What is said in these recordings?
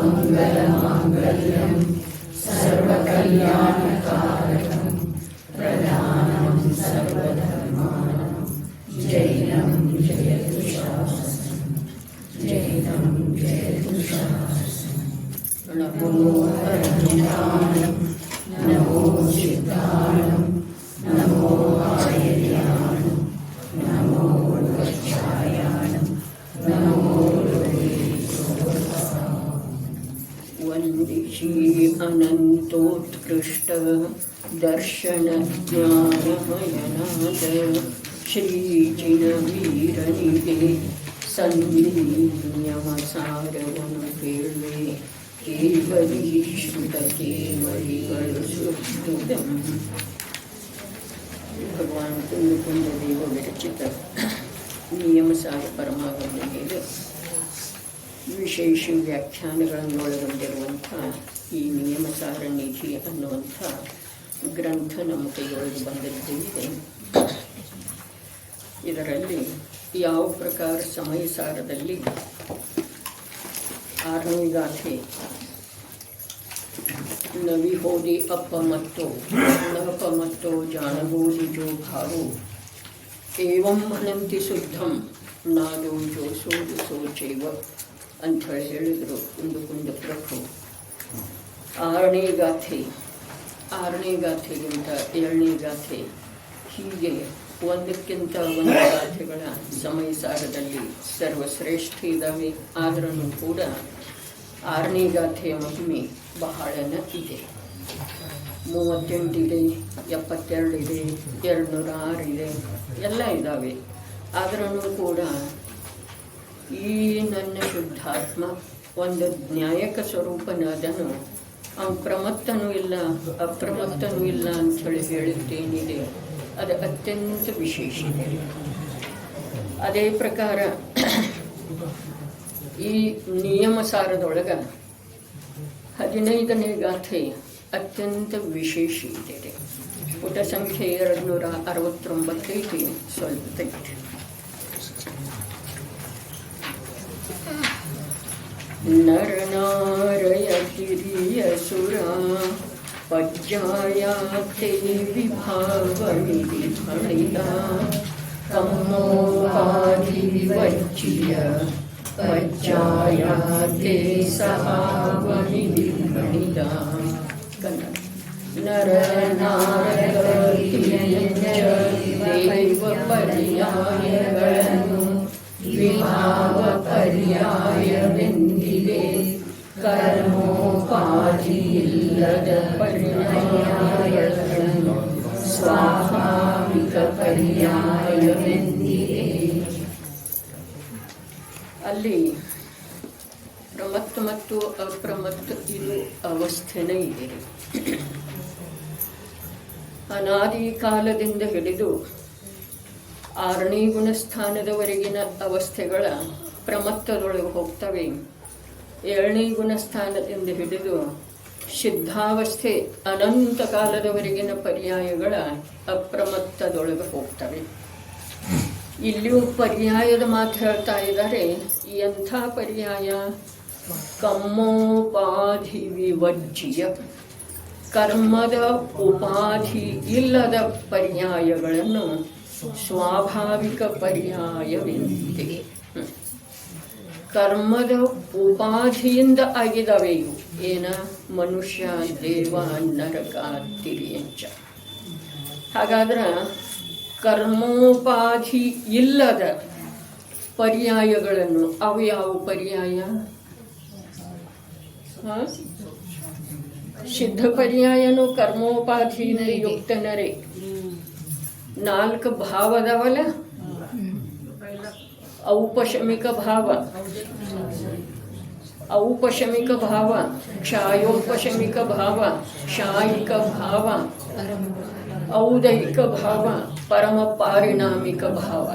ಮಂಗಲಮಾಂಗಲ್ಯಂ ಸರ್ವಕಲ್ಯಾಣಕಾರಕಂ ಪ್ರಧಾನಂ ಸರ್ವಧರ್ಮಾಣಂ ಜೈನಂ ಜಯತು ಶಾಸನಂ ಜೈನಂ ಜಯತು ಶಾಸನಂ ನಮೋ ಅರಣ್ಯಾಣಂ ನಮೋ ಸಿದ್ಧಾಣಂ ನಮೋ ಆಯರ್ಯಾಣಂ ನಮೋ ವಕ್ಷಾಯಾಣಂ ನಮೋ ವಂದಿಷಿ ಅನಂತೋತ್ಕೃಷ್ಟ ದರ್ಶನಜ್ಞಾನಮಯನಾದ ಶ್ರೀಜಿನವೀರನಿಗೆ ಸಂಧಿನ್ಯಮಸಾರವನ್ನು ಕೇಳುವೆ ಕೇವಲಿ ಶ್ರುತ ಕೇವಲಿಗಳು ಸುತ್ತುದಂ. ಭಗವಾನ್ ಕುಂದ ದೇವ ವಿರಚಿತ ನಿಯಮಸಾರ ಪರಮಾಗಮನಿಗೆ ವಿಶೇಷ ವ್ಯಾಖ್ಯಾನಗಳನ್ನು ಒಳಗೊಂಡಿರುವಂಥ ಈ ನಿಯಮಸಾರ ನಿಧಿ ಅನ್ನುವಂಥ ಗ್ರಂಥ ನಮ್ಮ ಕೈಯೊಳಗೆ ಬಂದಿದೆ. ಇದರಲ್ಲಿ ಯಾವ ಪ್ರಕಾರ ಸಮಯಸಾರದಲ್ಲಿ ಆರನೇ ಗಾಥೆ ನವಿ ಹೋದಿ ಅಪ್ಪ ಮತ್ತು ನಪ ಮತ್ತು ಜಾಣಗೋದಿ ಜೋ ಭಾವು ಏವಂ ಅನಂತಿ ಶುದ್ಧಂ ನಾದೋ ಜೋಸೋದು ಸೋಚೇವ ಅಂಥೇಳಿ ಹೇಳಿದರು ಕುಂದ ಪ್ರಭು. ಆರನೇ ಗಾಥೆಗಿಂತ ಏಳನೇ ಗಾಥೆ ಹೀಗೆ ಒಂದಕ್ಕಿಂತ ಒಂದು ಗಾಥೆಗಳ ಸಮಯಸಾರದಲ್ಲಿ ಸರ್ವಶ್ರೇಷ್ಠ ಇದ್ದಾವೆ. ಆದ್ರೂ ಕೂಡ ಆರನೇ ಗಾಥೆಯ ಮಹಿಮೆ ಬಹಳನ ಇದೆ. 38 ಇದೆ, 72 ಇದೆ, 206 ಇದೆ, ಎಲ್ಲ ಇದ್ದಾವೆ. ಆದ್ರೂ ಕೂಡ ಈ ನನ್ನ ಶುದ್ಧಾತ್ಮ ಒಂದು ನ್ಯಾಯಕ ಸ್ವರೂಪನಾದನು, ಅವನು ಪ್ರಮತ್ತನೂ ಇಲ್ಲ ಅಪ್ರಮತ್ತನೂ ಇಲ್ಲ ಅಂಥೇಳಿ ಹೇಳಿದ್ದೇನಿದೆ ಅದು ಅತ್ಯಂತ ವಿಶೇಷ. ಅದೇ ಪ್ರಕಾರ ಈ ನಿಯಮಸಾರದೊಳಗೆ 15ನೇ ಗಾಥೆ ಅತ್ಯಂತ ವಿಶೇಷ ಇದೆ. ಪುಟ ಸಂಖ್ಯೆ 269 ಐತಿ, ಸ್ವಲ್ಪ ತೆಗೆದು. ನರನಾರಯ ಕಿರಿಯಸುರ ಪಜ್ಜಾಯಾತೆ ವಿಭಾವಮಿತಿ ಫಣಿದ ಕಮ್ಮೋಪಾಧಿ ವಿವಜ್ಜಿಯ ಪಜ್ಜಾಯಾತೆ ಸಹಾವಮಿತಿ ಫಣಿದ. ನರನಾರಯ ದೈವ ಪರ್ಯಾಯಗಳನ್ನು ವಿಭಾವ ಪರ್ಯಾಯವೆಂದಿದೆ, ಕರ್ಮೋಪಾಧಿ ಇಲ್ಲದ ಪರ್ಯಾಯಗಳನ್ನು ಸ್ವಾಭಾವಿಕ ಪರ್ಯಾಯವೆಂದಿದೆ. ಅಲ್ಲಿ ಪ್ರಮತ್ತ ಮತ್ತು ಅಪ್ರಮತ್ತ ಇದು ಅವಸ್ಥೆನೇ ಇದೆ. ಅನಾದಿ ಕಾಲದಿಂದ ಹಿಡಿದು 6ನೇ ಗುಣಸ್ಥಾನದವರೆಗಿನ ಅವಸ್ಥೆಗಳ ಪ್ರಮತ್ತದೊಳಗೆ ಹೋಗ್ತವೆ. 7ನೇ ಗುಣಸ್ಥಾನದಿಂದ ಹಿಡಿದು ಸಿದ್ಧಾವಸ್ಥೆ ಅನಂತ ಕಾಲದವರೆಗಿನ ಪರ್ಯಾಯಗಳ ಅಪ್ರಮತ್ತದೊಳಗೆ ಹೋಗ್ತವೆ. ಇಲ್ಲಿಯೂ ಪರ್ಯಾಯದ ಮಾತು ಹೇಳ್ತಾ ಇದ್ದಾರೆ. ಎಂಥ ಪರ್ಯಾಯ? ಕಮ್ಮೋಪಾಧಿ ವಿವಜ್ಜಿಯ, ಕರ್ಮದ ಉಪಾಧಿ ಇಲ್ಲದ ಪರ್ಯಾಯಗಳನ್ನು ಸ್ವಾಭಾವಿಕ ಪರ್ಯಾಯವೆಂದಿದೆ. ಕರ್ಮದ ಉಪಾಧಿಯಿಂದ ಆಗಿದವೆ ಇವು. ಏನ? ಮನುಷ್ಯ, ದೇವ, ನರಕ, ತಿರಿಯಂಚ. ಹಾಗಾದ್ರೆ ಕರ್ಮೋಪಾಧಿ ಇಲ್ಲದ ಪರ್ಯಾಯಗಳನ್ನು ಅವು ಯಾವ ಪರ್ಯಾಯ? ಸಿದ್ಧ ಪರ್ಯಾಯನು ಕರ್ಮೋಪಾಧಿಯಿಂದ ಯುಕ್ತನರೇ. 4 ಭಾವದವಲ್ಲ, ಔಪಶಮಿಕ ಭಾವ, ಔಪಶಮಿಕ ಭಾವ, ಕ್ಷಾಯೋಪಶಮಿಕ ಭಾವ, ಕ್ಷಾಯಿಕ ಭಾವ, ಔದೈಕ ಭಾವ, ಪರಮ ಪಾರಿಣಾಮಿಕ ಭಾವ.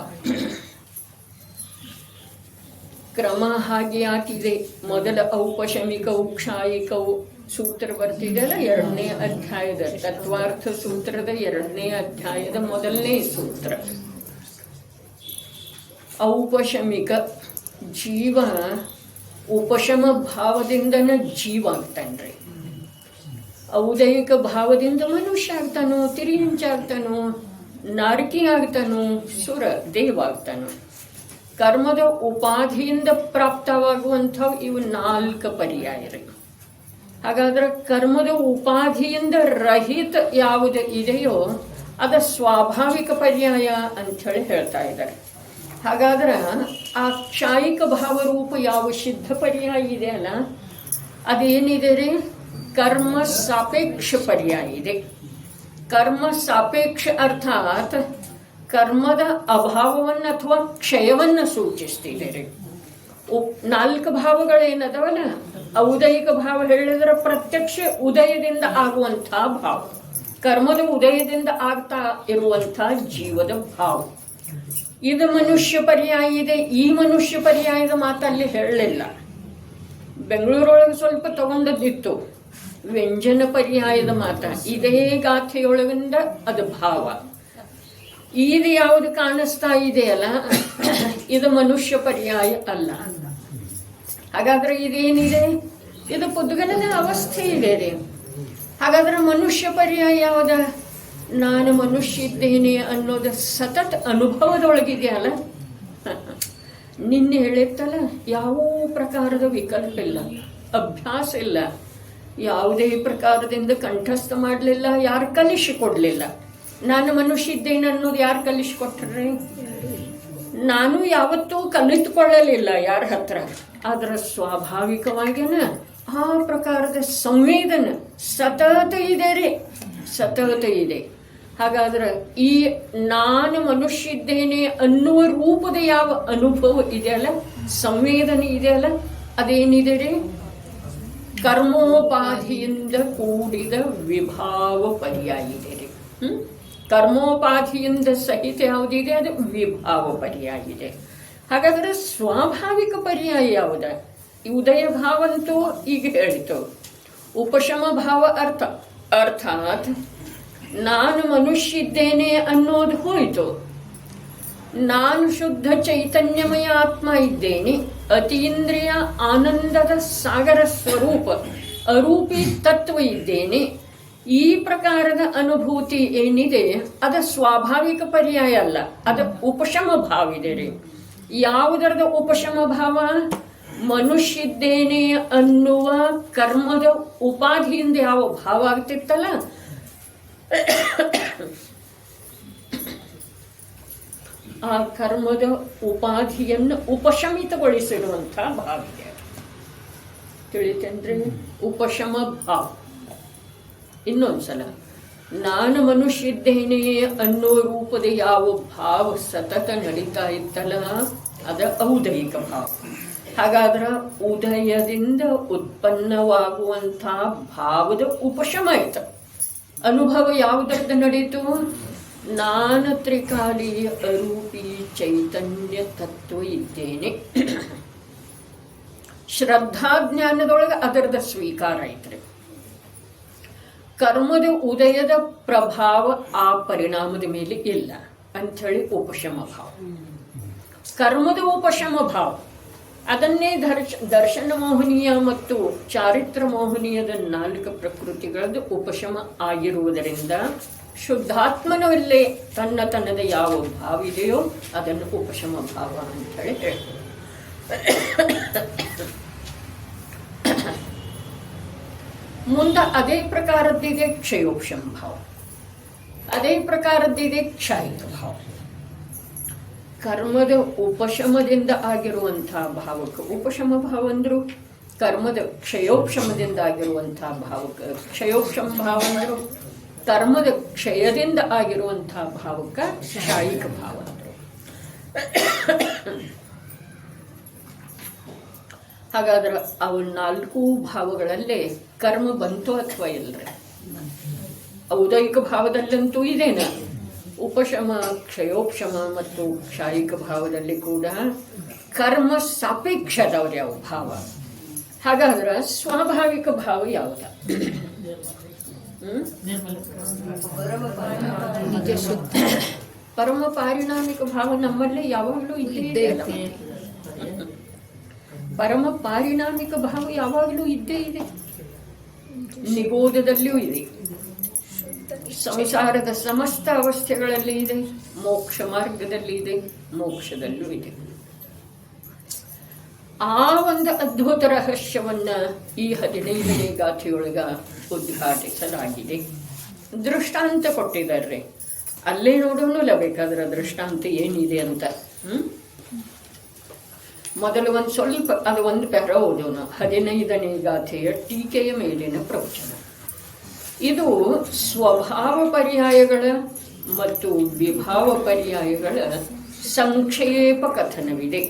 ಕ್ರಮ ಹಾಗೆ ಆಗಿದೆ. ಮೊದಲ ಔಪಶಮಿಕವು ಕ್ಷಾಯಿಕವು ಸೂತ್ರ ಬರ್ತಿದೆಯಲ್ಲ, 2ನೇ ಅಧ್ಯಾಯದ ತತ್ವಾರ್ಥ ಸೂತ್ರದ 2ನೇ ಅಧ್ಯಾಯದ ಮೊದಲನೇ ಸೂತ್ರ. ಔಪಶಮಿಕ ಜೀವ ಉಪಶಮ ಭಾವದಿಂದನ ಜೀವ ಆಗ್ತಾನ್ರಿ. ಔದೈಕ ಭಾವದಿಂದ ಮನುಷ್ಯ ಆಗ್ತಾನೋ, ತಿರಿಯಂಚ ಆಗ್ತಾನೋ, ನಾರಕಿ ಆಗ್ತಾನೋ, ಸುರ ದೇವ ಆಗ್ತಾನೋ. ಕರ್ಮದ ಉಪಾಧಿಯಿಂದ ಪ್ರಾಪ್ತವಾಗುವಂಥವು ಇವು 4 ಪರ್ಯಾಯ ರೀ. ಹಾಗಾದ್ರೆ ಕರ್ಮದ ಉಪಾಧಿಯಿಂದ ರಹಿತ ಯಾವುದು ಇದೆಯೋ ಅದು ಸ್ವಾಭಾವಿಕ ಪರ್ಯಾಯ ಅಂಥೇಳಿ ಹೇಳ್ತಾ ಇದ್ದಾರೆ. ಹಾಗಾದ್ರೆ ಆ ಕ್ಷಾಯಿಕ ಭಾವರೂಪ ಯಾವ ಸಿದ್ಧ ಪರ್ಯಾಯ ಇದೆಯಲ್ಲ ಅದೇನಿದೆ ರೀ, ಕರ್ಮ ಸಾಪೇಕ್ಷ ಪರ್ಯಾಯ ಇದೆ. ಕರ್ಮ ಸಾಪೇಕ್ಷ ಅರ್ಥಾತ್ ಕರ್ಮದ ಅಭಾವವನ್ನು ಅಥವಾ ಕ್ಷಯವನ್ನು ಸೂಚಿಸ್ತಿದೆ ರೀ. 4 ಭಾವಗಳೇನದವಲ್ಲ, ಔದಯಿಕ ಭಾವ ಹೇಳಿದ್ರೆ ಪ್ರತ್ಯಕ್ಷ ಉದಯದಿಂದ ಆಗುವಂಥ ಭಾವ, ಕರ್ಮದ ಉದಯದಿಂದ ಆಗ್ತಾ ಇರುವಂಥ ಜೀವದ ಭಾವ. ಇದು ಮನುಷ್ಯ ಪರ್ಯಾಯ ಇದೆ. ಈ ಮನುಷ್ಯ ಪರ್ಯಾಯದ ಮಾತಲ್ಲಿ ಹೇಳಲಿಲ್ಲ. ಬೆಂಗಳೂರೊಳಗೆ ಸ್ವಲ್ಪ ತಗೊಂಡದ್ದಿತ್ತು ವ್ಯಂಜನ ಪರ್ಯಾಯದ ಮಾತ. ಇದೇ ಗಾಥೆಯೊಳಗಿಂದ ಅದು ಭಾವ. ಇದು ಯಾವುದು ಕಾಣಿಸ್ತಾ ಇದೆಯಲ್ಲ ಇದು ಮನುಷ್ಯ ಪರ್ಯಾಯ ಅಲ್ಲ. ಹಾಗಾದ್ರೆ ಇದೇನಿದೆ, ಇದು ಪುದ್ಗಲನ ಅವಸ್ಥೆ ಇದೆ ರೀ. ಹಾಗಾದ್ರೆ ಮನುಷ್ಯ ಪರ್ಯಾಯ ಯಾವ್ದ? ನಾನು ಮನುಷ್ಯ ಇದ್ದೇನೆ ಅನ್ನೋದು ಸತತ ಅನುಭವದೊಳಗಿದೆಯಲ್ಲ. ನಿನ್ನೆ ಹೇಳಿತ್ತಲ್ಲ, ಯಾವ ಪ್ರಕಾರದ ವಿಕಲ್ಪ ಇಲ್ಲ, ಅಭ್ಯಾಸ ಇಲ್ಲ, ಯಾವುದೇ ಪ್ರಕಾರದಿಂದ ಕಂಠಸ್ಥ ಮಾಡಲಿಲ್ಲ, ಯಾರು ಕಲಿಸಿಕೊಡ್ಲಿಲ್ಲ. ನಾನು ಮನುಷ್ಯ ಇದ್ದೇನೆ ಅನ್ನೋದು ಯಾರು ಕಲಿಸಿಕೊಟ್ರೆ? ನಾನು ಯಾವತ್ತೂ ಕಲಿತುಕೊಳ್ಳಲಿಲ್ಲ ಯಾರ ಹತ್ರ. ಆದ್ರೆ ಸ್ವಾಭಾವಿಕವಾಗಿನ ಆ ಪ್ರಕಾರದ ಸಂವೇದನ ಸತತ ಇದೆ ರೀ, ಸತತ ಇದೆ. ಹಾಗಾದ್ರೆ ಈ ನಾನು ಮನುಷ್ಯ ಇದ್ದೇನೆ ಅನ್ನುವ ರೂಪದ ಯಾವ ಅನುಭವ ಇದೆಯಲ್ಲ, ಸಂವೇದನೆ ಇದೆಯಲ್ಲ, ಅದೇನಿದೆ ರೀ, ಕರ್ಮೋಪಾಧಿಯಿಂದ ಕೂಡಿದ ವಿಭಾವ ಪರ್ಯಾಯ ಇದೆ ರೀ. ಕರ್ಮೋಪಾಧಿಯಿಂದ ಸಹಿತ ಯಾವುದಿದೆ ಅದು ವಿಭಾವ ಪರ್ಯಾಯ ಇದೆ. ಹಾಗಾದ್ರೆ ಸ್ವಾಭಾವಿಕ ಪರ್ಯಾಯ ಯಾವುದ? ಉದಯ ಭಾವಂತೂ ಈಗ ಹೇಳಿತು. ಉಪಶಮ ಭಾವ ಅರ್ಥಾತ್ ನಾನು ಮನುಷ್ಯ ಇದ್ದೇನೆ ಅನ್ನೋದು ಹೋಯಿತು. ನಾನು ಶುದ್ಧ ಚೈತನ್ಯಮಯ ಆತ್ಮ ಇದ್ದೇನೆ, ಅತೀಂದ್ರಿಯ ಆನಂದದ ಸಾಗರ ಸ್ವರೂಪ ಅರೂಪಿ ತತ್ವ ಇದ್ದೇನೆ. ಈ ಪ್ರಕಾರದ ಅನುಭೂತಿ ಏನಿದೆ ಅದು ಸ್ವಾಭಾವಿಕ ಪರ್ಯಾಯ ಅಲ್ಲ, ಅದು ಉಪಶಮ ಭಾವ ಇದೆ ರೀ. ಯಾವುದರದ ಉಪಶಮ ಭಾವ? ಮನುಷ್ಯ ಇದ್ದೇನೆ ಅನ್ನುವ ಕರ್ಮದ ಉಪಾಧಿಯಿಂದ ಯಾವ ಭಾವ ಆಗ್ತಿತ್ತಲ್ಲ ಆ ಕರ್ಮದ ಉಪಾಧಿಯನ್ನು ಉಪಶಮಿತಗೊಳಿಸಿರುವಂಥ ಭಾವ ಇದೆ. ತಿಳಿತೇನ್ರಿ? ಉಪಶಮ ಭಾವ. ಇನ್ನೊಂದ್ಸಲ, ನಾನು ಮನುಷ್ಯ ಇದ್ದೇನೆ ಅನ್ನೋ ರೂಪದ ಯಾವ ಭಾವ ಸತತ ನಡೀತಾ ಇತ್ತಲ್ಲ ಅದ ಔದಯಿಕ ಭಾವ. ಹಾಗಾದ್ರೆ ಉದಯದಿಂದ ಉತ್ಪನ್ನವಾಗುವಂಥ ಭಾವದ ಉಪಶಮ ಆಯ್ತು. ಅನುಭವ ಯಾವುದರದ್ದು ನಡೀತು? ನಾನು ತ್ರಿಕಾಲಿ ಅರೂಪಿ ಚೈತನ್ಯ ತತ್ವ ಇದ್ದೇನೆ. ಶ್ರದ್ಧಾಜ್ಞಾನದೊಳಗೆ ಅದರದ ಸ್ವೀಕಾರ ಐತ್ರಿ. ಕರ್ಮದ ಉದಯದ ಪ್ರಭಾವ ಆ ಪರಿಣಾಮದ ಮೇಲೆ ಇಲ್ಲ ಅಂಥೇಳಿ ಉಪಶಮ ಭಾವ. ಕರ್ಮದ ಉಪಶಮ ಭಾವ ಅದನ್ನೇ ದರ್ಶನ ಮೋಹನೀಯ ಮತ್ತು ಚಾರಿತ್ರ ಮೋಹನೀಯದ 4 ಪ್ರಕೃತಿಗಳದ್ದು ಉಪಶಮ ಆಗಿರುವುದರಿಂದ ಶುದ್ಧಾತ್ಮನಲ್ಲೇ ತನ್ನದ ಯಾವ ಭಾವ ಇದೆಯೋ ಅದನ್ನು ಉಪಶಮ ಭಾವ ಅಂಥೇಳಿ ಹೇಳ್ತಾರೆ. ಮುಂದೆ ಅದೇ ಪ್ರಕಾರದ್ದಿದೆ ಕ್ಷಯೋಪಶಮ ಭಾವ, ಅದೇ ಪ್ರಕಾರದ್ದಿದೆ ಕ್ಷಾಯಿಕ ಭಾವ. ಕರ್ಮದ ಉಪಶಮದಿಂದ ಆಗಿರುವಂತಹ ಭಾವಕ್ಕೆ ಉಪಶಮ ಭಾವ ಅಂದ್ರು, ಕರ್ಮದ ಕ್ಷಯೋಪಶಮದಿಂದ ಆಗಿರುವಂತಹ ಭಾವಕ್ಕೆ ಕ್ಷಯೋಪಶಮ ಭಾವ ಅಂದ್ರು, ಕರ್ಮದ ಕ್ಷಯದಿಂದ ಆಗಿರುವಂತಹ ಭಾವಕ್ಕೆ ಕ್ಷಾಯಿಕ ಭಾವ ಅಂದ್ರು. ಹಾಗಾದ್ರೆ ಅವು 4 ಭಾವಗಳಲ್ಲೇ ಕರ್ಮ ಬಂತು ಅಥವಾ ಇಲ್ಲರೆ? ಔದಯಿಕ ಭಾವದಲ್ಲಂತೂ ಇದೇನ, ಉಪಶಮ ಕ್ಷಯೋಪಶಮ ಮತ್ತು ಕ್ಷಾಯಿಕ ಭಾವದಲ್ಲಿ ಕೂಡ ಕರ್ಮ ಸಾಪೇಕ್ಷದವ್ರು ಯಾವ ಭಾವ. ಹಾಗಾದ್ರೆ ಸ್ವಾಭಾವಿಕ ಭಾವ ಯಾವುದು? ಪರಮ ಪಾರಿಣಾಮಿಕ ಭಾವ ನಮ್ಮಲ್ಲಿ ಯಾವಾಗಲೂ ಇದ್ದೇ ಇದೆ. ಪರಮ ಪಾರಿಣಾಮಿಕ ಭಾವ ಯಾವಾಗಲೂ ಇದ್ದೇ ಇದೆ, ನಿಗೋಧದಲ್ಲಿಯೂ ಇದೆ, ಸಂಸಾರದ ಸಮಸ್ತ ಅವಸ್ಥೆಗಳಲ್ಲಿ ಇದೆ, ಮೋಕ್ಷ ಮಾರ್ಗದಲ್ಲಿ ಇದೆ, ಮೋಕ್ಷದಲ್ಲೂ ಇದೆ. ಆ ಒಂದು ಅದ್ಭುತ ರಹಸ್ಯವನ್ನ ಈ 15ನೇ ಗಾಥೆಯೊಳಗ ಉದ್ಘಾಟಿಸಲಾಗಿದೆ. ದೃಷ್ಟಾಂತ ಕೊಟ್ಟಿದ್ದಾರೆ, ಅಲ್ಲೇ ನೋಡೋಣಲ್ಲ ಬೇಕಾದ್ರೆ ದೃಷ್ಟಾಂತ ಏನಿದೆ ಅಂತ. ಮೊದಲು ಒಂದು ಸ್ವಲ್ಪ ಅದು ಒಂದು ಪ್ಯಾರ ಓದೋಣ. 15ನೇ ಗಾಥೆಯ ಟೀಕೆಯ ಮೇಲಿನ ಪ್ರವಚನ. ಇದು ಸ್ವಭಾವ ಪರ್ಯಾಯಗಳ ಮತ್ತು ವಿಭಾವ ಪರ್ಯಾಯಗಳ ಸಂಕ್ಷೇಪ ಕಥನವಿದೆ.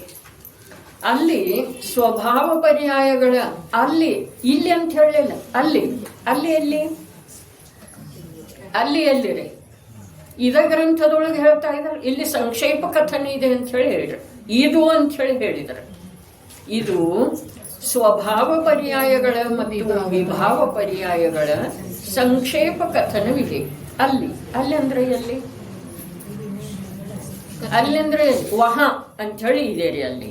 ಅಲ್ಲಿ ಸ್ವಭಾವ ಪರ್ಯಾಯಗಳ ಅಲ್ಲಿ ಇಲ್ಲಿ ಅಂತ ಹೇಳಲಿಲ್ಲ, ಅಲ್ಲಿ ಅಲ್ಲಿ ಎಲ್ಲಿ ಅಲ್ಲಿ ಎಲ್ಲಿದೆ ಇದ ಗ್ರಂಥದೊಳಗೆ ಹೇಳ್ತಾ ಇದ್ದಾರೆ. ಇಲ್ಲಿ ಸಂಕ್ಷೇಪ ಕಥನ ಇದೆ ಅಂತ ಹೇಳಿ ಹೇಳಿದ್ರು, ಇದು ಅಂತ ಹೇಳಿ ಹೇಳಿದ್ದಾರೆ. ಇದು ಸ್ವಭಾವ ಪರ್ಯಾಯಗಳ ಮತ್ತು ವಿಭಾವ ಪರ್ಯಾಯಗಳ ಸಂಕ್ಷೇಪ ಕಥನವಿದೆ. ಅಲ್ಲಿ ಅಲ್ಲಿ ಅಂದ್ರೆ ಎಲ್ಲಿ, ಅಲ್ಲಿ ಅಂದ್ರೆ ವಹ ಅಂತ ಹೇಳಿ ಇದೆ ರೀ.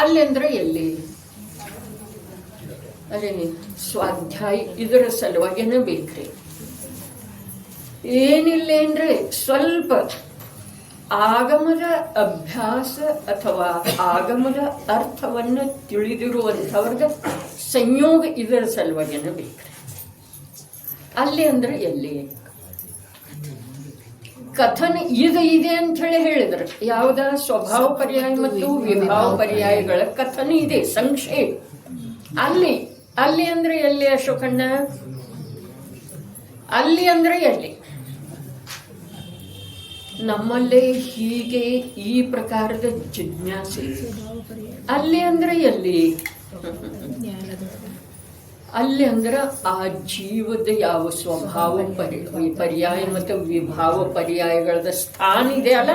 ಅಲ್ಲಿ ಅಂದ್ರೆ ಎಲ್ಲಿ? ಅದೇ ಸ್ವಾಧ್ಯಾಯ ಇದರ ಸಲುವಾಗೇನ ಬೇಕ್ರಿ. ಏನಿಲ್ಲ ಅಂದ್ರೆ ಸ್ವಲ್ಪ ಆಗಮದ ಅಭ್ಯಾಸ ಅಥವಾ ಆಗಮದ ಅರ್ಥವನ್ನು ತಿಳಿದಿರುವಂಥವ್ರದ ಸಂಯೋಗ ಇದರ ಸಲುವಾಗೇನ ಬೇಕ್ರಿ. ಅಲ್ಲಿ ಅಂದ್ರೆ ಎಲ್ಲಿ? ಕಥನ ಇದು ಇದೆ ಅಂತ ಹೇಳಿ ಹೇಳಿದ್ರು. ಯಾವುದ? ಸ್ವಭಾವ ಪರ್ಯಾಯ ಮತ್ತು ವಿಭಾವ ಪರ್ಯಾಯಗಳ ಕಥನ ಇದೆ, ಸಂಕ್ಷೇಪ. ಅಲ್ಲಿ ಅಲ್ಲಿ ಅಂದ್ರೆ ಎಲ್ಲಿ ಅಶೋಕಣ್ಣ? ಅಲ್ಲಿ ಅಂದ್ರೆ ಎಲ್ಲಿ? ನಮ್ಮಲ್ಲೇ ಹೀಗೆ ಈ ಪ್ರಕಾರದ ಜಿಜ್ಞಾಸೆ. ಅಲ್ಲಿ ಅಂದ್ರೆ ಎಲ್ಲಿ? ಅಲ್ಲಿ ಅಂದ್ರೆ ಆ ಜೀವದ ಯಾವ ಸ್ವಭಾವ ಪರ್ಯಾಯ ಮತ್ತು ವಿಭಾವ ಪರ್ಯಾಯಗಳ ಸ್ಥಾನ ಇದೆ ಅಲ್ಲ,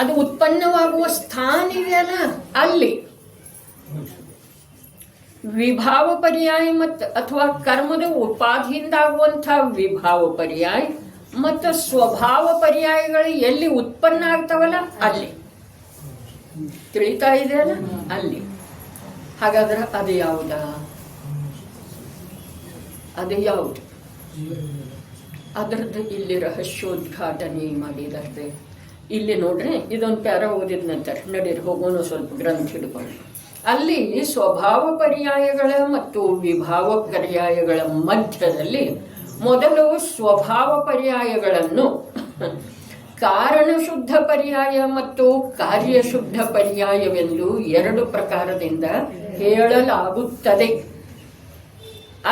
ಅದು ಉತ್ಪನ್ನವಾಗುವ ಸ್ಥಾನ ಇದೆಯಲ್ಲ ಅಲ್ಲಿ. ವಿಭಾವ ಪರ್ಯಾಯ ಮತ್ತು ಅಥವಾ ಕರ್ಮದ ಉಪಾಧಿಯಿಂದ ಆಗುವಂತಹ ವಿಭಾವ ಪರ್ಯಾಯ ಮತ್ತು ಸ್ವಭಾವ ಪರ್ಯಾಯಗಳು ಎಲ್ಲಿ ಉತ್ಪನ್ನ ಆಗ್ತಾವಲ್ಲ ಅಲ್ಲಿ. ತಿಳಿತಾ ಇದೆಯಲ್ಲ ಅಲ್ಲಿ. ಹಾಗಾದ್ರೆ ಅದು ಯಾವುದ? ಅದು ಯಾವುದು? ಅದರದ್ದು ಇಲ್ಲಿ ರಹಸ್ಯೋದ್ಘಾಟನೆ ಮಾಡಿದ್ದಾರೆ. ಇಲ್ಲಿ ನೋಡ್ರಿ, ಇದೊಂದು ಪ್ಯಾರ ಓದಿದ ನಂತರ ನಡೀರಿ ಹೋಗೋಣ ಸ್ವಲ್ಪ ಗ್ರಂಥ ಹಿಡ್ಕೊಂಡು. ಅಲ್ಲಿ ಸ್ವಭಾವ ಪರ್ಯಾಯಗಳ ಮತ್ತು ವಿಭಾವ ಪರ್ಯಾಯಗಳ ಮಧ್ಯದಲ್ಲಿ ಮೊದಲು ಸ್ವಭಾವ ಪರ್ಯಾಯಗಳನ್ನು ಕಾರಣ ಶುದ್ಧ ಪರ್ಯಾಯ ಮತ್ತು ಕಾರ್ಯಶುದ್ಧ ಪರ್ಯಾಯವೆಂದು 2 ಪ್ರಕಾರದಿಂದ ಹೇಳಲಾಗುತ್ತದೆ.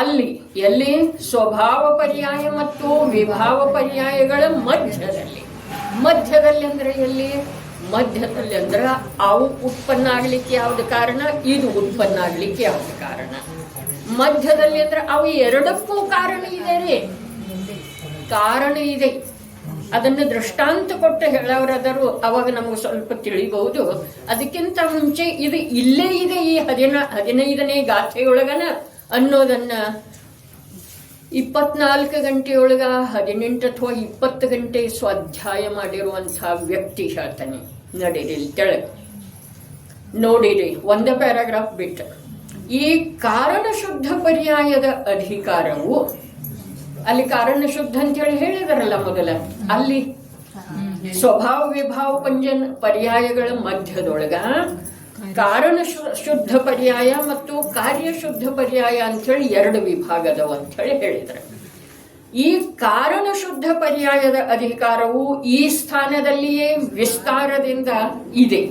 ಅಲ್ಲಿ ಎಲ್ಲಿ? ಸ್ವಭಾವ ಪರ್ಯಾಯ ಮತ್ತು ವಿಭಾವ ಪರ್ಯಾಯಗಳ ಮಧ್ಯದಲ್ಲಿ. ಮಧ್ಯದಲ್ಲಿ ಅಂದ್ರೆ ಎಲ್ಲಿ? ಮಧ್ಯದಲ್ಲಿ ಅಂದ್ರೆ ಅವು ಉತ್ಪನ್ನ ಆಗ್ಲಿಕ್ಕೆ ಯಾವ್ದು ಕಾರಣ, ಇದು ಉತ್ಪನ್ನ ಆಗ್ಲಿಕ್ಕೆ ಯಾವ್ದು ಕಾರಣ. ಮಧ್ಯದಲ್ಲಿ ಅಂದ್ರೆ ಅವು ಎರಡಕ್ಕೂ ಕಾರಣ ಇದೆ ರೀ, ಕಾರಣ ಇದೆ. ಅದನ್ನು ದೃಷ್ಟಾಂತ ಕೊಟ್ಟು ಹೇಳೋರಾದರೂ ಅವಾಗ ನಮಗೆ ಸ್ವಲ್ಪ ತಿಳಿಬಹುದು. ಅದಕ್ಕಿಂತ ಮುಂಚೆ ಇದು ಇಲ್ಲೇ ಇದೆ ಈ 15ನೇ ಗಾಥೆಯೊಳಗನ ಅನ್ನೋದನ್ನ 24 ಗಂಟೆಯೊಳಗ 18 ಅಥವಾ 20 ಗಂಟೆ ಸ್ವಾಧ್ಯಾಯ ಮಾಡಿರುವಂತಹ ವ್ಯಕ್ತಿ ಹೇಳ್ತಾನೆ. ನಡೀರಿ ತೆಳಗೆ ನೋಡಿರಿ, ಒಂದೇ ಪ್ಯಾರಾಗ್ರಾಫ್ ಬಿಟ್ಟು. ಈ ಕಾರಣ ಶುದ್ಧ ಪರ್ಯಾಯದ ಅಧಿಕಾರವು ಅಲ್ಲಿ ಕಾರಣ ಶುದ್ಧ ಅಂತೇಳಿ ಹೇಳಿದಾರಲ್ಲ ಮೊದಲ. ಅಲ್ಲಿ ಸ್ವಭಾವ ವಿಭಾವ ಪರ್ಯಾಯಗಳ ಮಧ್ಯದೊಳಗ ಕಾರಣ ಶುದ್ಧ ಪರ್ಯಾಯ ಮತ್ತು ಕಾರ್ಯಶುದ್ಧ ಪರ್ಯಾಯ ಅಂಥೇಳಿ 2 ವಿಭಾಗದವು ಅಂತ ಹೇಳಿ ಹೇಳಿದ್ರೆ, ಈ ಕಾರಣ ಶುದ್ಧ ಪರ್ಯಾಯದ ಅಧಿಕಾರವು ಈ ಸ್ಥಾನದಲ್ಲಿಯೇ ವಿಸ್ತಾರದಿಂದ ಇದೆ.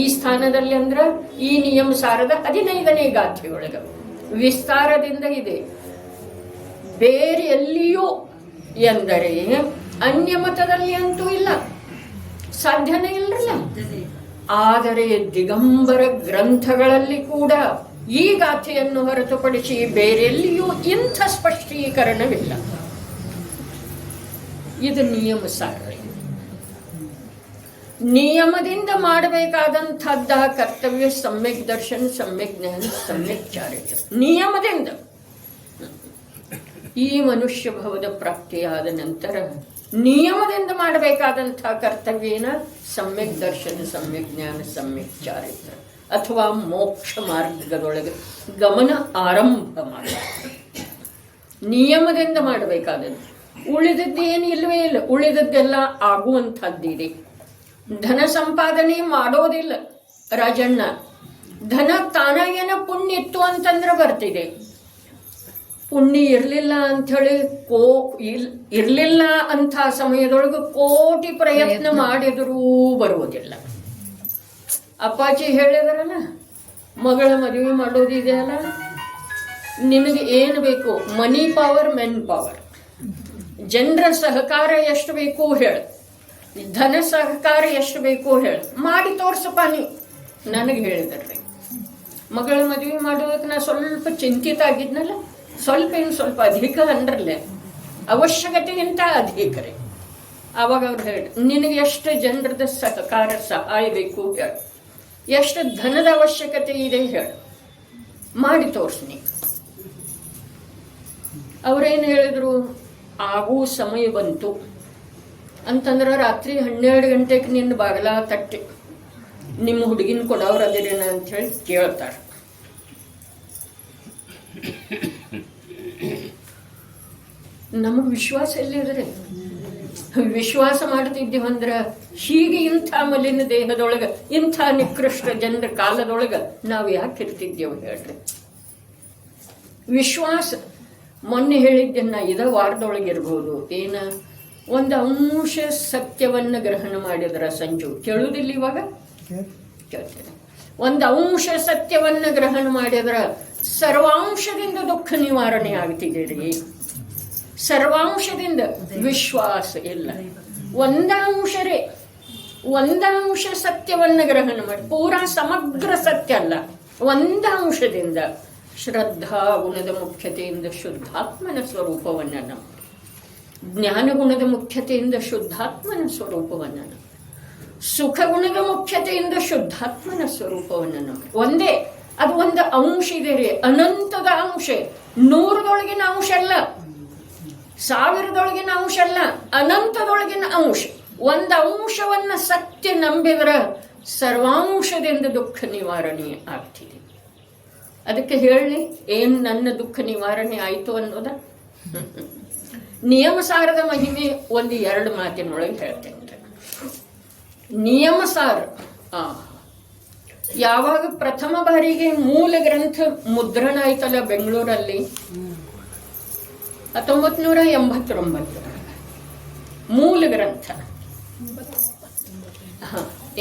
ಈ ಸ್ಥಾನದಲ್ಲಿ ಅಂದ್ರ ಈ ನಿಯಮ ಸಾರದ 15ನೇ ಗಾಥೆಯೊಳಗ ವಿಸ್ತಾರದಿಂದ ಇದೆ. ಬೇರೆ ಎಲ್ಲಿಯೂ ಎಂದರೆ ಅನ್ಯ ಮತದಲ್ಲಿ ಅಂತೂ ಇಲ್ಲ, ಸಾಧ್ಯನೇ ಇಲ್ಲರಲ್ಲ. ಆದರೆ ದಿಗಂಬರ ಗ್ರಂಥಗಳಲ್ಲಿ ಕೂಡ ಈ ಗಾಥೆಯನ್ನು ಹೊರತುಪಡಿಸಿ ಬೇರೆಲ್ಲಿಯೂ ಇಂಥ ಸ್ಪಷ್ಟೀಕರಣವಿಲ್ಲ. ಇದು ನಿಯಮ ಸಾರ. ನಿಯಮದಿಂದ ಮಾಡಬೇಕಾದಂಥದ್ದ ಕರ್ತವ್ಯ ಸಮ್ಯಕ್ ದರ್ಶನ, ಸಮ್ಯಕ್ ಜ್ಞಾನ, ಸಮ್ಯಕ್ ಚಾರಿತ್ರ್ಯ. ನಿಯಮದಿಂದ ಈ ಮನುಷ್ಯ ಭವದ ಪ್ರಾಪ್ತಿಯಾದ ನಂತರ ನಿಯಮದಿಂದ ಮಾಡಬೇಕಾದಂಥ ಕರ್ತವ್ಯನ ಸಮ್ಯಕ್ ದರ್ಶನ, ಸಮ್ಯಕ್ ಜ್ಞಾನ, ಸಮ್ಯಕ್ ಚಾರಿತ್ರ ಅಥವಾ ಮೋಕ್ಷ ಮಾರ್ಗದೊಳಗೆ ಗಮನ ಆರಂಭ ಮಾಡಬೇಕು. ನಿಯಮದಿಂದ ಮಾಡಬೇಕಾದದ್ದು. ಉಳಿದದ್ದು ಏನು ಇಲ್ಲವೇ ಇಲ್ಲ. ಉಳಿದದ್ದೆಲ್ಲ ಆಗುವಂಥದ್ದಿದೆ. ಧನ ಸಂಪಾದನೆ ಮಾಡೋದಿಲ್ಲ ರಾಜಣ್ಣ. ಧನ ತಾನಾಗೇನ ಪುಣ್ಯ ಇತ್ತು ಅಂತಂದ್ರೆ ಬರ್ತಿದೆ. ಪುಣ್ಯ ಇರಲಿಲ್ಲ ಅಂಥೇಳಿ ಇರಲಿಲ್ಲ ಅಂಥ ಸಮಯದೊಳಗೆ ಕೋಟಿ ಪ್ರಯತ್ನ ಮಾಡಿದರೂ ಬರುವುದಿಲ್ಲ. ಅಪ್ಪಾಜಿ ಹೇಳಿದ್ರಲ್ಲ, ಮಗಳ ಮದುವೆ ಮಾಡೋದಿದೆಯಲ್ಲ, ನಿನಗೆ ಏನು ಬೇಕು? Money power, men power. ಜನರ ಸಹಕಾರ ಎಷ್ಟು ಬೇಕು ಹೇಳು, ಧನ ಸಹಕಾರ ಎಷ್ಟು ಬೇಕು ಹೇಳು, ಮಾಡಿ ತೋರ್ಸಪ್ಪ ನೀ ನನಗೆ ಹೇಳಿದ್ರಿ. ಮಗಳ ಮದುವೆ ಮಾಡೋದಕ್ಕೆ ನಾ ಸ್ವಲ್ಪ ಚಿಂತಿತ ಆಗಿದ್ನಲ್ಲ, ಸ್ವಲ್ಪ ಅಧಿಕ ಅಂದ್ರಲ್ಲೇ ಅವಶ್ಯಕತೆಗಿಂತ ಅಧಿಕ ರೀ. ಆವಾಗ ಅವ್ರು ಹೇಳಿ, ನಿನಗೆ ಎಷ್ಟು ಜನರದ ಸಹಕಾರ ಸಹಾಯ ಬೇಕು ಹೇಳು, ಎಷ್ಟು ಧನದ ಅವಶ್ಯಕತೆ ಇದೆ ಹೇಳು, ಮಾಡಿ ತೋರ್ಸ್ನಿ. ಅವ್ರೇನು ಹೇಳಿದ್ರು, ಆಗೂ ಸಮಯ ಬಂತು ಅಂತಂದ್ರೆ ರಾತ್ರಿ 12 ಗಂಟೆಗೆ ನಿನ್ನ ಬಾಗಲ ತಟ್ಟಿ ನಿಮ್ಮ ಹುಡುಗಿನ ಕೊಡೋರು ಅದಿರೇನ ಅಂಥೇಳಿ ಕೇಳ್ತಾರೆ. ನಮಗೆ ವಿಶ್ವಾಸ ಎಲ್ಲಿದ್ರೆ ವಿಶ್ವಾಸ ಮಾಡ್ತಿದ್ದೀವಂದ್ರೆ ಹೀಗೆ ಇಂಥ ಮಲಿನ ದೇಹದೊಳಗೆ, ಇಂಥ ನಿಕೃಷ್ಟ ಜನರ ಕಾಲದೊಳಗೆ ನಾವು ಯಾಕೆ ಇರ್ತಿದ್ದೇವೆ ಹೇಳ್ರಿ? ವಿಶ್ವಾಸ. ಮೊನ್ನೆ ಹೇಳಿದ್ದನ್ನ ಇದ ವಾರದೊಳಗಿರ್ಬೋದು, ಏನ ಒಂದು ಅಂಶ ಸತ್ಯವನ್ನು ಗ್ರಹಣ ಮಾಡಿದ್ರ ಸಂಜು ಕೇಳುವುದಿಲ್ಲ. ಇವಾಗ ಕೇಳ್ತೇನೆ. ಒಂದು ಅಂಶ ಸತ್ಯವನ್ನು ಗ್ರಹಣ ಮಾಡಿದ್ರ ಸರ್ವಾಂಶದಿಂದ ದುಃಖ ನಿವಾರಣೆ ಆಗ್ತಿದೆ ರೀ. ಸರ್ವಾಂಶದಿಂದ ವಿಶ್ವಾಸ ಇಲ್ಲ. ಒಂದಾಂಶ ಸತ್ಯವನ್ನು ಗ್ರಹಣ ಮಾಡಿ, ಪೂರಾ ಸಮಗ್ರ ಸತ್ಯ ಅಲ್ಲ, ಒಂದಾಂಶದಿಂದ ಶ್ರದ್ಧಾ ಗುಣದ ಮುಖ್ಯತೆಯಿಂದ ಶುದ್ಧಾತ್ಮನ ಸ್ವರೂಪವನ್ನು ನಮ್ಮ, ಜ್ಞಾನಗುಣದ ಮುಖ್ಯತೆಯಿಂದ ಶುದ್ಧಾತ್ಮನ ಸ್ವರೂಪವನ್ನು ನಮ್ಮ, ಸುಖ ಗುಣದ ಮುಖ್ಯತೆಯಿಂದ ಶುದ್ಧಾತ್ಮನ ಸ್ವರೂಪವನ್ನು ನಮ್ಮ. ಒಂದೇ ಅದು ಒಂದು ಅಂಶ ಇದೆ ರೀ, ಅನಂತದ ಅಂಶ. 100ದೊಳಗಿನ ಅಂಶ ಅಲ್ಲ, 1000ದೊಳಗಿನ ಅಂಶ ಅಲ್ಲ, ಅನಂತದೊಳಗಿನ ಅಂಶ. ಒಂದು ಅಂಶವನ್ನ ಸತ್ಯ ನಂಬಿದ್ರ ಸರ್ವಾಂಶದಿಂದ ದುಃಖ ನಿವಾರಣೆ ಆಗ್ತಿದೆ. ಅದಕ್ಕೆ ಹೇಳಿ, ಏನು ನನ್ನ ದುಃಖ ನಿವಾರಣೆ ಆಯಿತು ಅನ್ನೋದ ನಿಯಮಸಾರದ ಮಹಿಮೆ 1-2 ಮಾತಿನೊಳಗೆ ಹೇಳ್ತೇನೆ. ನಿಯಮಸಾರ ಯಾವಾಗ ಪ್ರಥಮ ಬಾರಿಗೆ ಮೂಲ ಗ್ರಂಥ ಮುದ್ರಣ ಆಯ್ತಲ್ಲ ಬೆಂಗಳೂರಲ್ಲಿ 1989, ಮೂಲ ಗ್ರಂಥ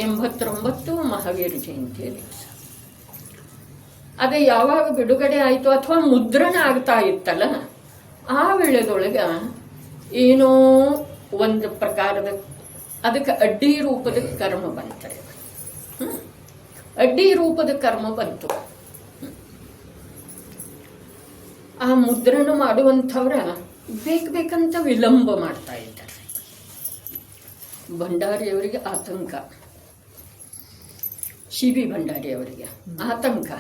89 ಮಹಾವೀರ ಜಯಂತಿ ದಿವಸ. ಅದೇ ಯಾವಾಗ ಬಿಡುಗಡೆ ಆಯಿತು ಅಥವಾ ಮುದ್ರಣ ಆಗ್ತಾ ಇತ್ತಲ್ಲ, ಆ ವೇಳೆದೊಳಗೆ ಏನೋ ಒಂದು ಪ್ರಕಾರದ ಅದಕ್ಕೆ ಅಡ್ಡಿ ರೂಪದ ಕರ್ಮ ಬಂತಾರೆ. ಅಡ್ಡಿ ರೂಪದ ಕರ್ಮ ಬಂತು. ಆ ಮುದ್ರಣ ಮಾಡುವಂಥವ್ರ ಬೇಕಂತ ವಿಳಂಬ ಮಾಡ್ತಾ ಇದ್ದಾರೆ. ಭಂಡಾರಿಯವರಿಗೆ ಆತಂಕ, CB ಭಂಡಾರಿಯವರಿಗೆ ಆತಂಕ.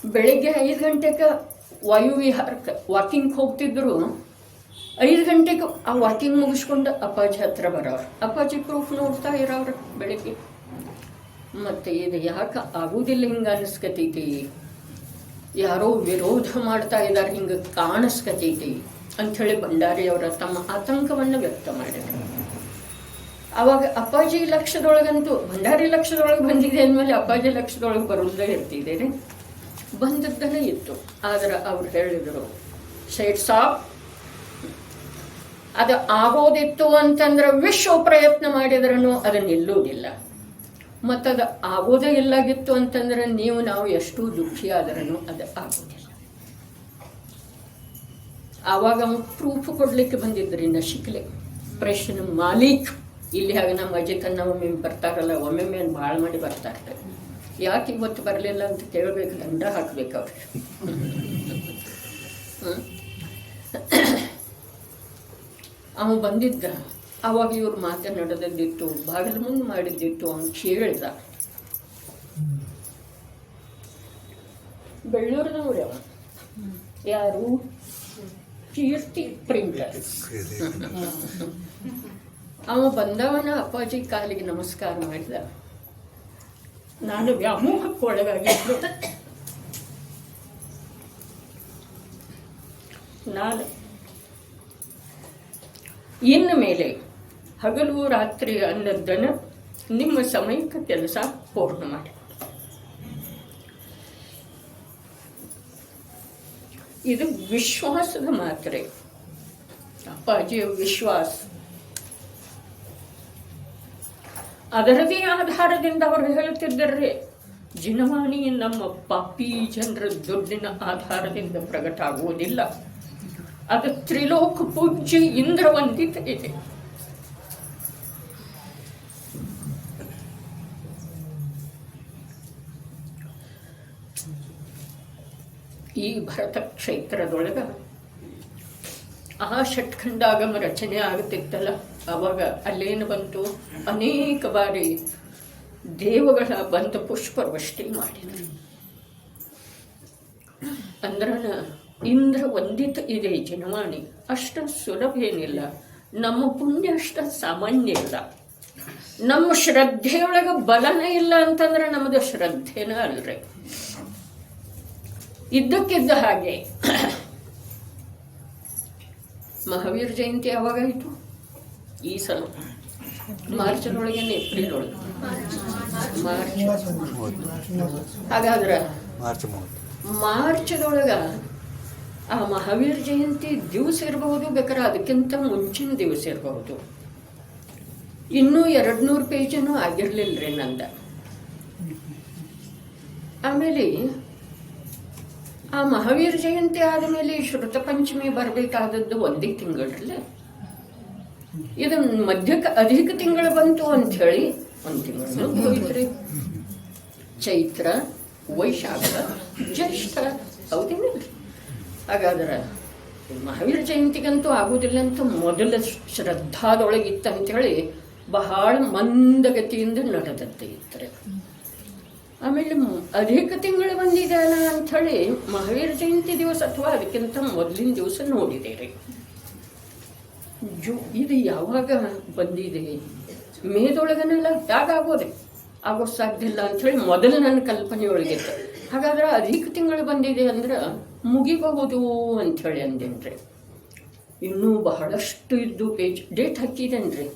ಬೆಳಿಗ್ಗೆ 5 ಗಂಟೆಗೆ ವಾಯುವಿಹಾರಕ್ಕೆ ವಾಕಿಂಗ್ ಹೋಗ್ತಿದ್ರು. 5 ಗಂಟೆಗೆ ಆ ವಾಕಿಂಗ್ ಮುಗಿಸ್ಕೊಂಡು ಅಪ್ಪಾಜಿ ಹತ್ರ ಬರೋರು. ಅಪ್ಪಾಜಿ ಪ್ರೂಫ್ ನೋಡ್ತಾ ಇರೋರು ಬೆಳಿಗ್ಗೆ. ಮತ್ತೆ ಇದು ಯಾಕೆ ಆಗುವುದಿಲ್ಲ ಹಿಂಗೆ ಅನಿಸ್ಕತೈತಿ, ಯಾರೋ ವಿರೋಧ ಮಾಡ್ತಾ ಇದ್ದಾರೆ ಹಿಂಗೆ ಕಾಣಿಸ್ಕತೈತಿ ಅಂಥೇಳಿ ಭಂಡಾರಿಯವರ ತಮ್ಮ ಆತಂಕವನ್ನು ವ್ಯಕ್ತ ಮಾಡಿದರು. ಆವಾಗ ಅಪ್ಪಾಜಿ ಲಕ್ಷದೊಳಗಂತೂ, ಭಂಡಾರಿ ಲಕ್ಷದೊಳಗೆ ಬಂದಿದೆ ಅಂದಮೇಲೆ ಅಪ್ಪಾಜಿ ಲಕ್ಷದೊಳಗೆ ಬರೋದೇ ಇರ್ತಿದ್ದೇನೆ, ಬಂದದ್ದನೇ ಇತ್ತು. ಆದರೆ ಅವ್ರು ಹೇಳಿದರು, ಶೇಟ್ ಸಾಬ್, ಅದು ಆಗೋದಿತ್ತು ಅಂತಂದ್ರೆ ವಿಶ್ವ ಪ್ರಯತ್ನ ಮಾಡಿದ್ರೂ ಅದು ನಿಲ್ಲುವುದಿಲ್ಲ. ಮತ್ತದು ಆಗೋದೇ ಇಲ್ಲಾಗಿತ್ತು ಅಂತಂದ್ರೆ ನಾವು ಎಷ್ಟು ದುಃಖಿ ಆದ್ರೂ ಅದು ಆಗೋದಿಲ್ಲ. ಆವಾಗ ಪ್ರೂಫ್ ಕೊಡ್ಲಿಕ್ಕೆ ಬಂದಿದ್ರಿ ನಶಿಕ್ಲೆ ಪ್ರಶ್ನೆ ಮಾಲೀಕ್. ಇಲ್ಲಿ ಹಾಗೆ ನಮ್ಮ ಅಜಿತನ್ನ ಒಮ್ಮೆ ಬರ್ತಾರಲ್ಲ, ಒಮ್ಮೆ ಭಾಳ ಮಾಡಿ ಬರ್ತಾ ಇರ್ತಾರೆ. ಯಾಕೆ ಇವತ್ತು ಬರಲಿಲ್ಲ ಅಂತ ಕೇಳಬೇಕು, ದಂಡ ಹಾಕ್ಬೇಕು ಅವ್ರಿಗೆ. ಅವ ಬಂದಿದ್ದ, ಅವಾಗ ಇವ್ರು ಮಾತನಾಡೋದಿತ್ತು, ಬಾಗಿಲು ಮುಂದೆ ಮಾಡಿದ್ದಿತ್ತು. ಅವನು ಕೇಳಿದ, ಬೆಳ್ಳೂರಿನವ್ರೆ ಅವ. ಯಾರು? ಕೀರ್ತಿ ಪ್ರಿಂಟರ್. ಅವ ಬಂದವನ ಅಪ್ಪಾಜಿ ಕಾಲಿಗೆ ನಮಸ್ಕಾರ ಮಾಡಿದ. ನಾನು ವ್ಯಾಮೋಹಕ್ಕೊಳಗಾಗಿದ್ದು. ನಾನು ಇನ್ನು ಮೇಲೆ ಹಗಲು ರಾತ್ರಿ ಅನ್ನದ್ದನ್ನು ನಿಮ್ಮ ಸಮಯಕ್ಕೆ ಕೆಲಸ ಪೂರ್ಣ ಮಾಡಿ. ಇದು ವಿಶ್ವಾಸದ ಮಾತ್ರೆ, ಅಪ್ಪಾಜಿಯ ವಿಶ್ವಾಸ. ಅದರದೇ ಆಧಾರದಿಂದ ಅವರು ಹೇಳುತ್ತಿದ್ದರೆ, ಜಿನವಾಣಿ ನಮ್ಮ ಪಾಪಿ ಜನರ ದುಡ್ಡಿನ ಆಧಾರದಿಂದ ಪ್ರಕಟ ಆಗುವುದಿಲ್ಲ. ಅದು ತ್ರಿಲೋಕ ಪೂಜ್ಯ ಇಂದ್ರವಂದಿತ ಇದೆ. ಈ ಭರತ ಕ್ಷೇತ್ರದೊಳಗ ಆ ಷಟ್ಖಂಡಾಗಮ ರಚನೆ ಆಗುತ್ತಿತ್ತಲ್ಲ, ಅವಾಗ ಅಲ್ಲೇನು ಬಂತು, ಅನೇಕ ಬಾರಿ ದೇವಗಳ ಬಂದು ಪುಷ್ಪವೃಷ್ಟಿ ಮಾಡಿದರು. ಅಂದ್ರ ಇಂದ್ರ ವಂದಿತ ಇದೆ ಜನವಾಣಿ. ಅಷ್ಟ ಸುಲಭ ಏನಿಲ್ಲ. ನಮ್ಮ ಪುಣ್ಯ ಅಷ್ಟ ಸಾಮಾನ್ಯ ಇಲ್ಲ. ನಮ್ಮ ಶ್ರದ್ಧೆಯೊಳಗ ಬಲನೇ ಇಲ್ಲ ಅಂತಂದ್ರೆ ನಮ್ಮದು ಶ್ರದ್ಧೆನ ಅಲ್ರಿ. ಇದ್ದಕ್ಕಿದ್ದ ಹಾಗೆ ಮಹಾವೀರ ಜಯಂತಿ ಯಾವಾಗಾಯಿತು? ಈ ಸಲ ಮಾರ್ಚ್ನೊಳಗೇನೆ, ಏಪ್ರಿಲ್ ಒಳಗೆ? ಹಾಗಾದ್ರೆ ಮಾರ್ಚ್ದೊಳಗ ಆ ಮಹಾವೀರ ಜಯಂತಿ ದಿವಸ ಇರಬಹುದು, ಬೇಕಾದ್ರೆ ಅದಕ್ಕಿಂತ ಮುಂಚಿನ ದಿವಸ ಇರಬಹುದು. ಇನ್ನೂ 200 ಪೇಜನೂ ಆಗಿರ್ಲಿಲ್ರಿ ನಂದ. ಆಮೇಲೆ ಆ ಮಹಾವೀರ ಜಯಂತಿ ಆದಮೇಲೆ ಶ್ರುತ ಪಂಚಮಿ ಬರಬೇಕಾದದ್ದು ಒಂದೇ ತಿಂಗಳಲ್ಲೇ. ಇದು ಮಧ್ಯಕ್ಕೆ ಅಧಿಕ ತಿಂಗಳು ಬಂತು ಅಂತ ಹೇಳಿ 1 ತಿಂಗಳು ಹೋಯ್ತ್ರಿ. ಚೈತ್ರ, ವೈಶಾಖ, ಜ್ಯೇಷ್ಠ, ಹೌದೇನಿಲ್ರಿ? ಹಾಗಾದ್ರೆ ಮಹಾವೀರ ಜಯಂತಿಗಂತೂ ಆಗುವುದಿಲ್ಲ ಅಂತ ಮೊದಲ ಶ್ರದ್ಧಾದೊಳಗಿತ್ತು ಅಂಥೇಳಿ ಬಹಳ ಮಂದಗತಿಯಿಂದ ನಡೆದತ್ತೆ ಇತ್ತರೆ. ಆಮೇಲೆ ಅಧಿಕ ತಿಂಗಳು ಬಂದಿದೆಯಲ್ಲ ಅಂಥೇಳಿ ಮಹಾವೀರ ಜಯಂತಿ ದಿವಸ ಅಥವಾ ಅದಕ್ಕಿಂತ ಮೊದಲಿನ ದಿವಸ ನೋಡಿದೆ. ಇದು ಯಾವಾಗ ಬಂದಿದೆ? ಮೇದೊಳಗನೆಲ್ಲ ಯಾಗಾಗೋದೆ ಆಗೋ ಸಾಧ್ಯ ಇಲ್ಲ ಅಂಥೇಳಿ ಮೊದಲು ನನ್ನ ಕಲ್ಪನೆಯೊಳಗಿತ್ತು. ಹಾಗಾದ್ರೆ ಅಧಿಕ ತಿಂಗಳು ಬಂದಿದೆ ಅಂದ್ರೆ ಮುಗಿಬಹುದು ಅಂಥೇಳಿ ಅಂದೇನ್ರಿ. ಇನ್ನೂ ಬಹಳಷ್ಟು ಇದ್ದು ಪೇಜ್ ಡೇಟ್ ಹಾಕಿದೇನ್ರಿ.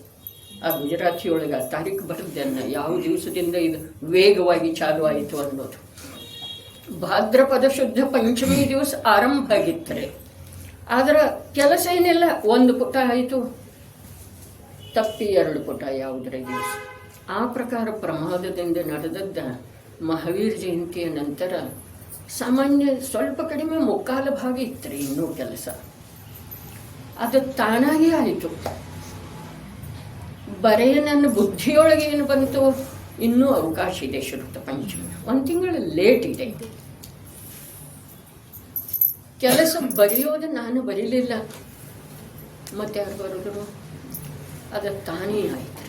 ಆ ಗುಜರಾತಿಯೊಳಗೆ ತಾರೀಖು ಬರೆದನ್ನ ಯಾವ ದಿವಸದಿಂದ ಇದು ವೇಗವಾಗಿ ಚಾಲು ಆಯಿತು ಅನ್ನೋದು. ಭಾದ್ರಪದ ಶುದ್ಧ ಪಂಚಮಿ ದಿವಸ ಆರಂಭ ಆಗಿತ್ತರೆ. ಆದ್ರೆ ಕೆಲಸ ಏನಿಲ್ಲ, 1 ಪುಟ ಆಯಿತು, ತಪ್ಪಿ 2 ಪುಟ ಯಾವುದರ ದಿವಸ. ಆ ಪ್ರಕಾರ ಪ್ರಮಾದದಿಂದ ನಡೆದದ್ದ ಮಹಾವೀರ ಜಯಂತಿಯ ನಂತರ ಸಾಮಾನ್ಯ ಸ್ವಲ್ಪ ಕಡಿಮೆ ಮುಕ್ಕಾಲು ಭಾಗ ಇತ್ತು ಇನ್ನೂ ಕೆಲಸ. ಅದು ತಾನಾಗಿ ಆಯಿತು. ಬರೇ ನನ್ನ ಬುದ್ಧಿಯೊಳಗೆ ಏನು ಬಂತು, ಇನ್ನೂ ಅವಕಾಶ ಇದೆ. ಶ್ರುತ ಪಂಚಮಿ 1 ತಿಂಗಳು ಲೇಟ್ ಇದೆ. ಕೆಲಸ ಬರೆಯೋದು ನಾನು ಬರೀಲಿಲ್ಲ, ಮತ್ತೆ ಯಾರು ಬರೋದು? ಅದು ತಾನೇ ಆಯ್ತು.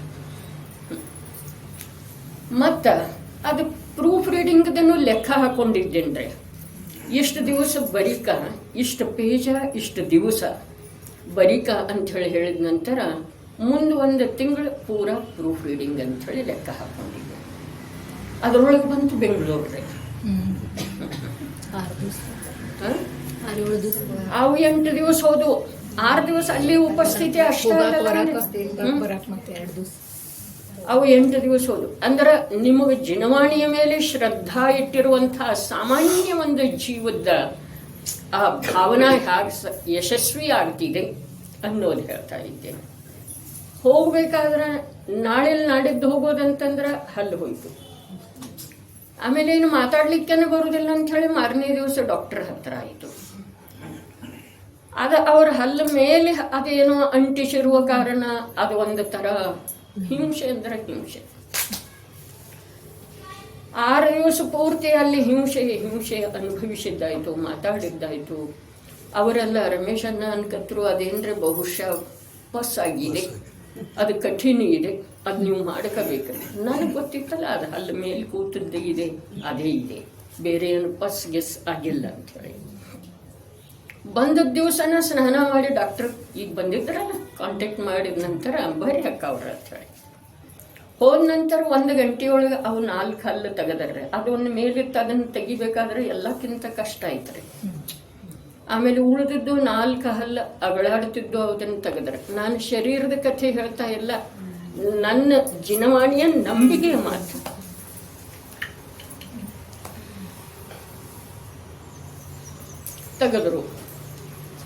ಮತ್ತು ಅದು ಪ್ರೂಫ್ ರೀಡಿಂಗ್ದನ್ನು ಲೆಕ್ಕ ಹಾಕೊಂಡಿದ್ದೇನ್ರಿ. ಇಷ್ಟು ದಿವಸ ಬರೀಕ, ಇಷ್ಟು ಪೇಜ, ಇಷ್ಟು ದಿವಸ ಬರೀಕ ಅಂಥೇಳಿ ಹೇಳಿದ ನಂತರ ಮುಂದೆ 1 ತಿಂಗಳು ಪೂರಾ ಪ್ರೂಫ್ ರೀಡಿಂಗ್ ಅಂಥೇಳಿ ಲೆಕ್ಕ ಹಾಕೊಂಡಿದ್ದೆ. ಅದರೊಳಗೆ ಬಂತು ಬೆಂಗಳೂರು ರೀ. ಅವು 8 ದಿವಸ ಹೋದು, 6 ದಿವಸ ಅಲ್ಲಿ ಉಪಸ್ಥಿತಿ ಅಷ್ಟೇ. ಅವು 8 ದಿವಸ ಹೋದು. ಅಂದ್ರೆ ನಿಮಗೆ ಜಿನವಾಣಿಯ ಮೇಲೆ ಶ್ರದ್ಧಾ ಇಟ್ಟಿರುವಂತಹ ಸಾಮಾನ್ಯ ಒಂದು ಜೀವದ ಆ ಭಾವನಾ ಹೇಗೆ ಯಶಸ್ವಿ ಆಗ್ತಿದೆ ಅನ್ನೋದು ಹೇಳ್ತಾ ಇದ್ದೇನೆ. ಹೋಗ್ಬೇಕಾದ್ರೆ ನಾಳೆ ನಾಡಿದ್ದು ಹೋಗೋದಂತಂದ್ರೆ ಹಲ್ಲು ಹೋಯ್ತು. ಆಮೇಲೆ ಏನು ಮಾತಾಡ್ಲಿಕ್ಕೇನೆ ಬರುವುದಿಲ್ಲ ಅಂಥೇಳಿ ಮಾರನೇ ದಿವಸ ಡಾಕ್ಟರ್ ಹತ್ರ ಆಯಿತು. ಅದು ಅವ್ರ ಹಲ್ಲು ಮೇಲೆ ಅದೇನೋ ಅಂಟಿಸಿರುವ ಕಾರಣ ಅದು ಒಂದು ಥರ ಹಿಂಸೆ ಅಂದ್ರೆ ಹಿಂಸೆ. 6 ದಿವಸ ಪೂರ್ತಿ ಅಲ್ಲಿ ಹಿಂಸೆ ಅನುಭವಿಸಿದ್ದಾಯಿತು, ಮಾತಾಡಿದ್ದಾಯಿತು. ಅವರೆಲ್ಲ ರಮೇಶನ್ನ ಅನ್ಕತ್ರು ಅದೇನ್ರೆ ಬಹುಶಃ ಪಸ್ ಆಗಿದೆ, ಅದು ಕಠಿಣ ಇದೆ, ಅದು ನೀವು ಮಾಡ್ಕೋಬೇಕು. ನನಗೆ ಗೊತ್ತಿತ್ತಲ್ಲ ಅದು ಅಲ್ಲಿ ಮೇಲೆ ಕೂತದ್ದೇ ಇದೆ, ಅದೇ ಇದೆ, ಬೇರೆ ಏನು ಪಸ್ ಗೆಸ್ ಆಗಿಲ್ಲ ಅಂಥೇಳಿ. ಬಂದದ ದಿವಸನ ಸ್ನಾನ ಮಾಡಿ ಡಾಕ್ಟರ್ ಈಗ ಬಂದಿದ್ರಲ್ಲ ಕಾಂಟ್ಯಾಕ್ಟ್ ಮಾಡಿದ ನಂತರ ಬರೀ ಅಕ್ಕ ಅವ್ರ ಅಂತ ಹೇಳಿ ಹೋದ ನಂತರ 1 ಗಂಟೆಯೊಳಗೆ ಅವು 4 ಹಲ್ಲು ತೆಗೆದ್ರೆ ಅದೊಂದು ಮೇಲಿತ್ತು, ಅದನ್ನು ತೆಗಿಬೇಕಾದ್ರೆ ಎಲ್ಲಕ್ಕಿಂತ ಕಷ್ಟ ಐತ್ರಿ. ಆಮೇಲೆ ಉಳಿದಿದ್ದು 4 ಹಲ್ಲು ಅಗಳಾಡ್ತಿದ್ದು ಅದನ್ನು ತೆಗೆದ್ರೆ. ನಾನು ಶರೀರದ ಕಥೆ ಹೇಳ್ತಾ ಇಲ್ಲ, ನನ್ನ ಜಿನವಾಣಿಯ ನಂಬಿಕೆಯ ಮಾತು. ತೆಗೆದ್ರು.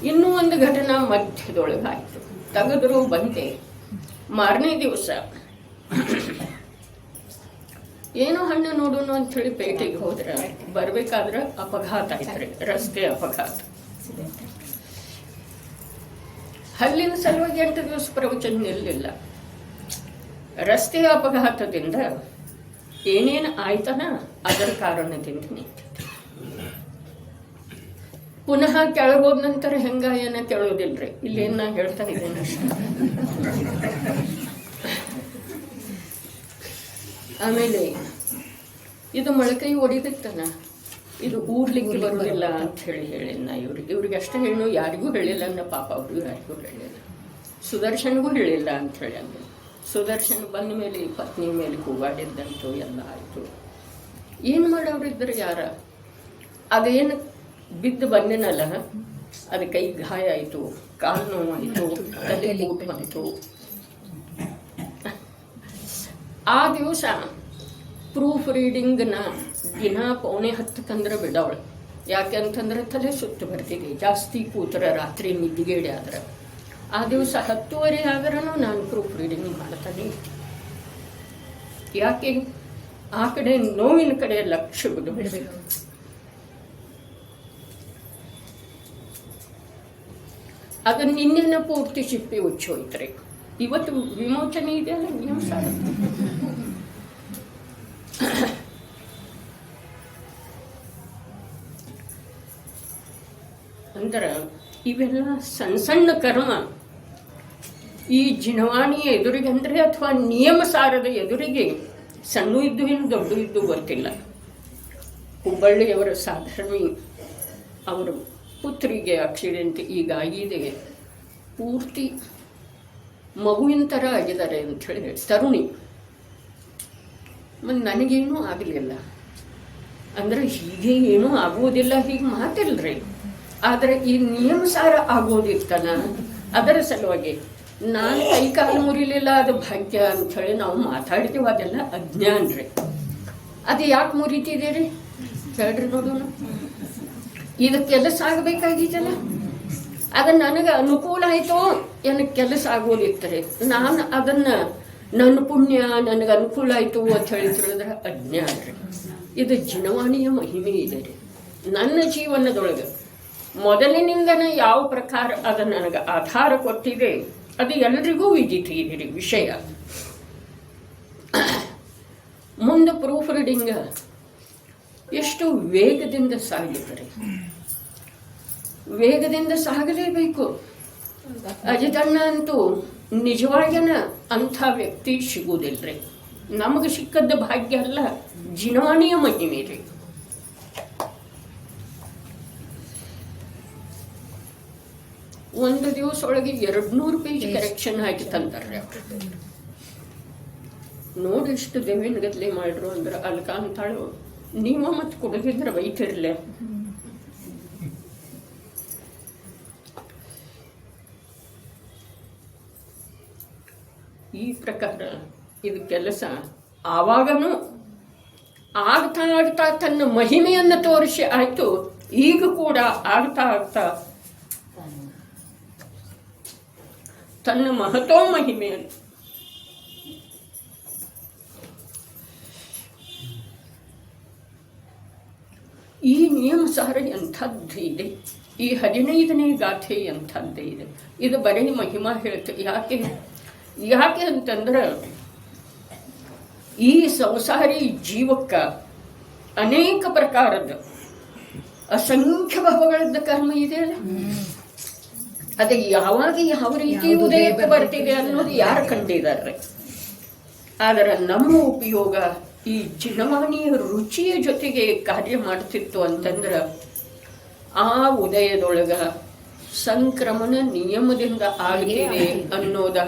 ಇನ್ನೂ ಒಂದು ಘಟನಾ ಮಧ್ಯದೊಳಗಾಯ್ತು. ತೆಗೆದ್ರು, ಬಂದೆ. ಮಾರನೇ ದಿವಸ ಏನೋ ಹಣ್ಣು ನೋಡೋಣ ಅಂತ ಹೇಳಿ ಪೇಟೆಗೆ ಹೋದ್ರೆ ಬರ್ಬೇಕಾದ್ರೆ ಅಪಘಾತ ಆಯ್ತ್ರಿ, ರಸ್ತೆ ಅಪಘಾತ. ಹಲ್ಲಿನ ಸಲುವಾಗಿ 8 ದಿವಸ ಪ್ರವಚನ ನಿಲ್ಲಿಲ್ಲ. ರಸ್ತೆಯ ಅಪಘಾತದಿಂದ ಏನೇನು ಆಯ್ತನ ಅದರ ಕಾರಣದಿಂದ ನಿಂತಿತ್ತು. ಪುನಃ ಕೆಳಗೋದ ನಂತರ ಹೆಂಗ ಏನ ಕೇಳೋದಿಲ್ರಿ, ಇಲ್ಲೇನ ನಾ ಹೇಳ್ತಾ ಇದ್ದೇನೆ ಅಷ್ಟೇ. ಆಮೇಲೆ ಇದು ಮೊಳಕೈ ಹೊಡಿದಿತ್ತನ, ಇದು ಊರ್ಲಿಕ್ಕೆ ಬರೋದಿಲ್ಲ ಅಂತ ಹೇಳಿ ನಾ ಇವ್ರಿಗೆ ಅಷ್ಟೇ ಹೇಳೋ, ಯಾರಿಗೂ ಹೇಳಿಲ್ಲ ಅನ್ನ ಪಾಪ, ಅವರು ಯಾರಿಗೂ ಹೇಳಿಲ್ಲ. ಸುದರ್ಶನ್ಗೂ ಹೇಳಿಲ್ಲ ಅಂತ ಹೇಳಿ ಅಂದ್ರೆ ಸುದರ್ಶನ್ ಬಂದ ಮೇಲೆ ಪತ್ನಿ ಮೇಲೆ ಕೂಗಾಡಿದ್ದಂತು ಎಲ್ಲ ಆಯಿತು. ಏನು ಮಾಡೋರಿದ್ರು ಯಾರ, ಅದೇನು ಬಿದ್ದು ಬಂದಿನಲ್ಲ, ಅದು ಕೈ ಗಾಯ ಆಯಿತು, ಕಾಲು ನೋವಾಯಿತು, ತಲೆ ಊಟ ಬಂತು. ಆ ದಿವಸ ಪ್ರೂಫ್ ರೀಡಿಂಗ್ನ ದಿನ 9:30 ಬಿಡವಳು. ಯಾಕೆ ಅಂತಂದ್ರೆ ತಲೆ ಸುತ್ತು ಬರ್ತಿದೆ, ಜಾಸ್ತಿ ಕೂತ್ರೆ ರಾತ್ರಿ ನಿದ್ದಿಗೇಡಿ ಆದ್ರೆ. ಆ ದಿವಸ 10:30 ಆದ್ರೂ ನಾನು ಪ್ರೂಫ್ ರೀಡಿಂಗ್ ಮಾಡ್ತಾನೆ. ಯಾಕೆ ಆ ಕಡೆ ನೋವಿನ ಕಡೆ ಲಕ್ಷ್ಯ ಬಿಡಬೇಕು. ಅದನ್ನ ನಿನ್ನೆನ ಪೂರ್ತಿ ಚಿಪ್ಪಿ ಉಚ್ಚೋಯ್ತ್ರಿ. ಇವತ್ತು ವಿಮೋಚನೆ ಇದೆಯಲ್ಲ, ನಿಯಮ ಅಂದ್ರೆ ಇವೆಲ್ಲ ಸಣ್ಣ ಸಣ್ಣ ಕರ್ಮ ಈ ಜಿನವಾಣಿಯ ಎದುರಿಗೆ ಅಂದರೆ, ಅಥವಾ ನಿಯಮ ಸಾರದ ಎದುರಿಗೆ ಸಣ್ಣ ಇದ್ದು ಏನು ದೊಡ್ಡ ಇದ್ದು ಗೊತ್ತಿಲ್ಲ. ಹುಬ್ಬಳ್ಳಿಯವರ ಸಾಧರ್ಮಿ ಅವರ ಪುತ್ರಿಗೆ ಆಕ್ಸಿಡೆಂಟ್ ಈಗ ಆಗಿದೆ, ಪೂರ್ತಿ ಮಗುವಿನ ಥರ ಆಗಿದ್ದಾರೆ ಅಂಥೇಳಿ ತರುಣಿ. ಮತ್ತು ನನಗೇನೂ ಆಗಲಿಲ್ಲ ಅಂದರೆ ಹೀಗೆ ಏನೂ ಆಗುವುದಿಲ್ಲ ಹೀಗೆ ಮಾತಿಲ್ರಿ. ಆದರೆ ಈ ನಿಯಮಸಾರ ಆಗೋದಿರ್ತಲ್ಲ, ಅದರ ಸಲುವಾಗಿ ನಾನು ಕೈ ಕಾಲು ಮುರಿಲಿಲ್ಲ, ಅದು ಭಾಗ್ಯ ಅಂಥೇಳಿ ನಾವು ಮಾತಾಡ್ತೀವಿ. ಅದೆಲ್ಲ ಅಜ್ಞಾನ ರೀ. ಅದು ಯಾಕೆ ಮುರಿತಿದ್ದೀರಿ ಹೇಳ್ರಿ ನೋಡೋಣ. ಇದು ಕೆಲಸ ಆಗಬೇಕಾಗಿತ್ತಲ್ಲ, ಅದು ನನಗೆ ಅನುಕೂಲ ಆಯಿತು, ನನಗೆ ಕೆಲಸ ಆಗೋದಿತ್ತರೆ ನಾನು ಅದನ್ನು ನನ್ನ ಪುಣ್ಯ ನನಗೆ ಅನುಕೂಲ ಆಯಿತು ಅಂತ ಹೇಳಿ ತಿಳಿದ್ರೆ ಅಜ್ಞಾನ ರೀ. ಇದು ಜಿನವಾಣಿಯ ಮಹಿಮೆ ಇದೆ ರೀ. ನನ್ನ ಜೀವನದೊಳಗೆ ಮೊದಲಿನಿಂದನೇ ಯಾವ ಪ್ರಕಾರ ಅದು ನನಗೆ ಆಧಾರ ಕೊಟ್ಟಿದೆ, ಅದು ಎಲ್ರಿಗೂ ವಿದಿತ ಇದೆ ರೀ ವಿಷಯ. ಮುಂದೆ ಪ್ರೂಫ್ ರೀಡಿಂಗ್ ಎಷ್ಟು ವೇಗದಿಂದ ಸಾಗಿದ್ದಾರೆ, ವೇಗದಿಂದ ಸಾಗಲೇಬೇಕು. ಅಜಿತಣ್ಣ ಅಂತೂ ನಿಜವಾಗಿನ ಅಂಥ ವ್ಯಕ್ತಿ ಸಿಗುವುದಿಲ್ರಿ. ನಮಗೆ ಸಿಕ್ಕದ್ದ ಭಾಗ್ಯ ಅಲ್ಲ, ಜಿನವಾಣಿಯ ಮಹಿಮೆ ರೀ. ಒಂದು ದಿವಸ ಒಳಗೆ 200 ಪೇಜ್ ಕರೆಕ್ಷನ್ ಹಾಕಿ ತಂತಾರೆ. ನೋಡಿ ಇಷ್ಟು ದೇವಿನ ಗದ್ಲೆ ಮಾಡ್ರು ಅಂದ್ರೆ ಅಲ್ಕ ಅಂತಾಳು, ನೀವು ಮತ್ತೆ ಕೊಡದಿದ್ರೆ ಬೈತಿರ್ಲೆ. ಈ ಪ್ರಕಾರ ಇದು ಕೆಲಸ ಆವಾಗನೂ ಆಗ್ತಾ ಆಗ್ತಾ ತನ್ನ ಮಹಿಮೆಯನ್ನು ತೋರಿಸಿ ಆಯ್ತು. ಈಗ ಕೂಡ ಆಗ್ತಾ ಆಗ್ತಾ ತನ್ನ ಮಹತ್ವ ಮಹಿಮೆಯನ್ನು ಈ ನಿಯಮ ಸಾರ ಎಂಥದ್ದು ಇದೆ. ಈ 15ನೇ ಗಾಥೆ ಎಂಥದ್ದೇ ಇದೆ. ಇದು ಬರೀ ಮಹಿಮಾ ಹೇಳ್ತೇವೆ. ಯಾಕೆ ಅಂತಂದ್ರೆ ಈ ಸಂಸಾರಿ ಜೀವಕ್ಕೆ ಅನೇಕ ಪ್ರಕಾರದ ಅಸಂಖ್ಯ ಭಾವಗಳದ್ದು ಕರ್ಮ ಇದೆಯಲ್ಲ, ಅದು ಯಾವಾಗ ಯಾವ ರೀತಿ ಉದಯಕ್ಕೆ ಬರ್ತಿದೆ ಅನ್ನೋದು ಯಾರು ಕಂಡಿದ್ದಾರೆ. ಆದರೆ ನಮ್ಮ ಉಪಯೋಗ ಈ ಜಿನವಾಣಿಯ ರುಚಿಯ ಜೊತೆಗೆ ಕಾರ್ಯ ಮಾಡ್ತಿತ್ತು ಅಂತಂದ್ರೆ ಆ ಉದಯದೊಳಗ ಸಂಕ್ರಮಣ ನಿಯಮದಿಂದ ಆಗಿದೆ ಅನ್ನೋದ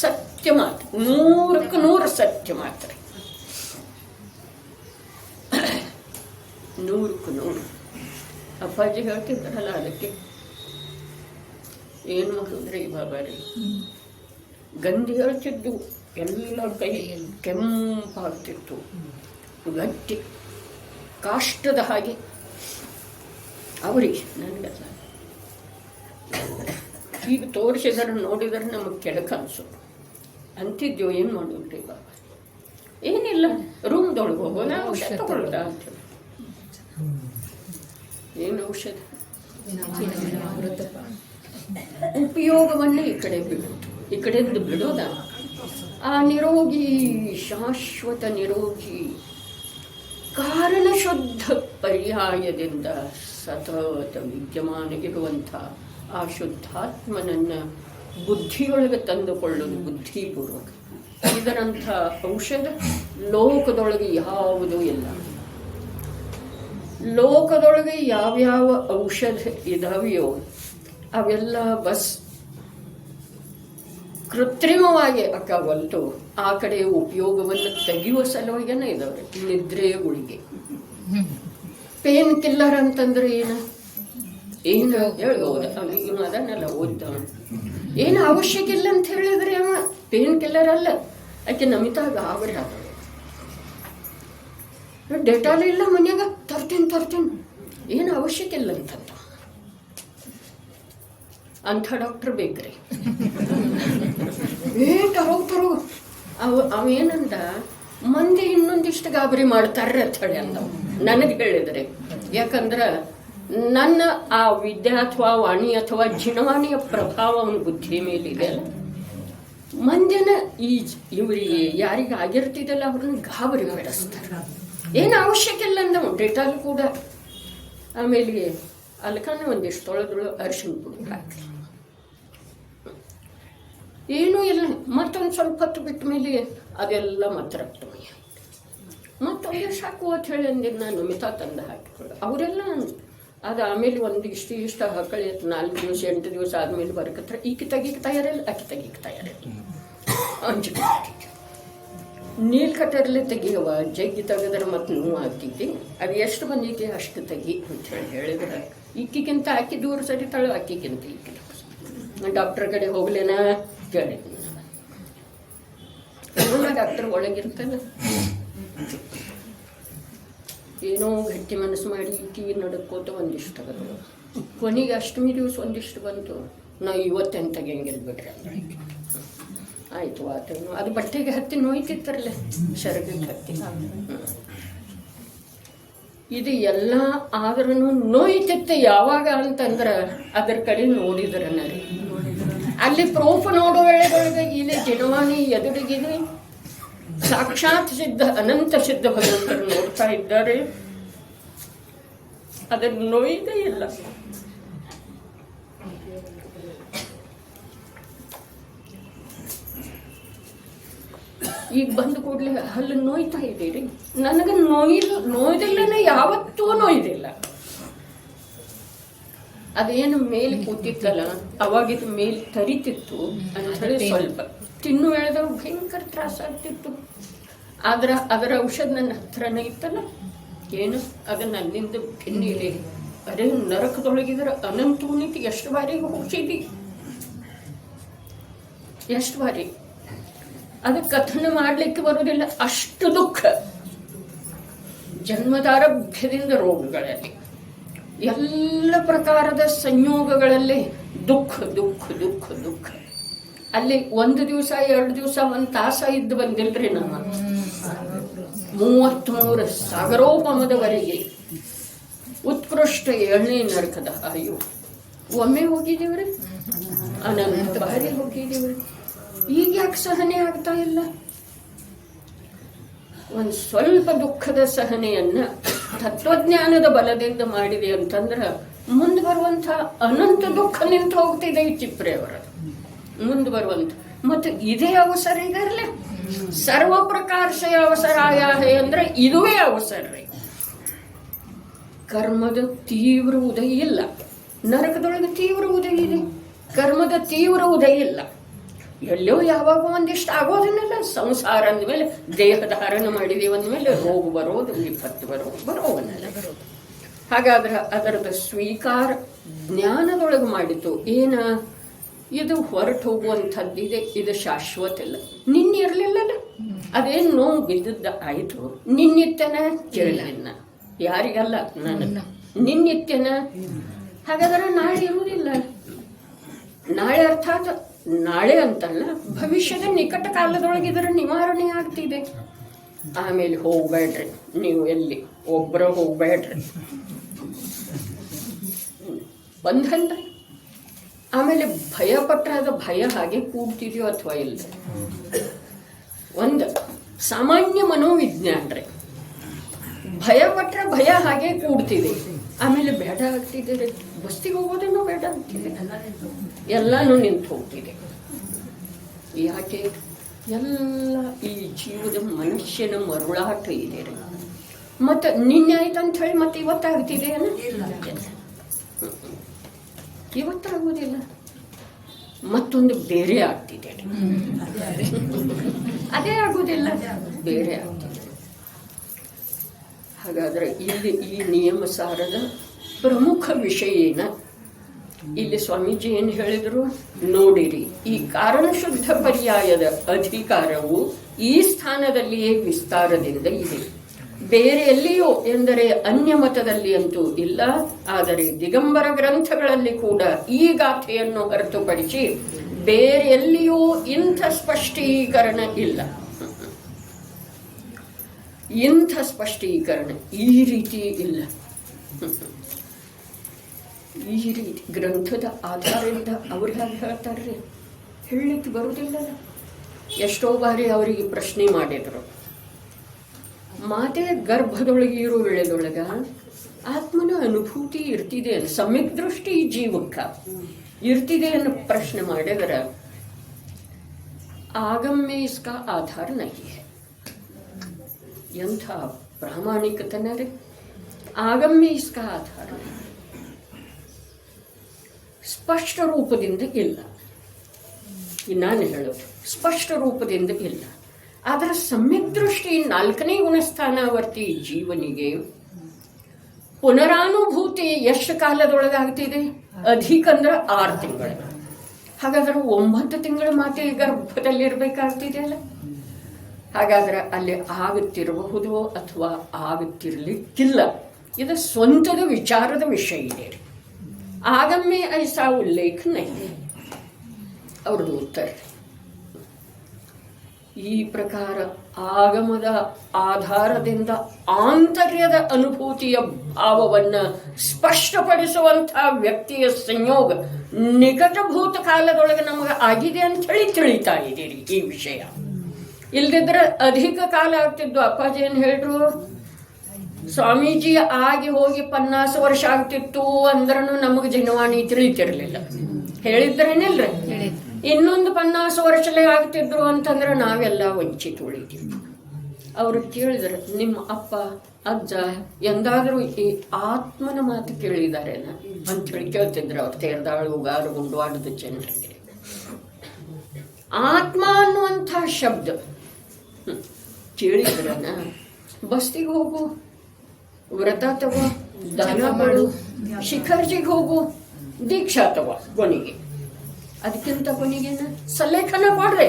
ಸತ್ಯ ಮಾತು, 100% ಸತ್ಯ ಮಾತ್ರ, 100%. ಅಪ್ಪಾಜಿ ಹೇಳ್ತಿದ್ದಾರಲ್ಲ, ಅದಕ್ಕೆ ಏನು ಮಾಡಿದ್ರೆ ಬಾಬಾ ರೀ ಗಂಧಿ ಹೇಳ್ತಿದ್ದು ಎಲ್ಲ ಕೈ ಕೆಂಪಾಗ್ತಿತ್ತು, ಗಟ್ಟಿ ಕಾಷ್ಟದ ಹಾಗೆ. ಅವರಿಗೆ ನನಗಲ್ಲ, ಈಗ ತೋರಿಸಿದ್ರೆ ನೋಡಿದರೆ ನಮಗೆ ಕೆಳಕ ಅನ್ಸೋದು ಅಂತಿದ್ಯೋ. ಏನು ಮಾಡೋದ್ರಿ ಬಾಬಾ? ಏನಿಲ್ಲ, ರೂಮ್ದೊಳಗೆ ಹೋಗೋಣ, ಔಷಧ ತಗೊಳ್ದ ಅಂತೇಳಿ. ಏನು ಔಷಧ? ಉಪಯೋಗವನ್ನೇ ಈ ಕಡೆ ಬಿಡೋದು, ಈ ಕಡೆಯಿಂದ ಬಿಡೋದ. ಆ ನಿರೋಗಿ, ಶಾಶ್ವತ ನಿರೋಗಿ, ಕಾರಣ ಶುದ್ಧ ಪರ್ಯಾಯದಿಂದ ಸತತ ವಿದ್ಯಮಾನ ಇರುವಂಥ ಆ ಶುದ್ಧಾತ್ಮನನ್ನು ಬುದ್ಧಿಯೊಳಗೆ ತಂದುಕೊಳ್ಳೋದು ಬುದ್ಧಿಪೂರ್ವಕ. ಇದರಂಥ ಔಷಧ ಲೋಕದೊಳಗೆ ಯಾವುದೂ ಇಲ್ಲ. ಲೋಕದೊಳಗೆ ಯಾವ್ಯಾವ ಔಷಧ ಇದಾವೆಯೋ ಅವೆಲ್ಲ ಬಸ್ ಕೃತ್ರಿಮವಾಗಿ ಅಕ್ಕವಲ್ತು ಆ ಕಡೆ ಉಪಯೋಗವನ್ನು ತೆಗೆಯುವ ಸಲುವಾಗಿನೇ ಇದಾವೆ. ನಿದ್ರೆ ಗುಳಿಗೆ, ಪೇನ್ ಕಿಲ್ಲರ್ ಅಂತಂದ್ರೆ ಏನು ಹೇಳ್ಬೋದು. ಇವನು ಅದನ್ನೆಲ್ಲ ಓದ್ದ, ಏನು ಅವಶ್ಯಕ ಇಲ್ಲ ಅಂತ ಹೇಳಿದ್ರೆ ಅವ ಪೇನ್ ಕಿಲ್ಲರ್ ಅಲ್ಲ. ಆಕೆ ನಮಿತಾ ಗಾಬರಿ ಆದ, ಡೆಟಾಲ್ ಇಲ್ಲ ಮನ್ಯಾಗ, ತರ್ತೀನಿ, ಏನು ಅವಶ್ಯಕ ಇಲ್ಲ ಅಂತಂದ. ಅಂಥ ಡಾಕ್ಟರ್ ಬೇಕ್ರಿ. ತರೋ ಅವೇನಂದ, ಮಂದಿ ಇನ್ನೊಂದಿಷ್ಟು ಗಾಬರಿ ಮಾಡ್ತಾರ್ರಿ ಅಂತ ಹೇಳಿ ಅಂದ. ನನಗೆ ಹೇಳಿದ್ರೆ, ಯಾಕಂದ್ರೆ ನನ್ನ ಆ ವಿದ್ಯೆ ಅಥವಾ ವಾಣಿ ಅಥವಾ ಜಿನವಾಣಿಯ ಪ್ರಭಾವ ಅವನ ಬುದ್ಧಿ ಮೇಲಿದೆ ಅಲ್ಲ, ಮಂದಿನ ಇವರಿಗೆ ಯಾರಿಗೆ ಆಗಿರ್ತಿದಲ್ಲ ಅವ್ರನ್ನ ಗಾಬರಿ ಬೆಳೆಸ್ತಾರೆ. ಏನು ಅವಶ್ಯಕ ಇಲ್ಲ ಅಂದವು. ಡೆಟಾಲ್ ಕೂಡ ಆಮೇಲೆ ಅಲ್ಕಾನೆ ಒಂದಿಷ್ಟು ತೊಳೆದಳು, ಅರಿಶಿನ ಪುಡಿ ಹಾಕಿ, ಏನೂ ಇಲ್ಲ. ಮತ್ತೊಂದು ಸ್ವಲ್ಪ ಹೊತ್ತು ಬಿಟ್ಟ ಮೇಲೆ ಅದೆಲ್ಲ ಮತ್ತೆ ರಕ್ತಮಯ. ಮತ್ತೊಂದು ಸಾಕು ಅಂತ ಹೇಳಿ ಅಂದಿದ್ದು ನಾನು ಮಿತಾ ತಂದು ಹಾಕಿಕೊಳ್ಳು. ಅವರೆಲ್ಲ ಅದು ಆಮೇಲೆ ಇಷ್ಟ ಹಾಕಳಿ 4 ದಿವಸ 8 ದಿವಸ ಆದಮೇಲೆ ಬರ್ಕತ್ರ ಈಕೆ ತೆಗಿಕ್ ತಯಾರಿಲ್ಲ, ಆಕೆ ತೆಗಿಕ್ ತಯಾರಿಲ್ಲ. ಅಂಜಿಕೆ ನೀಲ್ ಕಟ್ಟರ್ಲೆ ತೆಗಿಯವ, ಜಗ್ಗಿ ತೆಗೆದ್ರೆ ಮತ್ತೆ ನೋವು ಆಗ್ತೈತಿ. ಅದು ಎಷ್ಟು ಬಂದೈತಿ ಅಷ್ಟು ತೆಗಿ ಅಂತ ಹೇಳಿದ್ರೆ, ಈಕಿಗಿಂತ ಆಕೆ ದೂರ ಸರಿತಾಳು, ಆಕಿಗಿಂತ ಈಕೆ. ಡಾಕ್ಟರ್ ಕಡೆ ಹೋಗ್ಲೇನಾ ಕೇಳಿದ್ನಿ. ಡಾಕ್ಟರ್ ಒಳಗಿರ್ತಲ್ಲ, ಏನೋ ಗಟ್ಟಿ ಮನಸ್ಸು ಮಾಡಿ ಕಿವಿ ನಡ್ಕೋತ ಒಂದಿಷ್ಟು ತೆಗೆದು ಕೊನೆಗೆ ಅಷ್ಟಮಿ ದಿವಸ ಒಂದಿಷ್ಟು ಬಂತು. ನಾವು ಇವತ್ತೇನು ತೆಗಿಯಂಗಿಲ್ಲ ಬಿಡ್ರಿ ಅಂದ್ರೆ ಆಯಿತು. ಆತನು ಅದು ಬಟ್ಟೆಗೆ ಹತ್ತಿ ನೋಯ್ತಿತ್ತಾರಲ್ಲ, ಶರಗಕ್ಕೆ ಹತ್ತಿ. ಇದು ಎಲ್ಲ ಆದ್ರೂ ನೋಯ್ತಿತ್ತು ಯಾವಾಗ ಅಂತಂದ್ರೆ ಅದರ ಕಡೆ ನೋಡಿದ್ರನ ರೀ. ಅಲ್ಲಿ ಪ್ರೂಫ್ ನೋಡೋ ವೇಳೆಗಳಿಗೆ ಇಲ್ಲಿ ಜಿನವಾಣಿ ಎದುರಿಗಿದೆ ಸಾಕ್ಷಾತ್ ಸಿದ್ಧ ಅನಂತ ಸಿದ್ಧ ಭಗವಂತರು ನೋಡ್ತಾ ಇದ್ದಾರೆ. ಅದನ್ನು ನೋಯ್ದೇ ಇಲ್ಲ. ಈಗ ಬಂದು ಕೂಡಲೇ ಹಲ್ಲು ನೋಯ್ತಾ ಇದ್ದೀರಿ. ನನಗೆ ನೋಯ್ದಿಲ್ಲನೇ, ಯಾವತ್ತೂ ನೋಯ್ದಿಲ್ಲ. ಅದೇನು ಮೇಲೆ ಕೂತಿತ್ತಲ್ಲ ಅವಾಗಿದ್ದು ಮೇಲೆ ತರಿತಿತ್ತು ಅಂತ ಹೇಳಿ ಸ್ವಲ್ಪ ತಿನ್ನು ಎಳೆದವು ಭಯಂಕರ ತ್ರಾಸ ಆಗ್ತಿತ್ತು. ಆದ್ರೆ ಅದರ ಔಷಧ ನನ್ನ ಹತ್ರನೇ ಇತ್ತಲ್ಲ, ಏನು ಅದನ್ನ ಅಲ್ಲಿಂದ ಬೆನ್ನಿದೆ. ಅದೇ ನರಕದೊಳಗಿದ್ರೆ ಅನಂತೂನಿಗೆ ಎಷ್ಟು ಬಾರಿಗೆ ಹೋಗಿದ್ದಿ, ಎಷ್ಟು ಬಾರಿ. ಅದಕ್ಕೆ ಕಥನ ಮಾಡಲಿಕ್ಕೆ ಬರೋದಿಲ್ಲ, ಅಷ್ಟು ದುಃಖ. ಜನ್ಮದಾರಭ್ಯದಿಂದ ರೋಗಗಳಲ್ಲಿ ಎಲ್ಲ ಪ್ರಕಾರದ ಸಂಯೋಗಗಳಲ್ಲಿ ದುಃಖ ದುಃಖ ದುಃಖ ದುಃಖ. ಅಲ್ಲಿ 1 ದಿವಸ 2 ದಿವಸ 1 ತಾಸ ಇದ್ದು ಬಂದಿಲ್ರಿ ನಾನು. 33 ಸಾಗರೋಪಮದವರೆಗೆ ಉತ್ಕೃಷ್ಟ 7ನೇ ನರಕದ ಆಯು. ಒಮ್ಮೆ ಹೋಗಿದ್ದೀವ್ರಿ, ಅನಂತ ಬಾರಿ ಹೋಗಿದ್ದೀವ್ರಿ. ಈಗ ಯಾಕೆ ಸಹನೆ ಆಗ್ತಾ ಇಲ್ಲ? ಒಂದು ಸ್ವಲ್ಪ ದುಃಖದ ಸಹನೆಯನ್ನ ತತ್ವಜ್ಞಾನದ ಬಲದಿಂದ ಮಾಡಿದೆ ಅಂತಂದ್ರೆ ಮುಂದೆ ಬರುವಂಥ ಅನಂತ ದುಃಖ ನಿಂತು ಹೋಗ್ತಿದೆ. ಈ ಚಿಪ್ರೆಯವರ ಮುಂದೆ ಬರುವಂಥ ಮತ್ತು ಇದೇ ಅವಸರ ಇದರಲ್ಲೇ ಸರ್ವ ಪ್ರಕಾರಶಯ ಅವಸರಾಯ ಅಂದ್ರೆ ಇದುವೇ ಅವಸರ ರೀ. ಕರ್ಮದ ತೀವ್ರ ಉದಯ ಇಲ್ಲ, ನರಕದೊಳಗೆ ತೀವ್ರ ಉದಯ ಇದೆ, ಕರ್ಮದ ತೀವ್ರ ಉದಯ ಇಲ್ಲ. ಎಲ್ಲೋ ಯಾವಾಗ ಒಂದಿಷ್ಟು ಆಗೋದನ್ನೆಲ್ಲ ಸಂಸಾರ ಅಂದಮೇಲೆ ದೇಹ ಧಾರಣ ಮಾಡಿದೀವಿ ಅಂದಮೇಲೆ ರೋಗ ಬರೋದು, ವಿಪತ್ತು ಬರೋವನ್ನೆಲ್ಲ ಬರೋದು. ಹಾಗಾದ್ರೆ ಅದರದ ಸ್ವೀಕಾರ ಜ್ಞಾನದೊಳಗೆ ಮಾಡಿತು. ಏನ ಇದು ಹೊರಟು ಹೋಗುವಂಥದ್ದಿದೆ, ಇದು ಶಾಶ್ವತ ಇಲ್ಲ. ನಿನ್ನೆ ಇರಲಿಲ್ಲಲ್ಲ, ಅದೇನು ನೋವು ಬಿದ್ದದ್ದ ಆಯಿತು. ನಿನ್ನಿತ್ಯನ ಕೇಳಿನ ಯಾರಿಗಲ್ಲ, ನಾನು ನಿನ್ನಿತ್ಯನ. ಹಾಗಾದ್ರೆ ನಾಳೆ ಇರುವುದಿಲ್ಲ. ನಾಳೆ ಅರ್ಥಾತ್ ನಾಳೆ ಅಂತಲ್ಲ, ಭವಿಷ್ಯದ ನಿಕಟ ಕಾಲದೊಳಗೆ ಇದರ ನಿವಾರಣೆ ಆಗ್ತಿದೆ. ಆಮೇಲೆ ಹೋಗ್ಬೇಡ್ರಿ, ನೀವು ಎಲ್ಲಿ ಒಬ್ಬರ ಹೋಗ್ಬೇಡ್ರಿ ಬಂಧನ್ರಿ. ಆಮೇಲೆ ಭಯ ಪಟ್ಟರೆ ಅದು ಭಯ ಹಾಗೆ ಕೂಡ್ತಿದೆಯೋ ಅಥವಾ ಇಲ್ಲ. ಒಂದು ಸಾಮಾನ್ಯ ಮನೋವಿಜ್ಞಾನ ರೀ, ಭಯ ಪಟ್ಟರೆ ಭಯ ಹಾಗೆ ಕೂಡ್ತಿದೆ, ಆಮೇಲೆ ಬೇಡ ಆಗ್ತಿದೆ. ಬಸ್ತಿಗೆ ಹೋಗೋದೇನೋ ಬೇಡ ಆಗ್ತಿದೆ, ಎಲ್ಲಾನು ನಿಂತು ಹೋಗ್ತಿದೆ. ಯಾಕೆ? ಎಲ್ಲ ಈ ಜೀವದ ಮನುಷ್ಯನ ಮರುಳಾಟ ಇದೆ ರೀ. ಮತ್ತು ನಿನ್ನೆ ಆಯ್ತು ಅಂತ ಹೇಳಿ ಮತ್ತೆ ಇವತ್ತಾಗ್ತಿದೆ ಅಲ್ಲ, ಇವತ್ತಾಗೋದಿಲ್ಲ, ಮತ್ತೊಂದು ಬೇರೆ ಆಗ್ತಿದೆ. ಅದೇ ಆಗೋದಿಲ್ಲ, ಬೇರೆ ಆಗ್ತಿದೆ. ಹಾಗಾದ್ರೆ ಇಲ್ಲಿ ಈ ನಿಯಮ ಸಾರದ ಪ್ರಮುಖ ವಿಷಯ ಏನ? ಇಲ್ಲಿ ಸ್ವಾಮೀಜಿ ಏನು ಹೇಳಿದ್ರು ನೋಡಿರಿ. ಈ ಕಾರಣ ಶುದ್ಧ ಪರ್ಯಾಯದ ಅಧಿಕಾರವು ಈ ಸ್ಥಾನದಲ್ಲಿಯೇ ವಿಸ್ತಾರದಿಂದ ಇದೆ. ಬೇರೆ ಎಲ್ಲಿಯೋ ಎಂದರೆ ಅನ್ಯ ಮತದಲ್ಲಿ ಅಂತೂ ಇಲ್ಲ. ಆದರೆ ದಿಗಂಬರ ಗ್ರಂಥಗಳಲ್ಲಿ ಕೂಡ ಈ ಗಾಥೆಯನ್ನು ಹೊರತುಪಡಿಸಿ ಬೇರೆ ಎಲ್ಲಿಯೂ ಇಂಥ ಸ್ಪಷ್ಟೀಕರಣ ಇಲ್ಲ. ಇಂಥ ಸ್ಪಷ್ಟೀಕರಣ ಈ ರೀತಿ ಇಲ್ಲ. ಈ ರೀತಿ ಗ್ರಂಥದ ಆಧಾರದಿಂದ ಅವ್ರು ಹೇಗೆ ಹೇಳ್ತಾರ್ರಿ, ಹೇಳಲಿಕ್ಕೆ ಬರುವುದಿಲ್ಲ. ಎಷ್ಟೋ ಬಾರಿ ಅವರಿಗೆ ಪ್ರಶ್ನೆ ಮಾಡಿದ್ರು, ಮಾತೆ ಗರ್ಭದೊಳಗೆ ಇರೋ ವೇಳೆದೊಳಗ ಆತ್ಮನ ಅನುಭೂತಿ ಇರ್ತಿದೆ, ಸಮ್ಯಕ್ ದೃಷ್ಟಿ ಜೀವಕ್ಕ ಇರ್ತಿದೆ ಅನ್ನೋ ಪ್ರಶ್ನೆ ಮಾಡಿದ್ರೆ ಆಗಮ್ಮೆ ಇಸ್ಕಾ ಆಧಾರ ನಹಿ ಹೈ. ಎಂಥ ಪ್ರಾಮಾಣಿಕತನ ರೀ. ಆಗಮ್ಮೆ ಇಸ್ಕಾ ಆಧಾರ ಸ್ಪಷ್ಟ ರೂಪದಿಂದ ಇಲ್ಲ. ನಾನು ಹೇಳೋದು ಸ್ಪಷ್ಟ ರೂಪದಿಂದ ಇಲ್ಲ. ಅದರ ಸಮ್ಯಕ್ ದೃಷ್ಟಿ 4ನೇ ಗುಣಸ್ಥಾನವರ್ತಿ ಜೀವನಿಗೆ ಪುನರಾನುಭೂತಿ ಎಷ್ಟು ಕಾಲದೊಳಗಾಗ್ತಿದೆ? ಅಧಿಕ ಅಂದ್ರೆ 6 ತಿಂಗಳು. ಹಾಗಾದ್ರೆ 9 ತಿಂಗಳ ಮಾತೆ ಗರ್ಭದಲ್ಲಿರ್ಬೇಕಾಗ್ತಿದೆ ಅಲ್ಲ. ಹಾಗಾದ್ರೆ ಅಲ್ಲಿ ಆಗುತ್ತಿರಬಹುದು ಅಥವಾ ಆಗುತ್ತಿರ್ಲಿಕ್ಕಿಲ್ಲ. ಇದು ಸ್ವಂತದ ವಿಚಾರದ ವಿಷಯ ಇದೆ. ಆಗಮ್ಮೆ ಐಸಾ ಉಲ್ಲೇಖ ನಹಿ. ಅವ್ರದ್ದು ಉತ್ತರ ಈ ಪ್ರಕಾರ ಆಗಮದ ಆಧಾರದಿಂದ ಆಂತರ್ಯದ ಅನುಭೂತಿಯ ಭಾವವನ್ನು ಸ್ಪಷ್ಟಪಡಿಸುವಂತಹ ವ್ಯಕ್ತಿಯ ಸಂಯೋಗ ನಿಕಟಭೂತ ಕಾಲದೊಳಗೆ ನಮಗೆ ಆಗಿದೆ ಅಂತ ಹೇಳಿ ತಿಳಿತಾ ಇದ್ದೀರಿ ಈ ವಿಷಯ. ಇಲ್ದಿದ್ರೆ ಅಧಿಕ ಕಾಲ ಆಗ್ತಿದ್ದು. ಅಪ್ಪಾಜಿ ಏನು ಹೇಳ್ರು, ಸ್ವಾಮೀಜಿ ಆಗಿ ಹೋಗಿ 50 ವರ್ಷ ಆಗ್ತಿತ್ತು ಅಂದ್ರೂ ನಮಗೆ ಜನವಾಣಿ ತಿಳಿತಿರ್ಲಿಲ್ಲ. ಹೇಳಿದ್ರೇನಿಲ್ರಿ, ಇನ್ನೊಂದು 50 ವರ್ಷಲೇ ಆಗ್ತಿದ್ರು ಅಂತಂದ್ರೆ ನಾವೆಲ್ಲ ವಂಚಿತ ಉಳಿತೀವಿ. ಅವರು ಕೇಳಿದ್ರೆ, ನಿಮ್ಮ ಅಪ್ಪ ಅಜ್ಜ ಎಂದಾದರೂ ಈ ಆತ್ಮನ ಮಾತು ಕೇಳಿದಾರೇನ ಅಂತೇಳಿ ಕೇಳ್ತಿದ್ರು. ಅವ್ರು ತೇರ್ದಾಳು ಗಾರು ಗುಂಡವಾಡದ ಜನರಿಗೆ ಆತ್ಮ ಅನ್ನುವಂಥ ಶಬ್ದ ಕೇಳಿದ್ರನ? ಬಸ್ತಿಗೆ ಹೋಗು, ವ್ರತ ತಗೋ, ದಾನ ಮಾಡು, ಶಿಖರ್ಜಿಗೆ ಹೋಗು, ದೀಕ್ಷಾ ತಗೋ, ಕೊನೆಗೆ ಅದಕ್ಕಿಂತ ಕೊನೆಗೇನ ಸಲ್ಲೇಖನ ಮಾಡ್ರೆ.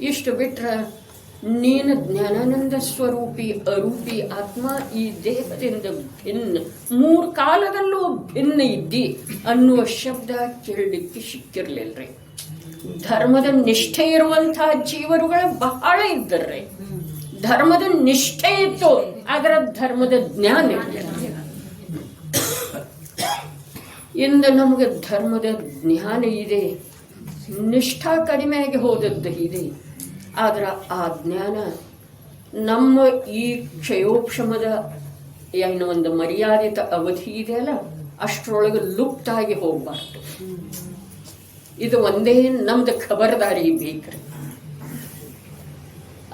ಇಷ್ಟು ಬಿಟ್ರ ನೀನು ಜ್ಞಾನಾನಂದ ಸ್ವರೂಪಿ ಅರೂಪಿ ಆತ್ಮ ಈ ದೇಹದಿಂದ ಭಿನ್ನ, 3 ಕಾಲದಲ್ಲೂ ಭಿನ್ನ ಇದ್ದಿ ಅನ್ನುವ ಶಬ್ದ ಕೇಳಲಿಕ್ಕೆ ಸಿಕ್ಕಿರ್ಲಿಲ್ರಿ. ಧರ್ಮದ ನಿಷ್ಠೆ ಇರುವಂತಹ ಜೀವರುಗಳು ಬಹಳ ಇದ್ದರ್ರಿ. ಧರ್ಮದ ನಿಷ್ಠೆ ಇತ್ತು, ಅದರ ಧರ್ಮದ ಜ್ಞಾನ ಇರಲಿಲ್ಲ. ಇಂದ ನಮಗೆ ಧರ್ಮದ ಜ್ಞಾನ ಇದೆ, ನಿಷ್ಠಾ ಕಡಿಮೆಯಾಗಿ ಹೋದದ್ದು ಇದೆ. ಆದ್ರೆ ಆ ಜ್ಞಾನ ನಮ್ಮ ಈ ಕ್ಷಯೋಕ್ಷಮದ ಏನೋ ಒಂದು ಮರ್ಯಾದಿತ ಅವಧಿ ಇದೆಯಲ್ಲ, ಅಷ್ಟರೊಳಗೆ ಲುಪ್ತಾಗಿ ಹೋಗ್ಬಾರ್ದು. ಇದು ಒಂದೇ ನಮ್ದು ಖಬರ್ದಾರಿ ಬೇಕ್ರಿ.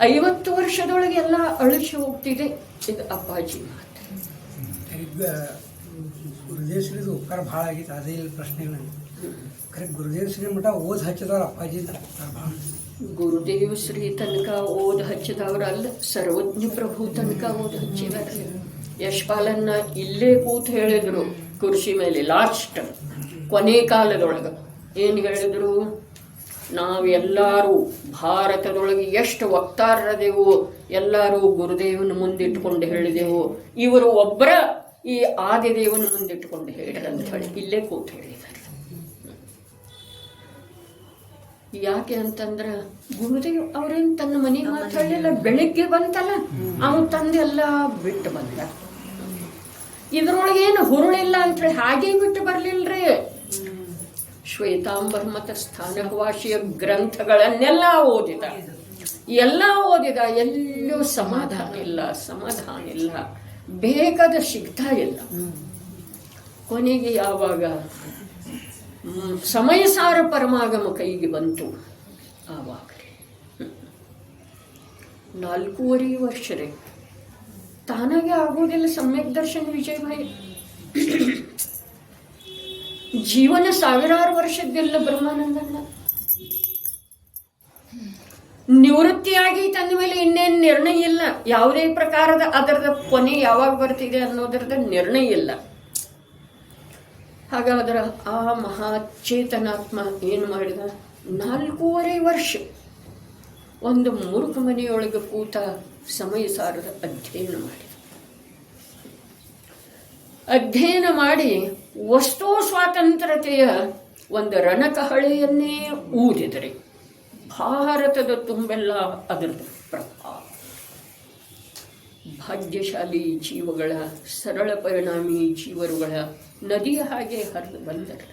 50 ವರ್ಷದೊಳಗೆ ಎಲ್ಲ ಅಳಿಸಿ ಹೋಗ್ತಿದೆ. ಇದು ಅಪ್ಪಾಜಿ ಮಾತು. ಗುರುದೇವ್ ಶ್ರೀದು ಉಪಕಾರ ಭಾಳ ಆಗಿತ್ತು, ಅದೇ ಇಲ್ಲ ಪ್ರಶ್ನೆ ನನಗೆ. ಖರೆ ಗುರುದೇವ್ ಶ್ರೀ ಮಠ ಓದ್ ಹಚ್ಚಿದವ್ರು ಅಪ್ಪಾಜಿ ಭಾಳ. ಗುರುದೇವ್ ಶ್ರೀ ತನಕ ಓದ್ ಹಚ್ಚಿದವ್ರಲ್ಲ, ಸರ್ವಜ್ಞ ಪ್ರಭು ತನಕ ಓದ್ ಹಚ್ಚಿದಾರೆ. ಯಶ್ಪಾಲನ್ನ ಇಲ್ಲೇ ಕೂತ್ ಹೇಳಿದ್ರು ಕುರ್ಚಿ ಮೇಲೆ, ಲಾಸ್ಟ್ ಕೊನೆ ಕಾಲದೊಳಗೆ ಏನು ಹೇಳಿದ್ರು, ನಾವೆಲ್ಲರೂ ಭಾರತದೊಳಗೆ ಎಷ್ಟು ವಕ್ತಾರದೆವು, ಎಲ್ಲರೂ ಗುರುದೇವನ ಮುಂದಿಟ್ಕೊಂಡು ಹೇಳಿದೆವು, ಇವರು ಒಬ್ಬರ ಈ ಆದಿದೇವನ ಮುಂದಿಟ್ಕೊಂಡು ಹೇಳ್ರಿ ಅಂತ ಹೇಳಿ ಇಲ್ಲೇ ಕೂತ್ ಹೇಳಿದ್ದಾರೆ. ಯಾಕೆ ಅಂತಂದ್ರೆ ಗುರುದೇವ್ ಅವ್ರೇನು ತನ್ನ ಮನೆ ಮಾತಾಡಲಿಲ್ಲ, ಬೆಳಿಗ್ಗೆ ಬಂತಲ್ಲ ಅವನು ತಂದೆಲ್ಲ ಬಿಟ್ಟು ಬಂದ. ಇದ್ರೊಳಗೇನು ಹುರುಳಿಲ್ಲ ಅಂತೇಳಿ ಹಾಗೇ ಬಿಟ್ಟು ಬರ್ಲಿಲ್ರಿ. ಶ್ವೇತಾಂಬರ ಮತ ಸ್ಥಾನವಾಸಿಯ ಗ್ರಂಥಗಳನ್ನೆಲ್ಲ ಓದಿದ, ಎಲ್ಲೂ ಸಮಾಧಾನ ಇಲ್ಲ, ಬೇಕಾದ ಸಿಗ್ತಾ ಇಲ್ಲ. ಕೊನೆಗೆ ಯಾವಾಗ ಸಮಯಸಾರ ಪರಮಾಗಮ ಕೈಗೆ ಬಂತು ಆವಾಗ 4.5 ವರ್ಷ ರೀ. ತಾನಾಗೆ ಆಗೋದಿಲ್ಲ ಸಮ್ಯಕ್ ದರ್ಶನ್ ವಿಜಯಭಾಯಿ. ಜೀವನ 1000 ವರ್ಷದ್ದಿಲ್ಲ ಬ್ರಹ್ಮಾನಂದಣ್ಣ. ನಿವೃತ್ತಿಯಾಗಿ ತಂದ ಮೇಲೆ ಇನ್ನೇನು ನಿರ್ಣಯ ಇಲ್ಲ, ಯಾವುದೇ ಪ್ರಕಾರದ ಅದರದ ಕೊನೆ ಯಾವಾಗ ಬರ್ತಿದೆ ಅನ್ನೋದರದ ನಿರ್ಣಯ ಇಲ್ಲ. ಹಾಗಾದ್ರೆ ಆ ಮಹಾಚೇತನಾತ್ಮ ಏನು ಮಾಡಿದ, 4.5 ವರ್ಷ ಒಂದು ಮೂರ್ಖ ಮನೆಯೊಳಗೆ ಕೂತ ಸಮಯ ಸಾರದ ಅಧ್ಯಯನ ಮಾಡಿ ವಸ್ತು ಸ್ವಾತಂತ್ರ್ಯತೆಯ ಒಂದು ರಣಕಹಳೆಯನ್ನೇ ಊದಿದರೆ ಭಾರತದ ತುಂಬೆಲ್ಲ ಅದರದ್ದು ಪ್ರಭಾವ. ಭಾಗ್ಯಶಾಲಿ ಜೀವಗಳ, ಸರಳ ಪರಿಣಾಮಿ ಜೀವರುಗಳ ನದಿಯ ಹಾಗೆ ಹರಿದು ಬಂದರು.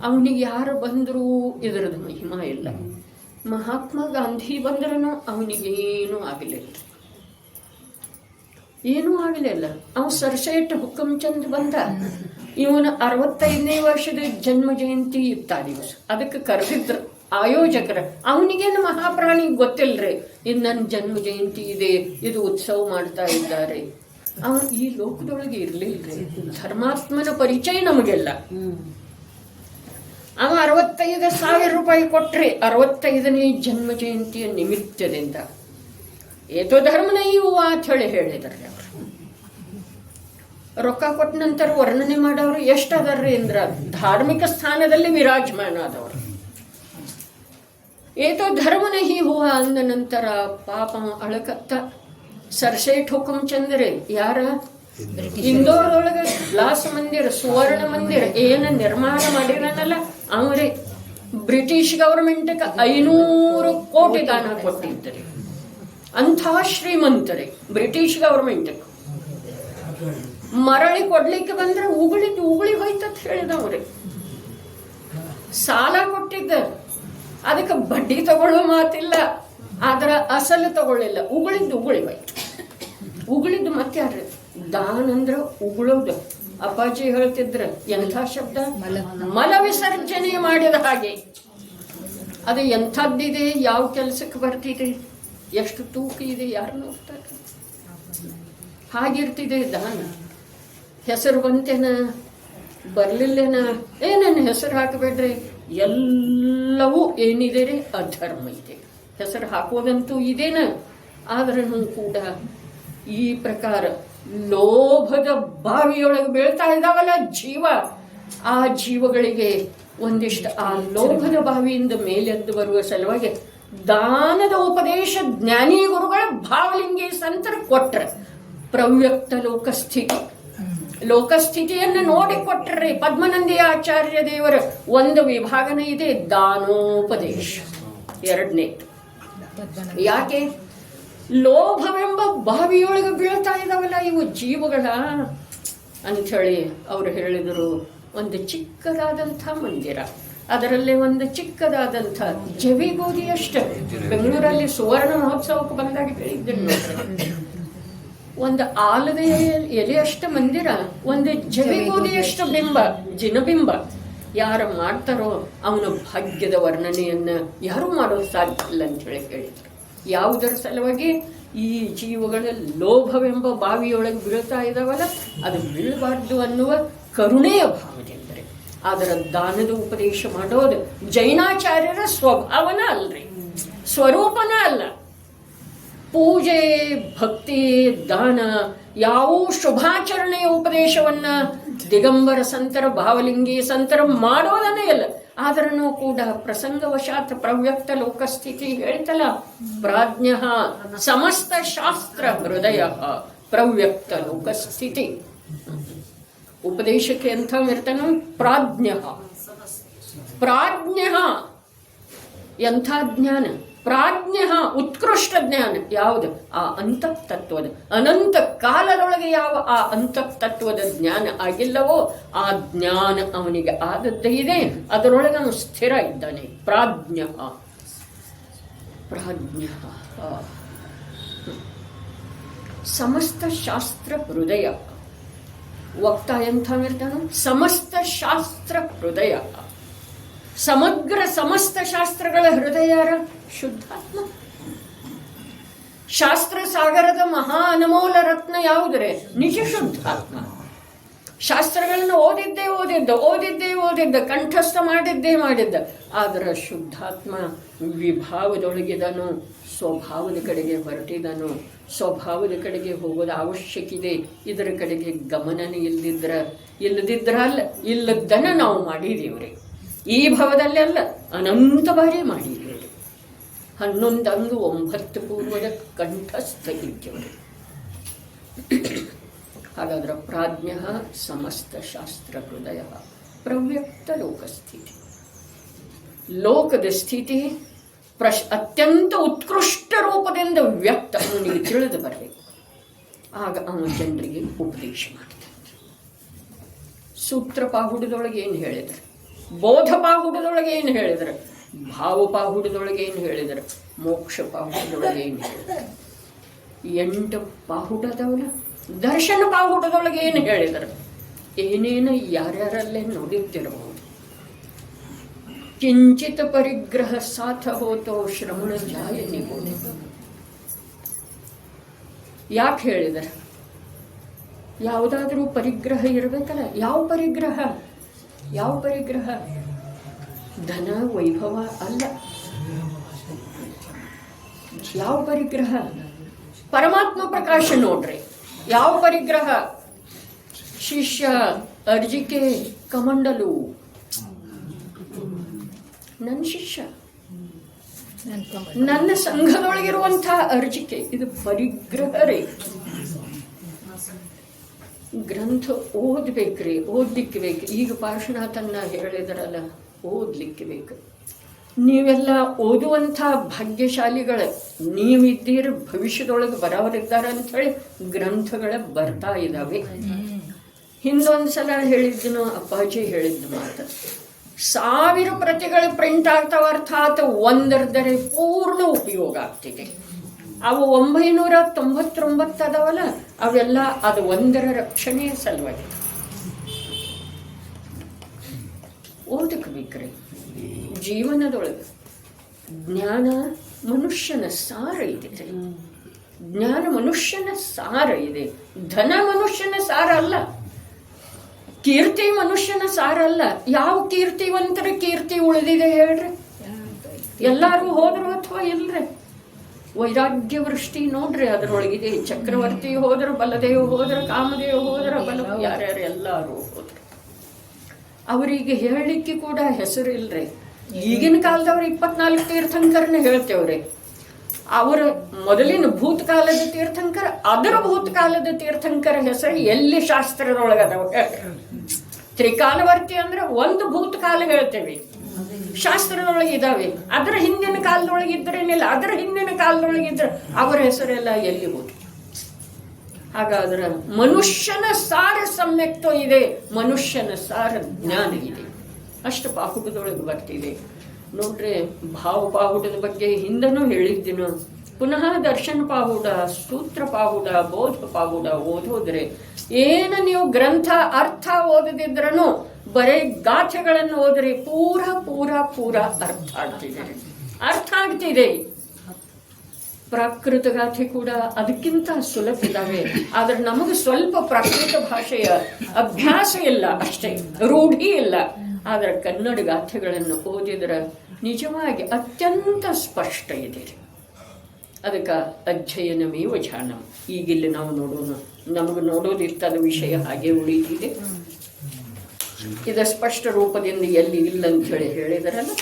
ಅವನಿಗೆ ಯಾರು ಬಂದರೂ ಇದರದ್ದು ಮಹಿಮಾ ಇಲ್ಲ. ಮಹಾತ್ಮ ಗಾಂಧಿ ಬಂದ್ರೂ ಅವನಿಗೇನೂ ಆಗಲಿಲ್ಲ, ಅವನು ಸರ್ಸೇಟ್ ಹುಕುಂಚಂದ್ ಬಂದ. ಇವನ 65ನೇ ವರ್ಷದ ಜನ್ಮ ಜಯಂತಿ ಇತ್ತ ದಿವಸ, ಅದಕ್ಕೆ ಕರೆದಿದ್ರು ಆಯೋಜಕರ. ಅವನಿಗೇನು ಮಹಾಪ್ರಾಣಿ ಗೊತ್ತಿಲ್ಲರಿ, ಇದು ನನ್ನ ಜನ್ಮ ಜಯಂತಿ ಇದೆ, ಇದು ಉತ್ಸವ ಮಾಡ್ತಾ ಇದ್ದಾರೆ. ಅವನು ಈ ಲೋಕದೊಳಗೆ ಇರಲಿಲ್ಲರಿ. ಧರ್ಮಾತ್ಮನ ಪರಿಚಯ ನಮಗೆಲ್ಲ. ಅವ 65,000 ರೂಪಾಯಿ ಕೊಟ್ರಿ 65ನೇ ಜನ್ಮ ಜಯಂತಿಯ ನಿಮಿತ್ತದಿಂದ. ಏತೋ ಧರ್ಮನ ಇವು ಅಂತ ಹೇಳಿದಾರೆ ಅವರು. ರೊಕ್ಕ ಕೊಟ್ಟ ನಂತರ ವರ್ಣನೆ ಮಾಡೋರು ಎಷ್ಟು ಅದಾರ್ರಿ ಅಂದ್ರ ಧಾರ್ಮಿಕ ಸ್ಥಾನದಲ್ಲಿ ವಿರಾಜಮಾನ ಆದವರು. ಏತೋ ಧರ್ಮನ ಹಿ ಹೂವ ಅಂದ ನಂತರ ಪಾಪ ಅಳಕತ್ತ ಸರ್ಸೇಟ್ ಹುಕುಂಚಂದ್ರೆ ಯಾರ ಇಂದೋರೊಳಗೆ ಗ್ಲಾಸ್ ಮಂದಿರ, ಸುವರ್ಣ ಮಂದಿರ ಏನು ನಿರ್ಮಾಣ ಮಾಡಿರನಲ್ಲ ಅವರೇ. ಬ್ರಿಟಿಷ್ ಗವರ್ಮೆಂಟ್ಗೆ 500 ಕೋಟಿ ದಾನ ಕೊಟ್ಟಿದ್ದರು. ಅಂಥ ಶ್ರೀಮಂತರೇ ಬ್ರಿಟಿಷ್ ಗವರ್ಮೆಂಟ್. ಮರಳಿ ಕೊಡ್ಲಿಕ್ಕೆ ಬಂದ್ರೆ ಉಗುಳಿ ಹೋಯ್ತಂತ ಹೇಳಿದವ್ರೆ. ಸಾಲ ಕೊಟ್ಟಿದ್ದ, ಅದಕ್ಕೆ ಬಡ್ಡಿ ತಗೊಳ್ಳೋ ಮಾತಿಲ್ಲ, ಆದ್ರ ಅಸಲು ತಗೊಳ್ಳಿಲ್ಲ. ಉಗುಳಿ ಹೋಯ್ತು. ಉಗುಳಿದ್ದು ಮತ್ತೆ ಯಾರು? ದಾನ ಅಂದ್ರೆ ಉಗುಳೋದು. ಅಪ್ಪಾಜಿ ಹೇಳ್ತಿದ್ರ ಎಂಥ ಶಬ್ದ, ಮಲ ವಿಸರ್ಜನೆ ಮಾಡಿದ ಹಾಗೆ. ಅದು ಎಂಥದ್ದಿದೆ, ಯಾವ ಕೆಲಸಕ್ಕೆ ಬರ್ತಿದೆ, ಎಷ್ಟು ತೂಕ ಇದೆ, ಯಾರು ನೋಡ್ತಾರೆ. ಹಾಗಿರ್ತಿದೆ ದಾನ. ಹೆಸರು ಬಂತೇನ ಬರ್ಲಿಲ್ಲೇನ, ನನ್ನ ಹೆಸರು ಹಾಕಬೇಡ್ರಿ, ಎಲ್ಲವೂ ಏನಿದೆ ರೀ ಅಧರ್ಮ ಇದೆ. ಹೆಸರು ಹಾಕೋದಂತೂ ಇದೇನ, ಆದ್ರೂ ಕೂಡ ಈ ಪ್ರಕಾರ ಲೋಭದ ಬಾವಿಯೊಳಗೆ ಬೀಳ್ತಾ ಇದ್ದಾವಲ್ಲ ಜೀವ, ಆ ಜೀವಗಳಿಗೆ ಒಂದಿಷ್ಟು ಆ ಲೋಭದ ಬಾವಿಯಿಂದ ಮೇಲೆದ್ದು ಬರುವ ಸಲುವಾಗಿ ದಾನದ ಉಪದೇಶ ಜ್ಞಾನಿ ಗುರುಗಳ ಭಾವಲಿಂಗಿ ಸಂತರ ಕೊಟ್ರ. ಪ್ರವ್ಯಕ್ತ ಲೋಕಸ್ಥಿತಿಯನ್ನು ನೋಡಿ ಕೊಟ್ರಿ. ಪದ್ಮನಂದಿ ಆಚಾರ್ಯ ದೇವರ ಒಂದು ವಿಭಾಗನೇ ಇದೆ ದಾನೋಪದೇಶ. 2ನೇ ಯಾಕೆ ಲೋಭವೆಂಬ ಬಾವಿಯೊಳಗೆ ಬೀಳ್ತಾ ಇದಾವಲ್ಲ ಇವು ಜೀವಗಳ ಅಂಥೇಳಿ ಅವರು ಹೇಳಿದರು. ಒಂದು ಚಿಕ್ಕದಾದಂಥ ಮಂದಿರ, ಅದರಲ್ಲೇ ಒಂದು ಚಿಕ್ಕದಾದಂಥ ಜವಿಗೋದಿಯಷ್ಟು, ಬೆಂಗಳೂರಲ್ಲಿ ಸುವರ್ಣ ಮಹೋತ್ಸವಕ್ಕೆ ಬಂದಾಗ ಹೇಳಿದ್ದೇನೆ ನೋಡ್ರಿ, ಒಂದು ಆಲದ ಎಲೆಯಷ್ಟು ಮಂದಿರ, ಒಂದು ಜವಿಗೋದಿಯಷ್ಟು ಬಿಂಬ, ಜಿನಬಿಂಬ. ಯಾರು ಮಾಡ್ತಾರೋ ಅವನ ಭಾಗ್ಯದ ವರ್ಣನೆಯನ್ನ ಯಾರು ಮಾಡೋದು ಸಾಧ್ಯ ಇಲ್ಲ ಅಂತ ಹೇಳಿದ್ರು. ಯಾವುದರ ಸಲುವಾಗಿ? ಈ ಜೀವಗಳ ಲೋಭವೆಂಬ ಬಾವಿಯೊಳಗೆ ಬೀಳ್ತಾ ಇದ್ದಾವಲ್ಲ, ಅದು ಬೀಳಬಾರ್ದು ಅನ್ನುವ ಕರುಣೆಯ ಭಾವನೆಂದರೆ ಅದರ ದಾನದ ಉಪದೇಶ ಮಾಡೋದು ಜೈನಾಚಾರ್ಯರ ಸ್ವಭಾವನ ಅಲ್ರಿ, ಸ್ವರೂಪನ ಅಲ್ಲ. ಪೂಜೆ, ಭಕ್ತಿ, ದಾನ ಯಾವ ಶುಭಾಚರಣೆಯ ಉಪದೇಶವನ್ನ ದಿಗಂಬರ ಸಂತರ, ಭಾವಲಿಂಗಿ ಸಂತರ ಮಾಡೋದನ್ನೇ ಇಲ್ಲ. ಆದ್ರೂ ಕೂಡ ಪ್ರಸಂಗವಶಾತ್ ಪ್ರವ್ಯಕ್ತ ಲೋಕಸ್ಥಿತಿ ಹೇಳ್ತಲ್ಲ, ಪ್ರಾಜ್ಞ ಸಮಸ್ತ ಶಾಸ್ತ್ರ ಹೃದಯ ಪ್ರವ್ಯಕ್ತ ಲೋಕಸ್ಥಿತಿ. ಉಪದೇಶಕ್ಕೆ ಎಂಥ ಇರ್ತಾನ? ಪ್ರಾಜ್ಞ. ಪ್ರಾಜ್ಞ ಎಂಥ ಜ್ಞಾನ? ಪ್ರಾಜ್ಞ ಉತ್ಕೃಷ್ಟ ಜ್ಞಾನ. ಯಾವುದು? ಆ ಅಂತಃತತ್ವದ, ಅನಂತ ಕಾಲದೊಳಗೆ ಯಾವ ಆ ಅಂತಃತತ್ವದ ಜ್ಞಾನ ಆಗಿಲ್ಲವೋ ಆ ಜ್ಞಾನ ಅವನಿಗೆ ಆದದ್ದೇ ಇದೆ, ಅದರೊಳಗೆ ಅವನು ಸ್ಥಿರ ಇದ್ದಾನೆ. ಪ್ರಾಜ್ಞ. ಪ್ರಾಜ್ಞ ಸಮಸ್ತ ಶಾಸ್ತ್ರ ಹೃದಯ. ವಕ್ತ ಎಂಥ ಇರ್ತಾನೋ? ಸಮಸ್ತ ಶಾಸ್ತ್ರ ಹೃದಯ. ಸಮಗ್ರ ಸಮಸ್ತ ಶಾಸ್ತ್ರಗಳ ಹೃದಯ ಯಾರ? ಶುದ್ಧಾತ್ಮ. ಶಾಸ್ತ್ರ ಸಾಗರದ ಮಹಾ ಅನಮೋಲ ರತ್ನ ಯಾವುದರೆ? ನಿಜ ಶುದ್ಧಾತ್ಮ. ಶಾಸ್ತ್ರಗಳನ್ನು ಓದಿದ್ದ ಕಂಠಸ್ಥ ಮಾಡಿದ್ದ. ಆದರೆ ಶುದ್ಧಾತ್ಮ ವಿಭಾವದೊಳಗಿದನು, ಸ್ವಭಾವದ ಕಡೆಗೆ ಹೊರಟಿದನು. ಸ್ವಭಾವದ ಕಡೆಗೆ ಹೋಗೋದು ಅವಶ್ಯಕಿದೆ. ಇದರ ಕಡೆಗೆ ಗಮನನೇ ಇಲ್ಲದಿದ್ರಲ್ಲ, ಇಲ್ಲದನ್ನ ನಾವು ಮಾಡಿದೀವ್ರಿ. ಈ ಭಾವದಲ್ಲಿ ಅಲ್ಲ, ಅನಂತ ಬಾರಿ ಮಾಡಿದ್ದೇವೆ. 11 ಅಂದು 9 ಪೂರ್ವದ ಕಂಠಸ್ಥ ಇದ್ದೇವೆ. ಹಾಗಾದ್ರೆ ಪ್ರಾಜ್ಞ ಸಮಸ್ತ ಶಾಸ್ತ್ರ ಹೃದಯ ಪ್ರವ್ಯಕ್ತ ಲೋಕಸ್ಥಿತಿ. ಲೋಕದ ಸ್ಥಿತಿ ಅತ್ಯಂತ ಉತ್ಕೃಷ್ಟ ರೂಪದಿಂದ ವ್ಯಕ್ತ ಅವನಿಗೆ ತಿಳಿದು ಬರಬೇಕು. ಆಗ ಅವನು ಜನರಿಗೆ ಉಪದೇಶ ಮಾಡ್ತಾನೆ. ಸೂತ್ರ ಪಾಹುಡದೊಳಗೆ ಏನು ಹೇಳಿದರೆ, ಬೋಧ ಪಾಹುಡದೊಳಗೆ ಏನು ಹೇಳಿದರೆ, ಭಾವ ಪಾಹುಡದೊಳಗೆ ಏನು ಹೇಳಿದರೆ, ಮೋಕ್ಷ ಪಾಹುಡದೊಳಗೆ ಏನು ಹೇಳಿದರೆ, 8 ಪಾಹುಡದವನ ದರ್ಶನ ಪಾಹುಡದೊಳಗೆ ಏನು ಹೇಳಿದರು, ಏನೇನು ಯಾರ್ಯಾರಲ್ಲೇ ನೋಡಿರ್ತಿರಬಹುದು. ಕಿಂಚಿತ ಪರಿಗ್ರಹ ಸಾಥ ಹೋತೋ ಶ್ರವಣ ಜಾಯ ನಿಗೋಣ. ಯಾಕೆ ಹೇಳಿದರು? ಯಾವುದಾದ್ರೂ ಪರಿಗ್ರಹ ಇರಬೇಕಲ್ಲ. ಯಾವ ಪರಿಗ್ರಹ? ಧನ ವೈಭವ ಅಲ್ಲ. ಯಾವ ಪರಿಗ್ರಹ? ಪರಮಾತ್ಮ ಪ್ರಕಾಶ ನೋಡ್ರಿ. ಯಾವ ಪರಿಗ್ರಹ? ಶಿಷ್ಯ ಅರ್ಜಿಕೆ ಕಮಂಡಲು, ನನ್ನ ಶಿಷ್ಯ, ನನ್ನ ಸಂಘದೊಳಗಿರುವಂತಹ ಅರ್ಜಿಕೆ, ಇದು ಪರಿಗ್ರಹ ರೀ. ಗ್ರಂಥ ಓದ್ಬೇಕ್ರಿ, ಓದ್ಲಿಕ್ಕೆ ಬೇಕು. ಈಗ ಪಾರ್ಶ್ವನಾಥನ್ನ ಹೇಳಿದರಲ್ಲ, ಓದ್ಲಿಕ್ಕೆ ಬೇಕು. ನೀವೆಲ್ಲ ಓದುವಂಥ ಭಾಗ್ಯಶಾಲಿಗಳ, ನೀವಿದ್ದೀರ, ಭವಿಷ್ಯದೊಳಗೆ ಬರೋರಿದ್ದಾರೆ ಅಂಥೇಳಿ ಗ್ರಂಥಗಳ ಬರ್ತಾ ಇದ್ದಾವೆ. ಹಿಂದೊಂದ್ಸಲ ಹೇಳಿದ್ದನು, ಅಪ್ಪಾಜಿ ಹೇಳಿದ್ದು ಮಾತು, 1000 ಪ್ರತಿಗಳು ಪ್ರಿಂಟ್ ಆಗ್ತಾವ, ಅರ್ಥಾತ್ ಒಂದರದರೆ ಪೂರ್ಣ ಉಪಯೋಗ ಆಗ್ತಿದೆ. ಅವು 999 ಅದಾವಲ್ಲ, ಅವೆಲ್ಲ ಅದು ಒಂದರ ರಕ್ಷಣೆಯ ಸಲುವಾಗಿ ಓದಕ್ಬೇಕ್ರಿ. ಜೀವನದೊಳಗೆ ಜ್ಞಾನ ಮನುಷ್ಯನ ಸಾರ ಇದೆ. ಜ್ಞಾನ ಮನುಷ್ಯನ ಸಾರ ಇದೆ. ಧನ ಮನುಷ್ಯನ ಸಾರ ಅಲ್ಲ. ಕೀರ್ತಿ ಮನುಷ್ಯನ ಸಾರ ಅಲ್ಲ. ಯಾವ ಕೀರ್ತಿವಂತರ ಕೀರ್ತಿ ಉಳಿದಿದೆ ಹೇಳ್ರಿ? ಎಲ್ಲಾರು ಹೋದ್ರು ಅಥವಾ ಇಲ್ರಿ? ವೈರಾಗ್ಯ ವೃಷ್ಟಿ ನೋಡ್ರಿ, ಅದರೊಳಗಿದೆ. ಚಕ್ರವರ್ತಿ ಹೋದ್ರು, ಬಲದೇವ ಹೋದ್ರು, ಕಾಮದೇವ ಹೋದ್ರು, ಯಾರ್ಯಾರು ಎಲ್ಲಾರು ಹೋದ್ರು. ಅವರಿಗೆ ಹೇಳಲಿಕ್ಕೆ ಕೂಡ ಹೆಸರು ಇಲ್ರಿ. ಈಗಿನ ಕಾಲದವ್ರು 24 ತೀರ್ಥಂಕರನ್ನ ಹೇಳ್ತೇವ್ರಿ. ಅವರ ಮೊದಲಿನ ಭೂತಕಾಲದ ತೀರ್ಥಂಕರ, ಅದರ ಭೂತಕಾಲದ ತೀರ್ಥಂಕರ ಹೆಸರು ಎಲ್ಲಿ ಶಾಸ್ತ್ರದೊಳಗದವ? ತ್ರಿಕಾಲವರ್ತಿ ಅಂದ್ರೆ ಒಂದು ಭೂತಕಾಲ ಹೇಳ್ತೇವೆ, ಶಾಸ್ತ್ರದೊಳಗೆ ಇದಾವೆ. ಅದರ ಹಿಂದಿನ ಕಾಲದೊಳಗೆ ಇದ್ರೇನಿಲ್ಲ, ಅದರ ಹಿಂದಿನ ಕಾಲದೊಳಗಿದ್ರೆ ಅವರ ಹೆಸರೆಲ್ಲ ಎಲ್ಲಿ ಹೋಗಿ? ಹಾಗಾದ್ರೆ ಮನುಷ್ಯನ ಸಾರ ಸಮ್ಯಕ್ತ ಇದೆ, ಮನುಷ್ಯನ ಸಾರ ಜ್ಞಾನ ಇದೆ. ಅಷ್ಟು ಪಾಹುಟದೊಳಗೆ ಬರ್ತಿದೆ ನೋಡ್ರಿ. ಭಾವ ಪಾಹುಟದ ಬಗ್ಗೆ ಹಿಂದನೂ ಹೇಳಿದ್ದೀನು. ಪುನಃ ದರ್ಶನ ಪಾಹುಡ, ಸೂತ್ರ ಪಾಹುಡ, ಬೋಧ ಪಾಹುಡ ಓದೋದ್ರೆ ಏನು ನೀವು ಗ್ರಂಥ ಅರ್ಥ ಓದದಿದ್ರೂ ಬರೀ ಗಾಥೆಗಳನ್ನು ಓದ್ರಿ, ಪೂರ ಅರ್ಥ ಆಗ್ತಿದೆ. ಪ್ರಾಕೃತ ಗಾಥೆ ಕೂಡ ಅದಕ್ಕಿಂತ ಸುಲಭ ಇದ್ದಾವೆ. ಆದ್ರೆ ನಮಗೆ ಸ್ವಲ್ಪ ಪ್ರಾಕೃತ ಭಾಷೆಯ ಅಭ್ಯಾಸ ಇಲ್ಲ, ಅಷ್ಟೇ ರೂಢಿ ಇಲ್ಲ. ಆದ್ರೆ ಕನ್ನಡ ಗಾಥೆಗಳನ್ನು ಓದಿದ್ರೆ ನಿಜವಾಗಿ ಅತ್ಯಂತ ಸ್ಪಷ್ಟ ಇದೆ. ಅದಕ್ಕೆ ಅಧ್ಯಯನಮೇವ ಧ್ಯಾನಂ. ಈಗಿಲ್ಲಿ ನಾವು ನೋಡೋಣ, ನಮಗೆ ನೋಡೋದಿರ್ತದ ವಿಷಯ ಹಾಗೆ ಉಳಿದಿದೆ. ಇದು ಸ್ಪಷ್ಟ ರೂಪದಿಂದ ಎಲ್ಲಿ ಇಲ್ಲ ಅಂತ ಹೇಳಿದರಲ್ಲ.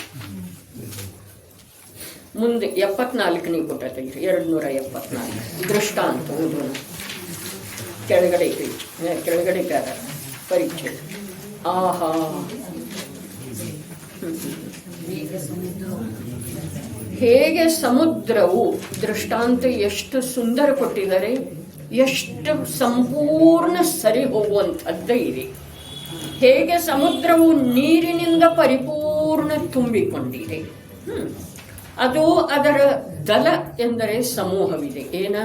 ಮುಂದೆ 74ನೇ ಪುಟ ತೆಗಿರಿ, 274 ದೃಷ್ಟಾಂತ ಓದೋಣ. ಕೆಳಗಡೆ ಪರೀಕ್ಷೆ. ಆಹಾ, ಹೇಗೆ ಸಮುದ್ರವು ದೃಷ್ಟಾಂತ ಎಷ್ಟು ಸುಂದರ ಕೊಟ್ಟಿದ್ದಾರೆ, ಎಷ್ಟು ಸಂಪೂರ್ಣ ಸರಿ ಹೋಗುವಂಥದ್ದೇ ಇದೆ. ಹೇಗೆ ಸಮುದ್ರವು ನೀರಿನಿಂದ ಪರಿಪೂರ್ಣ ತುಂಬಿಕೊಂಡಿದೆ. ಅದು ಅದರ ದಲ ಎಂದರೆ ಸಮೂಹವಿದೆ. ಏನ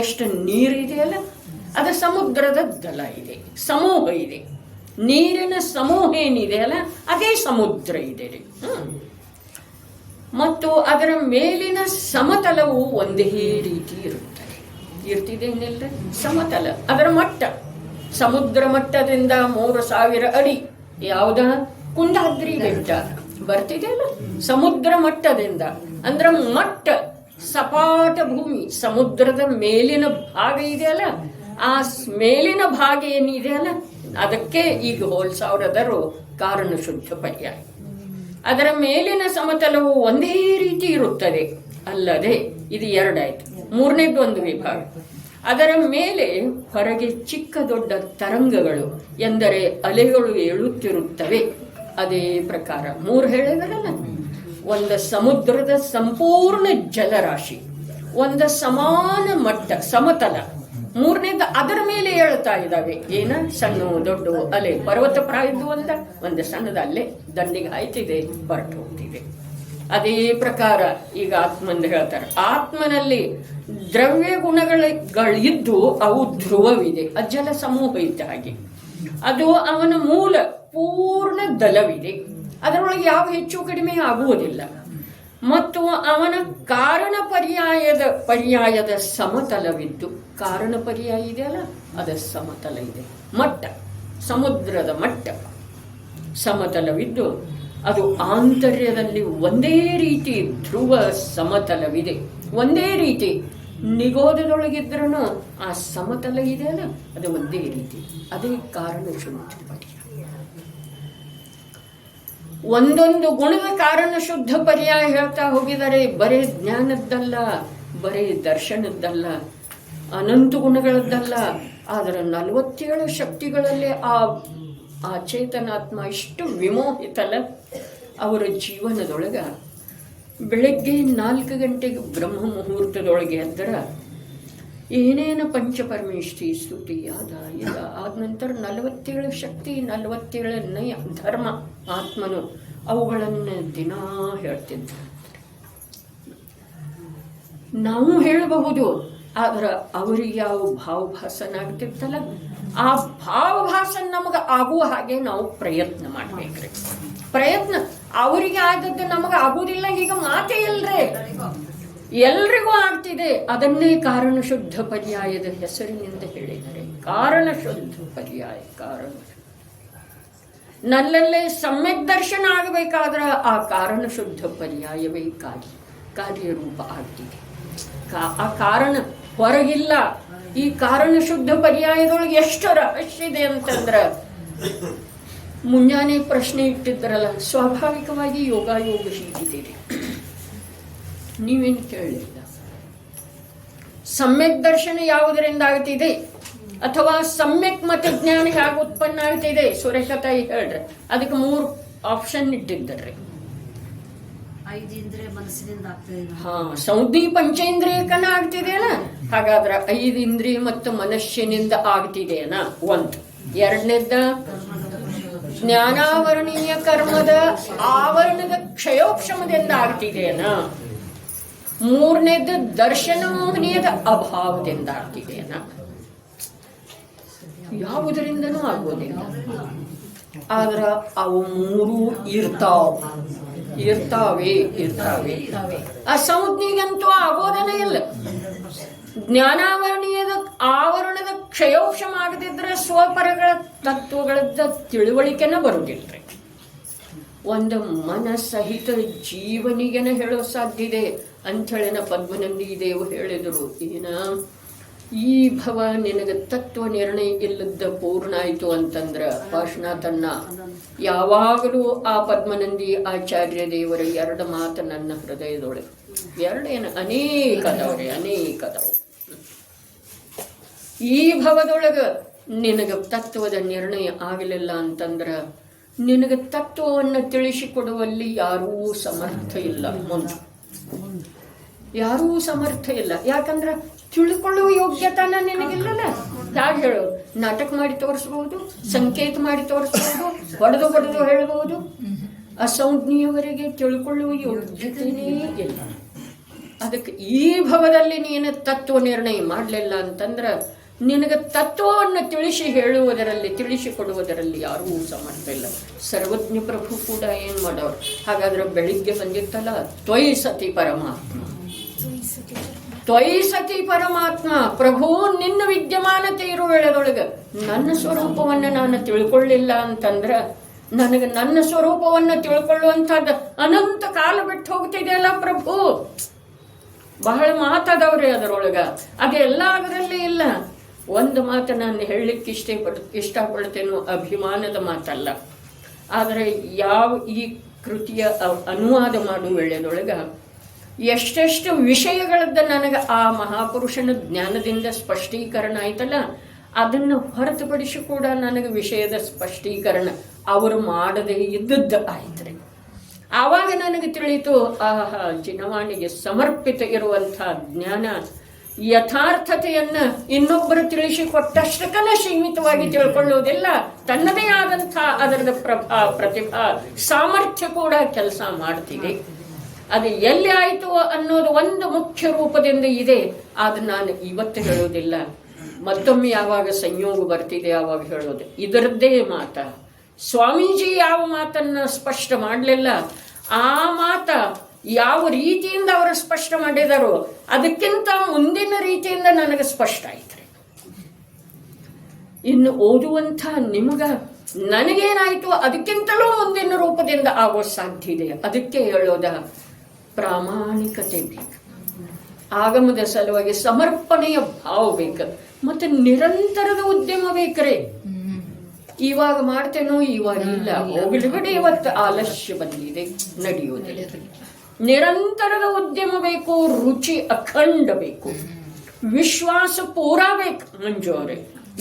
ಎಷ್ಟು ನೀರಿದೆಯಲ್ಲ ಅದು ಸಮುದ್ರದ ದಲ ಇದೆ, ಸಮೂಹ ಇದೆ. ನೀರಿನ ಸಮೂಹ ಏನಿದೆಯಲ್ಲ ಅದೇ ಸಮುದ್ರ ಇದೆ ರೀ. ಮತ್ತು ಅದರ ಮೇಲಿನ ಸಮತಲವು ಒಂದೇ ರೀತಿ ಇರ್ತಿದೆ ಏನಿಲ್ಲ ಸಮತಲ. ಅದರ ಮಟ್ಟ ಸಮುದ್ರ ಮಟ್ಟದಿಂದ 3000 ಅಡಿ ಯಾವ್ದ ಕುಂದಾದ್ರಿ ಬೆಟ್ಟ ಬರ್ತಿದೆಯಲ್ಲ, ಸಮುದ್ರ ಮಟ್ಟದಿಂದ ಅಂದ್ರೆ ಮಟ್ಟ ಸಪಾಟ ಭೂಮಿ. ಸಮುದ್ರದ ಮೇಲಿನ ಭಾಗ ಇದೆಯಲ್ಲ, ಆ ಮೇಲಿನ ಭಾಗ ಏನಿದೆಯಲ್ಲ ಅದಕ್ಕೆ ಈಗ ಹೋಲ್ಸಾವ್ರದರು ಕಾರಣ ಶುದ್ಧ ಪರ್ಯಾಯ. ಅದರ ಮೇಲಿನ ಸಮತಲವು ಒಂದೇ ರೀತಿ ಇರುತ್ತದೆ ಅಲ್ಲದೆ, ಇದು 2 ಆಯ್ತು. 3ನೇದು ಒಂದು ವಿಭಾಗ. ಅದರ ಮೇಲೆ ಹೊರಗೆ ಚಿಕ್ಕ ದೊಡ್ಡ ತರಂಗಗಳು ಎಂದರೆ ಅಲೆಗಳು ಏಳುತ್ತಿರುತ್ತವೆ. ಅದೇ ಪ್ರಕಾರ 3 ಹೇಳಿದರಲ್ಲ, ಒಂದು ಸಮುದ್ರದ ಸಂಪೂರ್ಣ ಜಲರಾಶಿ, ಒಂದು ಸಮಾನ ಮಟ್ಟ ಸಮತಲ, 3ನೇದು ಅದರ ಮೇಲೆ ಹೇಳ್ತಾ ಇದ್ದಾವೆ. ಏನ ಸಣ್ಣ ದೊಡ್ಡ ಅಲೆ, ಪರ್ವತ ಪ್ರಾಯದ್ದು ಒಂದು ಸಣ್ಣದ ಅಲೆ ದಂಡಿಗೆ ಆಯ್ತಿದೆ, ಹೊರಟು ಹೋಗ್ತಿದೆ. ಅದೇ ಪ್ರಕಾರ ಈಗ ಆತ್ಮಂದು ಹೇಳ್ತಾರೆ. ಆತ್ಮನಲ್ಲಿ ದ್ರವ್ಯ ಗುಣಗಳಿದ್ದು ಅವು ಧ್ರುವವಿದೆ, ಅಜ್ಜಲ ಸಮೂಹ ಇದ್ದ ಹಾಗೆ. ಅದು ಅವನ ಮೂಲ ಪೂರ್ಣ ದಲವಿದೆ, ಅದರೊಳಗೆ ಯಾವ ಹೆಚ್ಚು ಕಡಿಮೆ ಆಗುವುದಿಲ್ಲ. ಮತ್ತು ಅವನ ಕಾರಣ ಪರ್ಯಾಯದ ಸಮತಲವಿದ್ದು, ಕಾರಣ ಪರ್ಯಾಯ ಇದೆಯಲ್ಲ ಅದರ ಸಮತಲ ಇದೆ. ಮಟ್ಟ ಸಮುದ್ರದ ಮಟ್ಟ ಸಮತಲವಿದ್ದು ಅದು ಆಂತರ್ಯದಲ್ಲಿ ಒಂದೇ ರೀತಿ ಧ್ರುವ ಸಮತಲವಿದೆ. ಒಂದೇ ರೀತಿ ನಿಗೋಧದೊಳಗಿದ್ರೂ ಆ ಸಮತಲ ಇದೆಯಲ್ಲ ಅದು ಒಂದೇ ರೀತಿ. ಅದೇ ಕಾರಣ ಶುದ್ಧ ಪರ್ಯಾಯ. ಒಂದೊಂದು ಗುಣದ ಕಾರಣ ಶುದ್ಧ ಪರ್ಯಾಯ ಹೇಳ್ತಾ ಹೋಗಿದ್ದಾರೆ. ಬರೇ ಜ್ಞಾನದ್ದಲ್ಲ, ಬರೇ ದರ್ಶನದ್ದಲ್ಲ, ಅನಂತ ಗುಣಗಳದ್ದಲ್ಲ. ಆದರೆ 47 ಶಕ್ತಿಗಳಲ್ಲಿ ಆ ಚೇತನಾತ್ಮ ಇಷ್ಟು ವಿಮೋಹಿತಲ್ಲ. ಅವರ ಜೀವನದೊಳಗ ಬೆಳಗ್ಗೆ 4 ಗಂಟೆಗೆ ಬ್ರಹ್ಮ ಮುಹೂರ್ತದೊಳಗೆ ಎದ್ದರ ಏನೇನು ಪಂಚಪರಮೇಷ್ಠಿ ಸ್ತುತಿ ಆದ ನಂತರ 47 ಶಕ್ತಿ, 47 ನಯ ಧರ್ಮ ಆತ್ಮನು ಅವುಗಳನ್ನು ದಿನಾ ಹೇಳ್ತಿದ್ದ. ನಾವು ಹೇಳಬಹುದು, ಆದ್ರೆ ಅವರಿಗೆ ಯಾವ ಭಾವಭಾಸನ ಆಗ್ತಿರ್ತಲ್ಲ, ಆ ಭಾವಭಾಸನ ನಮಗೆ ಆಗುವ ಹಾಗೆ ನಾವು ಪ್ರಯತ್ನ ಮಾಡ್ಬೇಕ್ರಿ. ಪ್ರಯತ್ನ ಅವರಿಗೆ ಆದದ್ದು ನಮಗೆ ಆಗುವುದಿಲ್ಲ, ಈಗ ಮಾತೇ ಇಲ್ರೇ, ಎಲ್ರಿಗೂ ಆಗ್ತಿದೆ. ಅದನ್ನೇ ಕಾರಣ ಶುದ್ಧ ಪರ್ಯಾಯದ ಹೆಸರಿನಿಂದ ಹೇಳಿದ್ದಾರೆ. ಕಾರಣ ಶುದ್ಧ ಪರ್ಯಾಯ. ಕಾರಣ ನಲ್ಲಲ್ಲೇ ಸಮ್ಯಕ್ ದರ್ಶನ ಆಗಬೇಕಾದ್ರೆ ಆ ಕಾರಣ ಶುದ್ಧ ಪರ್ಯಾಯವೇ ಕಾರ್ಯರೂಪ ಆಗ್ತಿದೆ. ಆ ಕಾರಣ ಹೊರಗಿಲ್ಲ. ಈ ಕಾರಣ ಶುದ್ಧ ಪರ್ಯಾಯದೊಳಗೆ ಎಷ್ಟು ರಹಸ್ಯ ಇದೆ ಅಂತಂದ್ರ, ಮುಂಜಾನೆ ಪ್ರಶ್ನೆ ಇಟ್ಟಿದ್ರಲ್ಲ, ಸ್ವಾಭಾವಿಕವಾಗಿ ಯೋಗಾಯೋಗ ಹೀಗಿದ್ದೀರಿ, ನೀವೇನು ಕೇಳಲಿಲ್ಲ. ಸಮ್ಯಕ್ ದರ್ಶನ ಯಾವುದರಿಂದ ಆಗ್ತಿದೆ, ಅಥವಾ ಸಮ್ಯಕ್ ಮತ ಜ್ಞಾನ ಹೇಗೆ ಉತ್ಪನ್ನ ಆಗ್ತಿದೆ, ಸುರೇಖತಾಯಿ ಹೇಳ್ರಿ. ಅದಕ್ಕೆ 3 ಆಪ್ಷನ್ ಇಟ್ಟಿದ್ದರ್ರಿ. ಸೌದಿ ಪಂಚೇಂದ್ರಿಯಕನ ಆಗ್ತಿದೆಯಲ್ಲ, ಹಾಗಾದ್ರೆ 5 ಇಂದ್ರಿಯ ಮತ್ತು ಮನಸ್ಸಿನಿಂದ ಆಗ್ತಿದೆಯನ ಒಂದು. 2ನೇದ ಜ್ಞಾನಾವರಣೀಯ ಕರ್ಮದ ಆವರಣದ ಕ್ಷಯೋಕ್ಷಮದಿಂದ ಆಗ್ತಿದೆಯನ. 3ನೇದು ದರ್ಶನ ಮೋಹನೀಯದ ಅಭಾವದಿಂದ ಆಗ್ತಿದೆಯನ. ಯಾವುದರಿಂದನೂ ಆಗೋದಿಲ್ಲ. ಆದ್ರ ಅವು 3 ಇರ್ತಾವ. ಇರ್ತಾವೆ. ಅಸಂಜ್ಞೆಗಂತೂ ಆಗೋದನೇ ಇಲ್ಲ. ಆವರಣದ ಕ್ಷಯೋಕ್ಷಮ ಆಗದಿದ್ರೆ ಸ್ವಪರಗಳ ತತ್ವಗಳದ್ದ ತಿಳುವಳಿಕೆನ ಬರುವುದಿಲ್ಲ. ಒಂದು ಮನಸಹಿತ ಜೀವನಿಗೆನ ಹೇಳೋ ಸಾಧ್ಯ ಇದೆ ಅಂಥೇಳಿನ ಪದ್ಮನಂದಿ ದೇವು ಹೇಳಿದರು. ಏನ ಈ ಭವ ನಿನಗೆ ತತ್ವ ನಿರ್ಣಯ ಇಲ್ಲದ ಪೂರ್ಣ ಆಯಿತು ಅಂತಂದ್ರ ಪಾರ್ಶ್ವನಾಥನ್ನ ಯಾವಾಗಲೂ ಆ ಪದ್ಮನಂದಿ ಆಚಾರ್ಯ ದೇವರ ಎರಡು ಮಾತು ನನ್ನ ಹೃದಯದೊಳಗೆ, ಎರಡೇನು ಅನೇಕ ಅದಾವು. ಈ ಭವದೊಳಗ ನಿನಗೆ ತತ್ವದ ನಿರ್ಣಯ ಆಗಲಿಲ್ಲ ಅಂತಂದ್ರ ನಿನಗೆ ತತ್ವವನ್ನು ತಿಳಿಸಿಕೊಡುವಲ್ಲಿ ಯಾರೂ ಸಮರ್ಥ ಇಲ್ಲ. ಯಾರೂ ಸಮರ್ಥ ಇಲ್ಲ. ಯಾಕಂದ್ರೆ ತಿಳ್ಕೊಳ್ಳುವ ಯೋಗ್ಯತನ ನಿನಗಿಲ್ಲಲ್ಲ. ಹೇಗೆ ಹೇಳೋದು? ನಾಟಕ ಮಾಡಿ ತೋರಿಸ್ಬಹುದು, ಸಂಕೇತ ಮಾಡಿ ತೋರಿಸ್ಬಹುದು, ಹೊಡೆದು ಹೇಳಬಹುದು. ಅಸಂಜ್ಞೆಯವರೆಗೆ ತಿಳ್ಕೊಳ್ಳುವ ಯೋಗ್ಯತೆಯೇ ಇಲ್ಲ. ಅದಕ್ಕೆ ಈ ಭವದಲ್ಲಿ ನೀನು ತತ್ವ ನಿರ್ಣಯ ಮಾಡಲಿಲ್ಲ ಅಂತಂದ್ರ ನಿನಗೆ ತತ್ವವನ್ನು ತಿಳಿಸಿಕೊಡುವುದರಲ್ಲಿ ಯಾರೂ ಸಮರ್ಥ ಇಲ್ಲ. ಸರ್ವಜ್ಞ ಪ್ರಭು ಕೂಡ ಏನು ಮಾಡೋರು? ಹಾಗಾದ್ರೆ ಬೆಳಿಗ್ಗೆ ಬಂದಿತ್ತಲ್ಲ, ತ್ವಯಿ ಸತಿ ಪರಮಾತ್ಮ ಪ್ರಭು ನಿನ್ನ ವಿದ್ಯಮಾನತೆ ಇರುವ ವೇಳೆದೊಳಗೆ ನನ್ನ ಸ್ವರೂಪವನ್ನು ನಾನು ತಿಳ್ಕೊಳ್ಳಿಲ್ಲ ಅಂತಂದ್ರ ನನಗೆ ನನ್ನ ಸ್ವರೂಪವನ್ನು ತಿಳ್ಕೊಳ್ಳುವಂಥದ್ದು ಅನಂತ ಕಾಲ ಬಿಟ್ಟು ಹೋಗ್ತಿದೆಯಲ್ಲ ಪ್ರಭು. ಬಹಳ ಮಾತಾದವ್ರೆ ಅದರೊಳಗ. ಅದೆಲ್ಲ ಅದರಲ್ಲಿ ಇಲ್ಲ. ಒಂದು ಮಾತು ನಾನು ಹೇಳಲಿಕ್ಕೆ ಇಷ್ಟಪಡ್ತೇನೋ, ಅಭಿಮಾನದ ಮಾತಲ್ಲ. ಆದರೆ ಈ ಕೃತಿಯ ಅನುವಾದ ಮಾಡುವ ವೇಳೆದೊಳಗ ಎಷ್ಟೆಷ್ಟು ವಿಷಯಗಳದ್ದು ನನಗೆ ಆ ಮಹಾಪುರುಷನ ಜ್ಞಾನದಿಂದ ಸ್ಪಷ್ಟೀಕರಣ ಆಯ್ತಲ್ಲ, ಅದನ್ನು ಹೊರತುಪಡಿಸಿ ಕೂಡ ನನಗೆ ವಿಷಯದ ಸ್ಪಷ್ಟೀಕರಣ ಅವರು ಮಾಡದೇ ಇದ್ದದ್ದು ಆಯ್ತ್ರಿ. ಆವಾಗ ನನಗೆ ತಿಳಿಯಿತು, ಜಿನವಾಣಿಗೆ ಸಮರ್ಪಿತ ಇರುವಂಥ ಜ್ಞಾನ ಯಥಾರ್ಥತೆಯನ್ನ ಇನ್ನೊಬ್ಬರು ತಿಳಿಸಿಕೊಟ್ಟಷ್ಟಕ್ಕನ ಸೀಮಿತವಾಗಿ ತಿಳ್ಕೊಳ್ಳೋದಿಲ್ಲ. ತನ್ನದೇ ಆದಂಥ ಅದರದ ಪ್ರತಿಭಾ ಸಾಮರ್ಥ್ಯ ಕೂಡ ಕೆಲಸ ಮಾಡ್ತಿದೆ. ಅದು ಎಲ್ಲಿ ಆಯಿತು ಅನ್ನೋದು ಒಂದು ಮುಖ್ಯ ರೂಪದಿಂದ ಇದೆ. ಅದು ನಾನು ಇವತ್ತು ಹೇಳೋದಿಲ್ಲ, ಮತ್ತೊಮ್ಮೆ ಯಾವಾಗ ಸಂಯೋಗ ಬರ್ತಿದೆ ಆವಾಗ ಹೇಳೋದು. ಇದರದ್ದೇ ಮಾತ. ಸ್ವಾಮೀಜಿ ಯಾವ ಮಾತನ್ನ ಸ್ಪಷ್ಟ ಮಾಡಲಿಲ್ಲ, ಆ ಮಾತ ಯಾವ ರೀತಿಯಿಂದ ಅವರು ಸ್ಪಷ್ಟ ಮಾಡಿದಾರೋ ಅದಕ್ಕಿಂತ ಮುಂದಿನ ರೀತಿಯಿಂದ ನನಗೆ ಸ್ಪಷ್ಟ ಆಯ್ತು. ಇನ್ನು ಓದುವಂಥ ನಿಮಗ ನನಗೇನಾಯ್ತು ಅದಕ್ಕಿಂತಲೂ ಮುಂದಿನ ರೂಪದಿಂದ ಆಗೋ ಸಾಧ್ಯ ಇದೆ. ಅದಕ್ಕೆ ಹೇಳೋದ ಪ್ರಾಮಾಣಿಕತೆ ಬೇಕು, ಆಗಮದ ಸಲುವಾಗಿ ಸಮರ್ಪಣೆಯ ಭಾವ ಬೇಕು, ಮತ್ತೆ ನಿರಂತರದ ಉದ್ಯಮ ಬೇಕ್ರೆ. ಇವಾಗ ಮಾಡ್ತೇನೋ ಇವಾಗ ಇಲ್ಲ, ಹೋಗಲಿಗಡೆ ಇವತ್ತು ಆಲಸ್ಯ ಬಂದಿದೆ, ನಡೆಯುವುದಿಲ್ಲ. ನಿರಂತರದ ಉದ್ಯಮ ಬೇಕು, ರುಚಿ ಅಖಂಡ ಬೇಕು, ವಿಶ್ವಾಸ ಪೂರ ಬೇಕು. ಮಂಜು ಅವರೇ,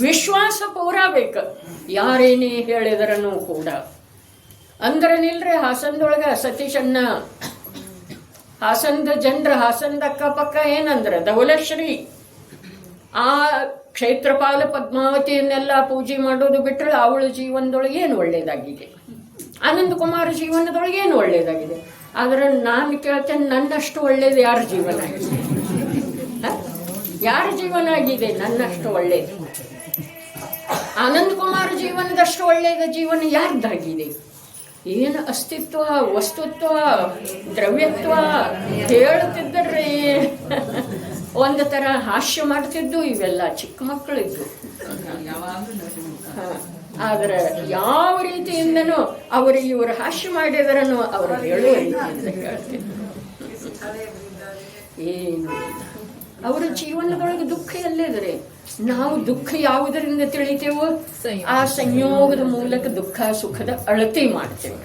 ವಿಶ್ವಾಸ ಪೂರ ಬೇಕು. ಯಾರೇನೇ ಹೇಳಿದರನು ಕೂಡ ಅಂದ್ರೆ ನಿಲ್ರಿ. ಹಾಸನದೊಳಗ ಸತೀಶಣ್ಣ, ಹಾಸನದ ಜನರ, ಹಾಸನದ ಅಕ್ಕಪಕ್ಕ ಏನಂದ್ರ ದೌಲಶ್ರೀ ಆ ಕ್ಷೇತ್ರಪಾಲ ಪದ್ಮಾವತಿಯನ್ನೆಲ್ಲ ಪೂಜೆ ಮಾಡೋದು ಬಿಟ್ಟರೆ ಅವಳ ಜೀವನದೊಳಗೆ ಏನು ಒಳ್ಳೇದಾಗಿದೆ, ಆನಂದ ಕುಮಾರ್ ಜೀವನದೊಳಗೆ ಏನು ಒಳ್ಳೇದಾಗಿದೆ. ಆದ್ರೆ ನಾನು ಕೇಳ್ತೇನೆ, ನನ್ನಷ್ಟು ಒಳ್ಳೇದು ಯಾರ ಜೀವನ ಆಗಿದೆ? ಯಾರ ಜೀವನ ಆಗಿದೆ ನನ್ನಷ್ಟು ಒಳ್ಳೇದು? ಆನಂದ್ ಕುಮಾರ್ ಜೀವನದಷ್ಟು ಒಳ್ಳೆಯದ ಜೀವನ ಯಾರ್ದಾಗಿದೆ? ಏನು ಅಸ್ತಿತ್ವ, ವಸ್ತುತ್ವ, ದ್ರವ್ಯತ್ವ ಹೇಳುತ್ತಿದ್ದರ್ರಿ. ಒಂದು ತರ ಹಾಸ್ಯ ಮಾಡ್ತಿದ್ದು, ಇವೆಲ್ಲ ಚಿಕ್ಕ ಮಕ್ಕಳಿದ್ದು. ಆದ್ರೆ ಯಾವ ರೀತಿಯಿಂದನೂ ಅವರಿಗೆ ಇವರು ಹಾಸ್ಯ ಮಾಡಿದರನು ಅವರು ಹೇಳುವ ರೀತಿಯಿಂದ ಹೇಳ್ತಿದ್ರು. ಏನು ಅವರ ಜೀವನದೊಳಗೆ ದುಃಖ ಎಲ್ಲೆದರೆ ನಾವು ದುಃಖ ಯಾವುದರಿಂದ ತಿಳಿತೇವೋ ಆ ಸಂಯೋಗದ ಮೂಲಕ ದುಃಖ ಸುಖದ ಅಳತೆ ಮಾಡ್ತೇವೆ.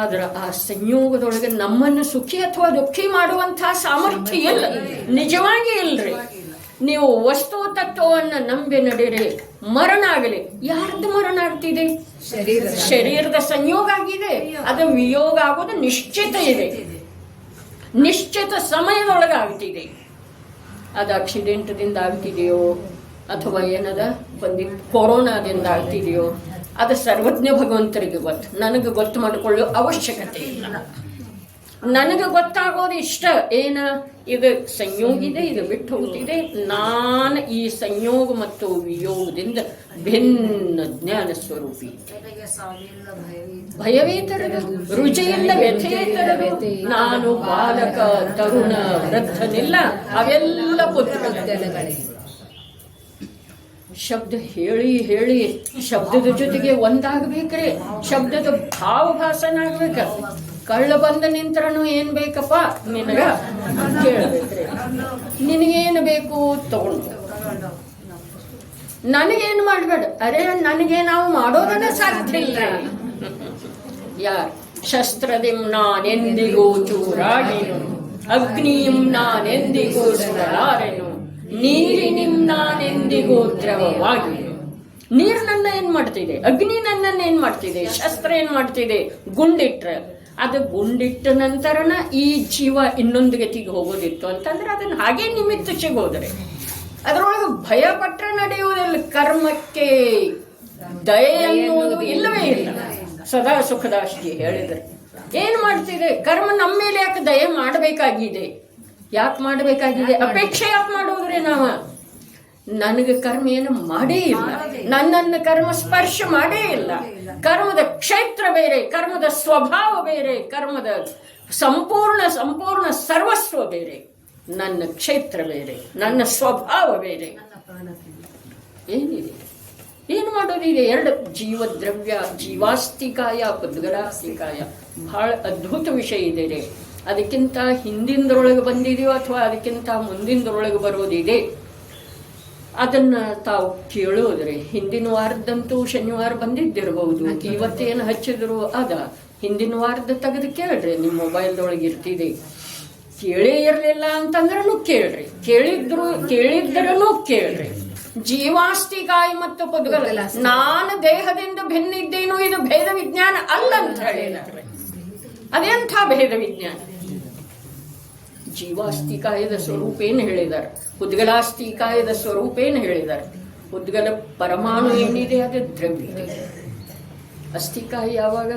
ಆದ್ರೆ ಆ ಸಂಯೋಗದೊಳಗೆ ನಮ್ಮನ್ನು ಸುಖಿ ಅಥವಾ ದುಃಖಿ ಮಾಡುವಂತಹ ಸಾಮರ್ಥ್ಯ ಇಲ್ಲ, ನಿಜವಾಗಿ ಇಲ್ರಿ. ನೀವು ವಸ್ತು ತತ್ವವನ್ನು ನಂಬಿ ನಡೀರಿ, ಮರಣ ಆಗಲಿ. ಯಾರ್ದು ಮರಣ ಆಗ್ತಿದೆ? ಶರೀರದ ಸಂಯೋಗ ಆಗಿದೆ. ಅದು ವಿಯೋಗ ಆಗೋದು ನಿಶ್ಚಿತ ಇದೆ, ನಿಶ್ಚಿತ ಸಮಯದೊಳಗೆ ಆಗ್ತಿದೆ. ಅದು ಆಕ್ಸಿಡೆಂಟ್ದಿಂದ ಆಗ್ತಿದೆಯೋ ಅಥವಾ ಏನದ ಕೊರೋನಾದಿಂದ ಆಗ್ತಿದೆಯೋ ಅದು ಸರ್ವಜ್ಞ ಭಗವಂತರಿಗೆ ಗೊತ್ತು, ನನಗೆ ಗೊತ್ತು ಮಾಡಿಕೊಳ್ಳೋ ಅವಶ್ಯಕತೆ ಇಲ್ಲ. ನನಗೆ ಗೊತ್ತಾಗೋದು ಇಷ್ಟ ಏನ, ಇದು ಸಂಯೋಗ ಇದೆ, ಇದು ಬಿಟ್ಟು ಹೋಗ್ತಿದೆ. ನಾನು ಈ ಸಂಯೋಗ ಮತ್ತು ವಿಯೋಗದಿಂದ ಭಿನ್ನ ಜ್ಞಾನ ಸ್ವರೂಪಿ. ಭಯವೇ ತರದು, ರುಚಿಯಿಂದ ವ್ಯಥೆಯೇ ತರದು. ನಾನು ಬಾಲಕ, ತರುಣ, ವೃದ್ಧನಿಲ್ಲ, ಅವೆಲ್ಲ ಪುತ್ರಗಳೇ. ಶಬ್ದ ಹೇಳಿ ಹೇಳಿ ಶಬ್ದದ ಜೊತೆಗೆ ಒಂದಾಗಬೇಕ್ರೆ, ಶಬ್ದದ ಭಾವಭಾಸನ ಆಗ್ಬೇಕ. ಕಳ್ಳ ಬಂದ ನಿಂತ್ರನು ಏನ್ ಬೇಕಪ್ಪ ನಿನಗ ಕೇಳಬೇಕ್ರೆ, ನಿನಗೇನು ಬೇಕು ತಗೊಂಡು, ನನಗೇನು ಮಾಡ್ಬೇಡ. ಅರೆ ನನಗೆ ನಾವು ಮಾಡೋದನ್ನ ಸಾಧ್ಯ ಇಲ್ಲ. ಯಾರ್ ಶಸ್ತ್ರದಿಂ ನಾನೆಂದಿಗೂ ಚೂರಾಡಿನು, ಅಗ್ನಿಯಂ ನಾನೆಂದಿಗೂ ಸುಡಲಾರೆನು, ನೀರಿನಿಂ ನಾನೆಂದಿಗೂ ದ್ರವವಾಗಿ. ನೀರು ನನ್ನ ಏನ್ ಮಾಡ್ತಿದೆ, ಅಗ್ನಿ ನನ್ನನ್ನು ಏನ್ ಮಾಡ್ತಿದೆ, ಶಸ್ತ್ರ ಏನ್ ಮಾಡ್ತಿದೆ, ಗುಂಡಿಟ್ರ. ಅದು ಗುಂಡಿಟ್ಟ ನಂತರನ ಈ ಜೀವ ಇನ್ನೊಂದು ಗತಿಗೆ ಹೋಗೋದಿತ್ತು ಅಂತಂದ್ರೆ ಅದನ್ನ ಹಾಗೆ ನಿಮಿತ್ತ ಸಿಗೋದ್ರೆ ಅದರೊಳಗೆ ಭಯ ಪಟ್ರೆ ನಡೆಯುವುದಿಲ್ಲ. ಕರ್ಮಕ್ಕೆ ದಯೆ ಅನ್ನೋದು ಇಲ್ಲವೇ ಇಲ್ಲ. ಸದಾ ಸುಖದಾಷ್ಟಿ ಹೇಳಿದ್ರೆ ಏನ್ ಮಾಡ್ತಿದೆ, ಕರ್ಮ ನಮ್ಮ ಮೇಲೆ ಯಾಕೆ ದಯೆ ಮಾಡಬೇಕಾಗಿದೆ, ಯಾಕೆ ಮಾಡಬೇಕಾಗಿದೆ, ಅಪೇಕ್ಷೆ ಯಾಕೆ ಮಾಡೋದ್ರಿ ನಾವು? ನನಗೆ ಕರ್ಮ ಏನು ಮಾಡೇ ಇಲ್ಲ, ನನ್ನನ್ನು ಕರ್ಮ ಸ್ಪರ್ಶ ಮಾಡೇ ಇಲ್ಲ. ಕರ್ಮದ ಕ್ಷೇತ್ರ ಬೇರೆ, ಕರ್ಮದ ಸ್ವಭಾವ ಬೇರೆ, ಕರ್ಮದ ಸಂಪೂರ್ಣ ಸರ್ವಸ್ವ ಬೇರೆ, ನನ್ನ ಕ್ಷೇತ್ರ ಬೇರೆ, ನನ್ನ ಸ್ವಭಾವ ಬೇರೆ. ಏನಿದೆ, ಏನು ಮಾಡೋದಿದೆ? ಎರಡು ಜೀವದ್ರವ್ಯ, ಜೀವಾಸ್ತಿಕಾಯ, ಪುದ್ಗಲಾಸ್ತಿಕಾಯ. ಬಹಳ ಅದ್ಭುತ ವಿಷಯ ಇದೆ. ಅದಕ್ಕಿಂತ ಹಿಂದಿಂದ್ರೊಳಗೆ ಬಂದಿದೆಯೋ ಅಥವಾ ಅದಕ್ಕಿಂತ ಮುಂದಿಂದ್ರೊಳಗೆ ಬರೋದಿದೆ, ಅದನ್ನ ತಾವು ಕೇಳೋದ್ರೆ ಹಿಂದಿನ ವಾರದಂತೂ ಶನಿವಾರ ಬಂದಿದ್ದಿರಬಹುದು. ಇವತ್ತೇನು ಹಚ್ಚಿದ್ರು ಅದ ಹಿಂದಿನ ವಾರದ ತೆಗೆದು ಕೇಳ್ರಿ, ನಿಮ್ಮ ಮೊಬೈಲ್ದೊಳಗೆ ಇರ್ತಿದೆ. ಕೇಳೇ ಇರಲಿಲ್ಲ ಅಂತಂದ್ರೂ ಕೇಳ್ರಿ, ಕೇಳಿದ್ರೂ ಕೇಳ್ರಿ. ಜೀವಾಸ್ತಿಕಾಯಿ ಮತ್ತು ಪುದ್ಗಲ, ನಾನು ದೇಹದಿಂದ ಭಿನ್ನ ಇದ್ದೇನೋ, ಇದು ಭೇದ ವಿಜ್ಞಾನ ಅಲ್ಲ ಅಂತ ಹೇಳಿದ್ರೆ ಅದೆಂಥ ಭೇದ ವಿಜ್ಞಾನ? ಜೀವಾಸ್ತಿಕಾಯದ ಸ್ವರೂಪ ಏನು ಹೇಳಿದ್ದಾರೆ, ಉದ್ಗಲಾಸ್ತಿಕಾಯದ ಸ್ವರೂಪ ಏನು ಹೇಳಿದ್ದಾರೆ? ಉದ್ಗಲ ಪರಮಾಣು ಏನಿದೆ ಅದು ದ್ರವ್ಯ ಇದೆ. ಅಸ್ಥಿಕಾಯ ಯಾವಾಗ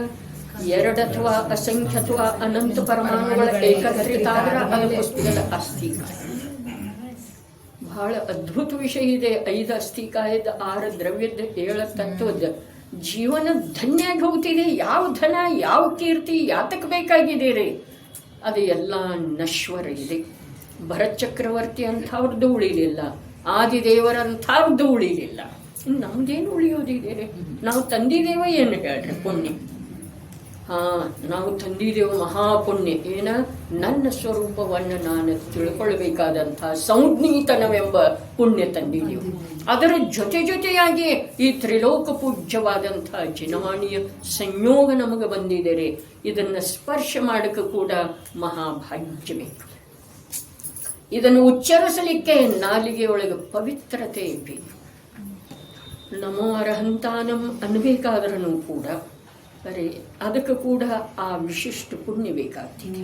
ಎರಡು ಅಥವಾ ಅಸಂಖ್ಯ ಅಥವಾ ಅನಂತ ಪರಮಾಣುಗಳ ಏಕಘಟಿತ ಆದ್ರೆ ಅದು ಉದ್ಗಲ ಅಸ್ಥಿಕಾಯ. ಬಹಳ ಅದ್ಭುತ ವಿಷಯ ಇದೆ. 5 ಅಸ್ಥಿಕಾಯದ 6 ದ್ರವ್ಯದ 7 ತತ್ವದ ಜೀವನ ಧನ್ಯ ಆಗಿ ಹೋಗ್ತಿದೆ. ಯಾವ ಧನ, ಯಾವ ಕೀರ್ತಿ ಯಾತಕ್ಕೆ ಬೇಕಾಗಿದೆ ರೀ? ಅದು ಎಲ್ಲ ನಶ್ವರ ಇದೆ. ಭರತ್ ಚಕ್ರವರ್ತಿ ಅಂಥವ್ರದ್ದು ಉಳಿಲಿಲ್ಲ, ಆದಿದೇವರಂಥವ್ರದ್ದು ಉಳಿಲಿಲ್ಲ. ನಮ್ದೇನು ಉಳಿಯೋದಿದೆ ರೀ? ನಾವು ತಂದಿದ್ದೇವ ಏನು ಹೇಳ್ರಿ? ಪುಣ್ಯ. ನಾವು ತಂದಿದ್ದೇವೆ ಮಹಾಪುಣ್ಯ. ಏನ? ನನ್ನ ಸ್ವರೂಪವನ್ನು ನಾನು ತಿಳ್ಕೊಳ್ಬೇಕಾದಂತಹ ಸಂಜ್ಞೀತನವೆಂಬ ಪುಣ್ಯ ತಂದಿದ್ದೇವೆ. ಅದರ ಜೊತೆಯಾಗಿ ಈ ತ್ರಿಲೋಕ ಪೂಜ್ಯವಾದಂತಹ ಜಿನವಾಣಿಯ ಸಂಯೋಗ ನಮಗೆ ಬಂದಿದೆ. ಇದನ್ನು ಸ್ಪರ್ಶ ಮಾಡಕ್ಕೆ ಕೂಡ ಮಹಾಭಾಗ್ಯ ಬೇಕು. ಇದನ್ನು ಉಚ್ಚರಿಸಲಿಕ್ಕೆ ನಾಲಿಗೆಯೊಳಗೆ ಪವಿತ್ರತೆ ಬೇಕು. ನಮೋ ಅರ್ಹಂತಾನಂ ಅನ್ಬೇಕಾದ್ರೂ ಕೂಡ ಅರೆ ಅದಕ್ಕೆ ಕೂಡ ಆ ವಿಶಿಷ್ಟ ಪುಣ್ಯ ಬೇಕಾಗ್ತಿದೆ.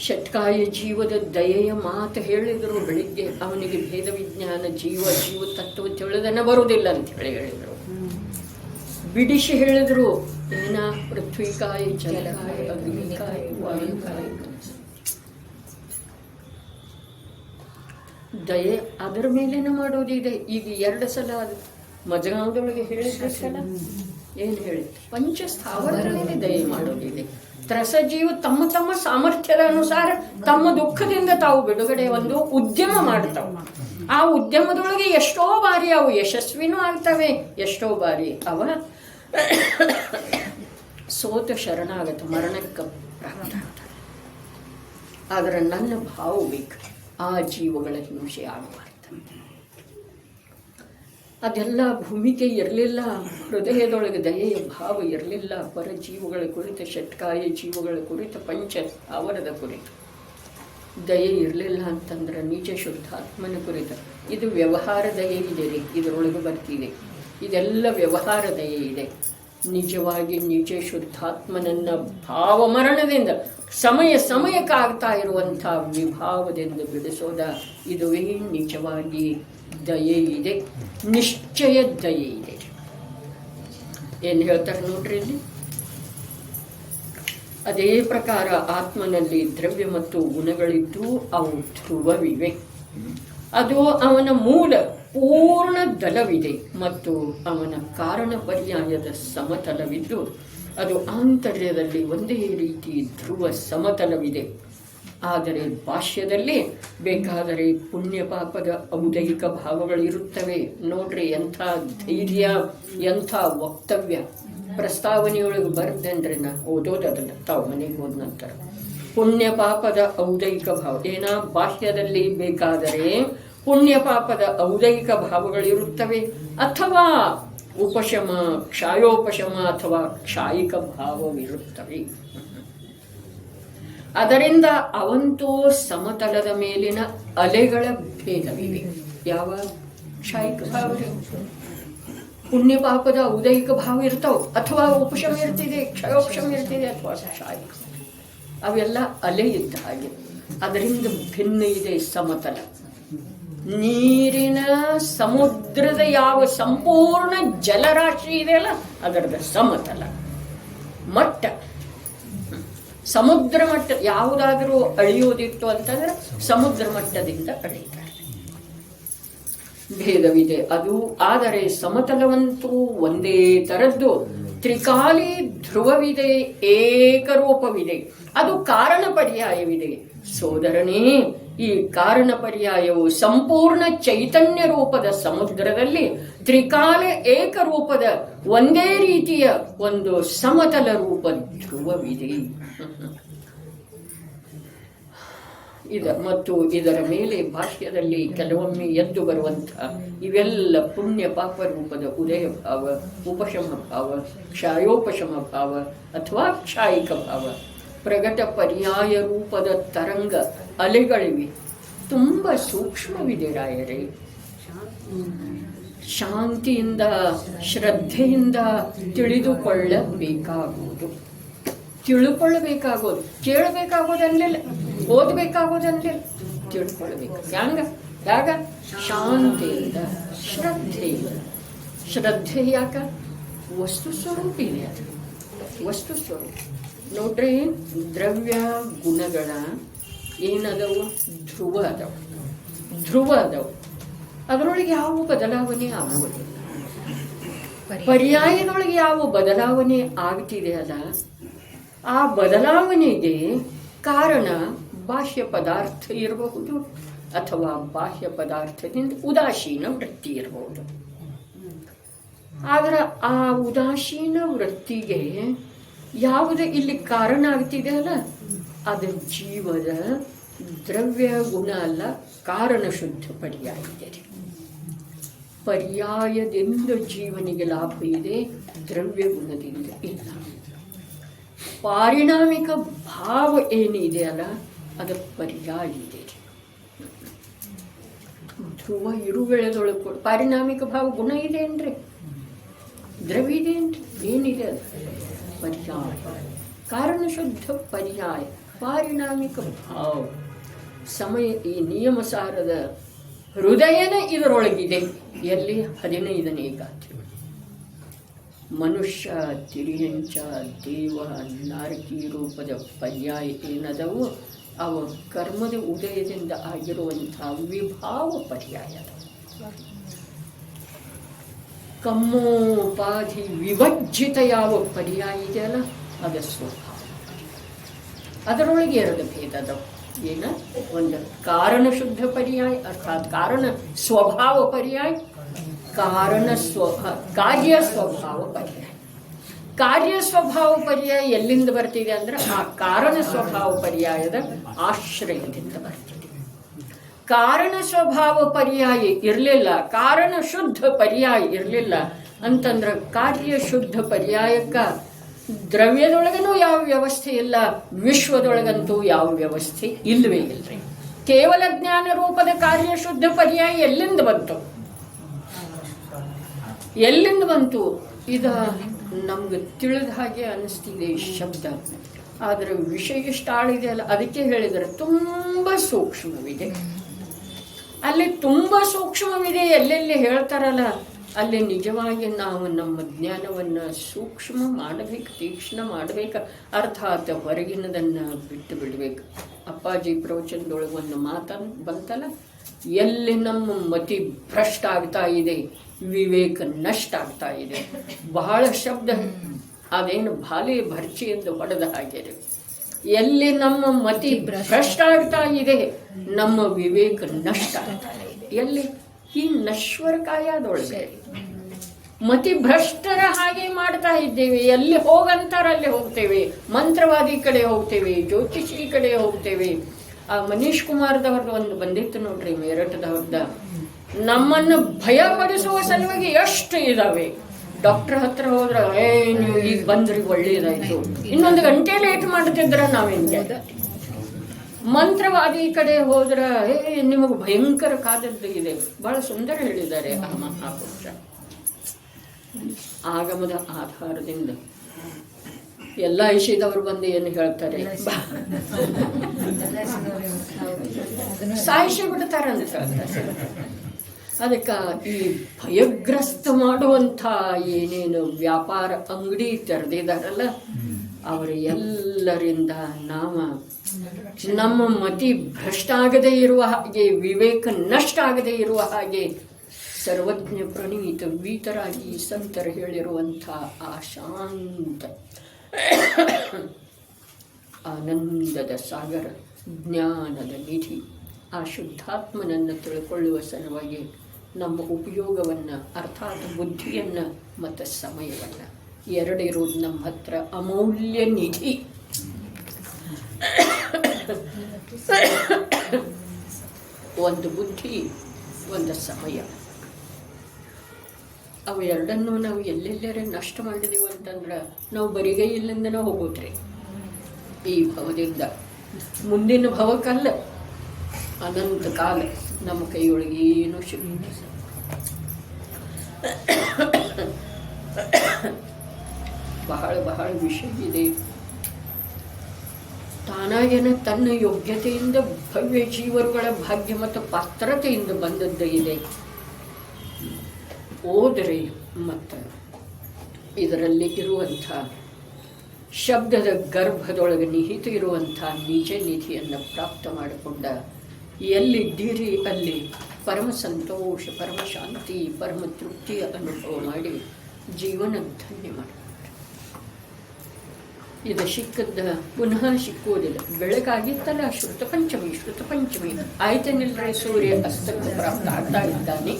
ಷಟ್ಕಾಯ ಜೀವದ ದಯೆಯ ಮಾತು ಹೇಳಿದರು. ಬೆಳಿಗ್ಗೆ ಅವನಿಗೆ ಭೇದ ವಿಜ್ಞಾನ, ಜೀವ ತತ್ವ ತಿಳಿದನ ಬರುವುದಿಲ್ಲ ಅಂತ ಹೇಳಿದರು. ಬಿಡಿಸಿ ಹೇಳಿದ್ರು. ಏನ? ಪೃಥ್ವಿಕಾಯ, ಜಲಕಾಯ, ಅಗ್ನಿಕಾಯ, ವಾಯುಕಾಯ. ದಯೆ ಅದರ ಮೇಲೇನ ಮಾಡೋದಿದೆ. ಈಗ 2 ಸಲ ಮಜಗಾಂವದೊಳಗೆ ಹೇಳಿದ ಸಲ ಏನು ಹೇಳಿ ಪಂಚಸ್ಥಾವರದ ಮೇಲೆ ದಯೆ ಮಾಡೋದಿದೆ. ತ್ರಸಜೀವ ತಮ್ಮ ಸಾಮರ್ಥ್ಯದ ಅನುಸಾರ ತಮ್ಮ ದುಃಖದಿಂದ ತಾವು ಬಿಡುಗಡೆ ಒಂದು ಉದ್ಯಮ ಮಾಡ್ತಾವ. ಆ ಉದ್ಯಮದೊಳಗೆ ಎಷ್ಟೋ ಬಾರಿ ಅವು ಯಶಸ್ವಿನೂ ಆಗ್ತವೆ, ಎಷ್ಟೋ ಬಾರಿ ಅವ ಸೋತ ಶರಣಾಗತ ಮರಣಕ್ಕೆ ಪ್ರಾಪ್ತ ಆಗ್ತವೆ. ಆದರೆ ನನ್ನ ಭಾವ ಬೇಕು, ಆ ಜೀವಗಳ ಹಿಂಸೆ ಆಗಬಾರ್ದು. ಅದೆಲ್ಲ ಭೂಮಿಕೆ ಇರಲಿಲ್ಲ, ಹೃದಯದೊಳಗೆ ದಯೆಯ ಭಾವ ಇರಲಿಲ್ಲ. ಪರ ಜೀವಗಳ ಕುರಿತ, ಷಟ್ಕಾಯ ಜೀವಗಳ ಕುರಿತ, ಪಂಚ ಅವರದ ಕುರಿತು ದಯೆ ಇರಲಿಲ್ಲ ಅಂತಂದ್ರೆ ನಿಜ ಶುದ್ಧಾತ್ಮನ ಕುರಿತ ಇದು ವ್ಯವಹಾರ ದಯೆ ಇದೆ ರೀ, ಇದರೊಳಗೆ ಬರ್ತಿದೆ. ಇದೆಲ್ಲ ವ್ಯವಹಾರ ದಯೆ ಇದೆ. ನಿಜವಾಗಿ ನಿಜ ಶುದ್ಧಾತ್ಮನನ್ನ ಭಾವಮರಣದಿಂದ ಸಮಯಕ್ಕಾಗ್ತಾ ಇರುವಂಥ ವಿಭಾವದಿಂದ ಬಿಡಿಸೋದ ಇದುವೇ ನಿಜವಾಗಿ ದಯೆ ಇದೆ, ನಿಶ್ಚಯ ದಯೆ ಇದೆ. ಏನು ಹೇಳ್ತಾರೆ ನೋಡ್ರಿ ಇಲ್ಲಿ? ಅದೇ ಪ್ರಕಾರ ಆತ್ಮನಲ್ಲಿ ದ್ರವ್ಯ ಮತ್ತು ಗುಣಗಳಿದ್ದು ಅವು ಧ್ರುವವಿವೆ. ಅದು ಅವನ ಮೂಲ ಪೂರ್ಣ ದಲವಿದೆ ಮತ್ತು ಅವನ ಕಾರಣ ಪರ್ಯಾಯದ ಸಮತಲವಿದ್ದು ಅದು ಆಂತರ್ಯದಲ್ಲಿ ಒಂದೇ ರೀತಿ ಧ್ರುವ ಸಮತಲವಿದೆ. ಆದರೆ ಭಾಷ್ಯದಲ್ಲಿ ಬೇಕಾದರೆ ಪುಣ್ಯ ಪಾಪದ ಔದೈಹಿಕ ಭಾವಗಳಿರುತ್ತವೆ. ನೋಡ್ರಿ, ಎಂಥ ಧೈರ್ಯ, ಎಂಥ ವಕ್ತವ್ಯ. ಪ್ರಸ್ತಾವನೆಯೊಳಗೆ ಬರ್ತೇನ್ರಿ, ನಾ ಓದೋದು ಅದನ್ನು ತಾವು ಮನೆಗೆ ಹೋದ ನಂತರ. ಪುಣ್ಯ ಪಾಪದ ಔದೈಹಿಕ ಭಾವ ಏನ ಬಾಹ್ಯದಲ್ಲಿ ಬೇಕಾದರೆ ಪುಣ್ಯ ಪಾಪದ ಔದೈಹಿಕ ಭಾವಗಳಿರುತ್ತವೆ, ಅಥವಾ ಉಪಶಮ, ಕ್ಷಾಯೋಪಶಮ ಅಥವಾ ಕ್ಷಾಯಿಕ ಭಾವವಿರುತ್ತವೆ. ಅದರಿಂದ ಅವಂತೂ ಸಮತಲದ ಮೇಲಿನ ಅಲೆಗಳ ಭೇದವಿವೆ. ಯಾವ ಕ್ಷಾಯಿಕ ಭಾವ, ಪುಣ್ಯ ಪಾಪದ ಔದೈಹಿಕ ಭಾವ ಇರ್ತಾವ, ಅಥವಾ ಉಪಶಮ ಇರ್ತಿದೆ, ಕ್ಷಯೋಪಶಮ ಇರ್ತಿದೆ, ಅಥವಾ ಕ್ಷಾಯಿಕ. ಅವೆಲ್ಲ ಅಲೆ ಇದ್ದ ಹಾಗೆ. ಅದರಿಂದ ಭಿನ್ನ ಇದೆ ಸಮತಲ. ನೀರಿನ ಸಮುದ್ರದ ಯಾವ ಸಂಪೂರ್ಣ ಜಲರಾಶಿ ಇದೆಯಲ್ಲ ಅದರದ ಸಮತಲ ಮಟ್ಟ. ಸಮುದ್ರ ಮಟ್ಟ ಯಾವುದಾದರೂ ಅಳಿಯೋದಿತ್ತು ಅಂತಂದ್ರೆ ಸಮುದ್ರ ಮಟ್ಟದಿಂದ ಅಳೀತಾರೆ. ಭೇದವಿದೆ ಅದು. ಆದರೆ ಸಮತಲವಂತೂ ಒಂದೇ ತರದ್ದು. ತ್ರಿಕಾಲಿ ಧ್ರುವವಿದೆ, ಏಕರೂಪವಿದೆ. ಅದು ಕಾರಣ ಪರ್ಯಾಯವಿದೆ. ಸೋದರನೇ, ಈ ಕಾರಣ ಪರ್ಯಾಯವು ಸಂಪೂರ್ಣ ಚೈತನ್ಯ ರೂಪದ ಸಮುದ್ರದಲ್ಲಿ ತ್ರಿಕಾಲ ಏಕರೂಪದ ಒಂದೇ ರೀತಿಯ ಒಂದು ಸಮತಲ ರೂಪ ಧ್ರುವವಿದೆ. ಮತ್ತು ಇದರ ಮೇಲೆ ಭಾಷ್ಯದಲ್ಲಿ ಕೆಲವೊಮ್ಮೆ ಎದ್ದು ಬರುವಂತಹ ಇವೆಲ್ಲ ಪುಣ್ಯ ಪಾಪ ರೂಪದ ಉದಯ ಭಾವ, ಉಪಶಮ ಭಾವ, ಕ್ಷಾಯೋಪಶಮ ಭಾವ ಅಥವಾ ಕ್ಷಾಯಿಕ ಭಾವ, ಪ್ರಗಟ ಪರ್ಯಾಯ ರೂಪದ ತರಂಗ ಅಲೆಗಳಿವೆ. ತುಂಬ ಸೂಕ್ಷ್ಮವಿದೆ ರಾಯರೇ. ಶಾಂತಿಯಿಂದ ಶ್ರದ್ಧೆಯಿಂದ ತಿಳಿದುಕೊಳ್ಳಬೇಕಾಗುವುದು. ತಿಳ್ಕೊಳ್ಳಬೇಕಾಗೋದು, ಕೇಳಬೇಕಾಗೋದನ್ನೆಲ್ಲ, ಓದಬೇಕಾಗೋದನ್ನೆಲ್ಲ ತಿಳ್ಕೊಳ್ಬೇಕು. ಯಾಗ ಶಾಂತಿಯಿಂದ, ಶ್ರದ್ಧೆಯಿಂದ. ಶ್ರದ್ಧೆ ಯಾಕ? ವಸ್ತು ಸ್ವರೂಪ ಇದೆ. ಅದು ವಸ್ತು ಸ್ವರೂಪ. ನೋಡ್ರಿ, ದ್ರವ್ಯ ಗುಣಗಳ ಏನದವು? ಧ್ರುವ ಅದಾವು, ಧ್ರುವ ಅದಾವು. ಅದರೊಳಗೆ ಯಾವ ಬದಲಾವಣೆ ಆಗುವುದಿಲ್ಲ. ಪರ್ಯಾಯದೊಳಗೆ ಯಾವ ಬದಲಾವಣೆ ಆಗ್ತಿದೆ ಅಲ್ಲ, ಆ ಬದಲಾವಣೆಗೆ ಕಾರಣ ಬಾಹ್ಯ ಪದಾರ್ಥ ಇರಬಹುದು, ಅಥವಾ ಬಾಹ್ಯ ಪದಾರ್ಥದಿಂದ ಉದಾಸೀನ ವೃತ್ತಿ ಇರಬಹುದು. ಆದ್ರೆ ಆ ಉದಾಸೀನ ವೃತ್ತಿಗೆ ಯಾವುದು ಇಲ್ಲಿ ಕಾರಣ ಆಗ್ತಿದೆ ಅಲ್ಲ, ಅದು ಜೀವದ ದ್ರವ್ಯ ಗುಣ ಅಲ್ಲ, ಕಾರಣ ಶುದ್ಧ ಪರ್ಯಾಯ ಇದೆ. ಪರ್ಯಾಯದಿಂದ ಜೀವನಿಗೆ ಲಾಭ ಇದೆ, ದ್ರವ್ಯ ಗುಣದಿಂದ ಇಲ್ಲ. ಪಾರಿಣಾಮಿಕ ಭಾವ ಏನಿದೆ ಅಲ್ಲ, ಅದು ಪರ್ಯಾಯ ಇದೆ. ಧ್ರುವ ಇರುವೆಳೆದೊಳಗೆ ಕೊಡು. ಪಾರಿಣಾಮಿಕ ಭಾವ ಗುಣ ಇದೆ ಏನ್ರಿ? ದ್ರವ್ಯ ಇದೆ ಏನ್ರಿ? ಏನಿದೆ ಅದು? ಪರ್ಯಾಯ. ಕಾರಣ ಶುದ್ಧ ಪರ್ಯಾಯ, ಪಾರಿಣಾಮಿಕ ಭಾವ. ಸಮಯ ಈ ನಿಯಮಸಾರದ ಹೃದಯನೇ ಇದರೊಳಗಿದೆ. ಎಲ್ಲಿ? 15ನೇ ಗಾತ್ರ. ಮನುಷ್ಯ, ತಿರಿಯಂಚ, ದೇವ, ನಾರಕಿ ರೂಪದ ಪರ್ಯಾಯ ಏನದವು ಅವ ಕರ್ಮದ ಉದಯದಿಂದ ಆಗಿರುವಂತಹ ವಿಭಾವ ಪರ್ಯಾಯ. ಕಮ್ಮೋಪಾಧಿ ವಿಭಜ್ಜಿತ ಯಾವ ಪರ್ಯಾಯ ಇದೆಯಲ್ಲ ಅದ ಸ್ವಭಾವ. ಅದರೊಳಗೆ 2 ಭೇದ ಅದಾವ. ಏನ? ಒಂದು ಕಾರಣ ಶುದ್ಧ ಪರ್ಯಾಯ, ಅರ್ಥಾತ್ ಕಾರಣ ಸ್ವಭಾವ ಪರ್ಯಾಯ, ಕಾರ್ಯ ಸ್ವಭಾವ ಪರ್ಯಾಯ. ಕಾರ್ಯ ಸ್ವಭಾವ ಪರ್ಯಾಯ ಎಲ್ಲಿಂದ ಬರ್ತಿದೆ ಅಂದ್ರೆ ಆ ಕಾರಣ ಸ್ವಭಾವ ಪರ್ಯಾಯದ ಆಶ್ರಯದಿಂದ ಬರ್ತಿದೆ. ಕಾರಣ ಸ್ವಭಾವ ಪರ್ಯಾಯ ಇರಲಿಲ್ಲ, ಕಾರಣ ಶುದ್ಧ ಪರ್ಯಾಯ ಇರಲಿಲ್ಲ ಅಂತಂದ್ರೆ ಕಾರ್ಯ ಶುದ್ಧ ಪರ್ಯಾಯಕ್ಕ ದ್ರವ್ಯದೊಳಗನೂ ಯಾವ ವ್ಯವಸ್ಥೆ ಇಲ್ಲ, ವಿಶ್ವದೊಳಗಂತೂ ಯಾವ ವ್ಯವಸ್ಥೆ ಇಲ್ಲವೇ ಇಲ್ಲರಿ. ಕೇವಲ ಜ್ಞಾನ ರೂಪದ ಕಾರ್ಯ ಶುದ್ಧ ಪರ್ಯಾಯ ಎಲ್ಲಿಂದ ಬಂತು? ಎಲ್ಲಿಂದ ಬಂತು? ಇದು ನಮ್ಗೆ ತಿಳಿದ ಹಾಗೆ ಅನಿಸ್ತಿದೆ ಈ ಶಬ್ದ, ಆದರೆ ವಿಷಯ ಎಷ್ಟು ಆಳಿದೆ ಅಲ್ಲ, ಅದಕ್ಕೆ ಹೇಳಿದರೆ ತುಂಬ ಸೂಕ್ಷ್ಮವಿದೆ. ಅಲ್ಲಿ ತುಂಬ ಸೂಕ್ಷ್ಮವಿದೆ. ಎಲ್ಲೆಲ್ಲಿ ಹೇಳ್ತಾರಲ್ಲ ಅಲ್ಲಿ ನಿಜವಾಗಿ ನಾವು ನಮ್ಮ ಜ್ಞಾನವನ್ನು ಸೂಕ್ಷ್ಮ ಮಾಡಬೇಕು, ತೀಕ್ಷ್ಣ ಮಾಡಬೇಕು, ಅರ್ಥಾತ್ ಹೊರಗಿನದನ್ನು ಬಿಟ್ಟು ಬಿಡಬೇಕು. ಅಪ್ಪಾಜಿ ಪ್ರವಚನದೊಳಗೆ ಒಂದು ಮಾತನ್ನು ಬಂತಲ್ಲ, ಎಲ್ಲಿ ನಮ್ಮ ಮತಿ ಭ್ರಷ್ಟ ಆಗ್ತಾ ಇದೆ, ವಿವೇಕ ನಷ್ಟ ಆಗ್ತಾ ಇದೆ. ಬಹಳ ಶಬ್ದ ಅದೇನು ಭಾಲೆ ಭರ್ಚಿ ಎಂದು ಹೊಡೆದ ಹಾಗೆ. ಎಲ್ಲಿ ನಮ್ಮ ಮತಿ ಭ್ರಷ್ಟ ಆಗ್ತಾ ಇದೆ, ನಮ್ಮ ವಿವೇಕ ನಷ್ಟ ಆಗ್ತಾ ಇದೆ. ಎಲ್ಲಿ? ಈ ನಶ್ವರ ಕಾಯದೊಳಗೆ ಮತಿ ಭ್ರಷ್ಟರ ಹಾಗೆ ಮಾಡ್ತಾ ಇದ್ದೇವೆ. ಎಲ್ಲಿ ಹೋಗಂತಾರ ಅಲ್ಲಿ ಹೋಗ್ತೇವೆ, ಮಂತ್ರವಾದಿ ಕಡೆ ಹೋಗ್ತೇವೆ, ಜ್ಯೋತಿಷಿ ಕಡೆ ಹೋಗ್ತೇವೆ. ಆ ಮನೀಶ್ ಕುಮಾರ್ದವ್ರದ್ದು ಒಂದು ಬಂದಿತ್ತು ನೋಡ್ರಿ, ಮೇರಠದವ್ರದ. ನಮ್ಮನ್ನು ಭಯಪಡಿಸುವ ಸಲುವಾಗಿ ಎಷ್ಟು ಇದಾವೆ. ಡಾಕ್ಟರ್ ಹತ್ರ ಹೋದ್ರ, ನೀವು ಈಗ ಬಂದ್ರಿ ಒಳ್ಳೇದಾಯ್ತು, ಇನ್ನೊಂದು ಗಂಟೆ ಲೇಟ್ ಮಾಡ್ತಿದ್ರ ನಾವೇನ್ಗೆ. ಮಂತ್ರವಾದಿ ಕಡೆ ಹೋದ್ರ, ನಿಮಗೆ ಭಯಂಕರ ಕಾದದ್ದು ಇದೆ. ಬಹಳ ಸುಂದರ ಹೇಳಿದ್ದಾರೆ ಆ ಮಹಾಪುರುಷ. ಆಗಮದ ಆಧಾರದಿಂದ ಎಲ್ಲ ಐಶಿದವರು ಬಂದು ಏನು ಹೇಳ್ತಾರೆ, ಸಾಯಿಸಿ ಬಿಡ್ತಾರಂತ ಹೇಳ್ತಾರೆ. ಅದಕ್ಕೆ ಈ ಭಯಗ್ರಸ್ತ ಮಾಡುವಂಥ ಏನೇನು ವ್ಯಾಪಾರ ಅಂಗಡಿ ತೆರೆದಿದ್ದಾರಲ್ಲ, ಅವರ ಎಲ್ಲರಿಂದ ನಮ್ಮ ಮತಿ ಭ್ರಷ್ಟ ಆಗದೇ ಇರುವ ಹಾಗೆ, ವಿವೇಕ ನಷ್ಟ ಆಗದೇ ಇರುವ ಹಾಗೆ ಸರ್ವಜ್ಞ ಪ್ರಣೀತ ವೀತರಾಗಿ ಸಂತರು ಹೇಳಿರುವಂಥ ಆ ಶಾಂತ ಆನಂದದ ಸಾಗರ, ಜ್ಞಾನದ ನಿಧಿ, ಆ ಶುದ್ಧಾತ್ಮನನ್ನು ತಿಳ್ಕೊಳ್ಳುವ ಸಲುವಾಗಿ ನಮ್ಮ ಉಪಯೋಗವನ್ನು, ಅರ್ಥಾತ್ ಬುದ್ಧಿಯನ್ನು ಮತ್ತು ಸಮಯವನ್ನು ಎರಡಿರೋದು ನಮ್ಮ ಹತ್ರ ಅಮೂಲ್ಯ ನಿಧಿ. ಒಂದು ಬುದ್ಧಿ, ಒಂದು ಸಮಯ. ಅವು ಎರಡನ್ನೂ ನಾವು ಎಲ್ಲೆಲ್ಲರೇ ನಷ್ಟ ಮಾಡಿದೀವಿ ಅಂತಂದ್ರೆ ನಾವು ಬರಿಗೈಯಿಲ್ಲಿಂದನೇ ಹೋಗೋದ್ರಿ. ಈ ಭವದಿಂದ ಮುಂದಿನ ಭವಕ್ಕಲ್ಲ, ಅನಂತ ಕಾಲ ನಮ್ಮ ಕೈಯೊಳಗೆ ಏನೂ ಸಿಗುವುದಿಲ್ಲ. ಬಹಳ ಬಹಳ ವಿಷಯ ಇದೆ. ತಾನಾಗೇನ ತನ್ನ ಯೋಗ್ಯತೆಯಿಂದ ಭವ್ಯ ಜೀವರುಗಳ ಭಾಗ್ಯ ಮತ್ತು ಪಾತ್ರತೆಯಿಂದ ಬಂದದ್ದು ಇದೆ. ಓದರೆ ಮತ್ತು ಇದರಲ್ಲಿ ಇರುವಂಥ ಶಬ್ದದ ಗರ್ಭದೊಳಗೆ ನಿಹಿತ ಇರುವಂಥ ನಿಜ ನಿಧಿಯನ್ನು ಪ್ರಾಪ್ತ ಮಾಡಿಕೊಂಡ ಎಲ್ಲಿದ್ದೀರಿ ಅಲ್ಲಿ ಪರಮ ಸಂತೋಷ, ಪರಮ ಶಾಂತಿ, ಪರಮ ತೃಪ್ತಿಯ ಅನುಭವ ಮಾಡಿ ಜೀವನ ಧನ್ಯ ಮಾಡಿ. ಇದು ಸಿಕ್ಕದ್ದ ಪುನಃ ಸಿಕ್ಕುವುದಿಲ್ಲ. ಬೆಳಗಾಗಿತ್ತಲ್ಲ ಶ್ರುತ ಪಂಚಮಿ ಆಯ್ತನಿಲ್ಲರೆ ಸೂರ್ಯ ಅಸ್ತಕ್ಕೆ ಪ್ರಾಪ್ತ ಆಗ್ತಾ ಇದ್ದಾನೆ.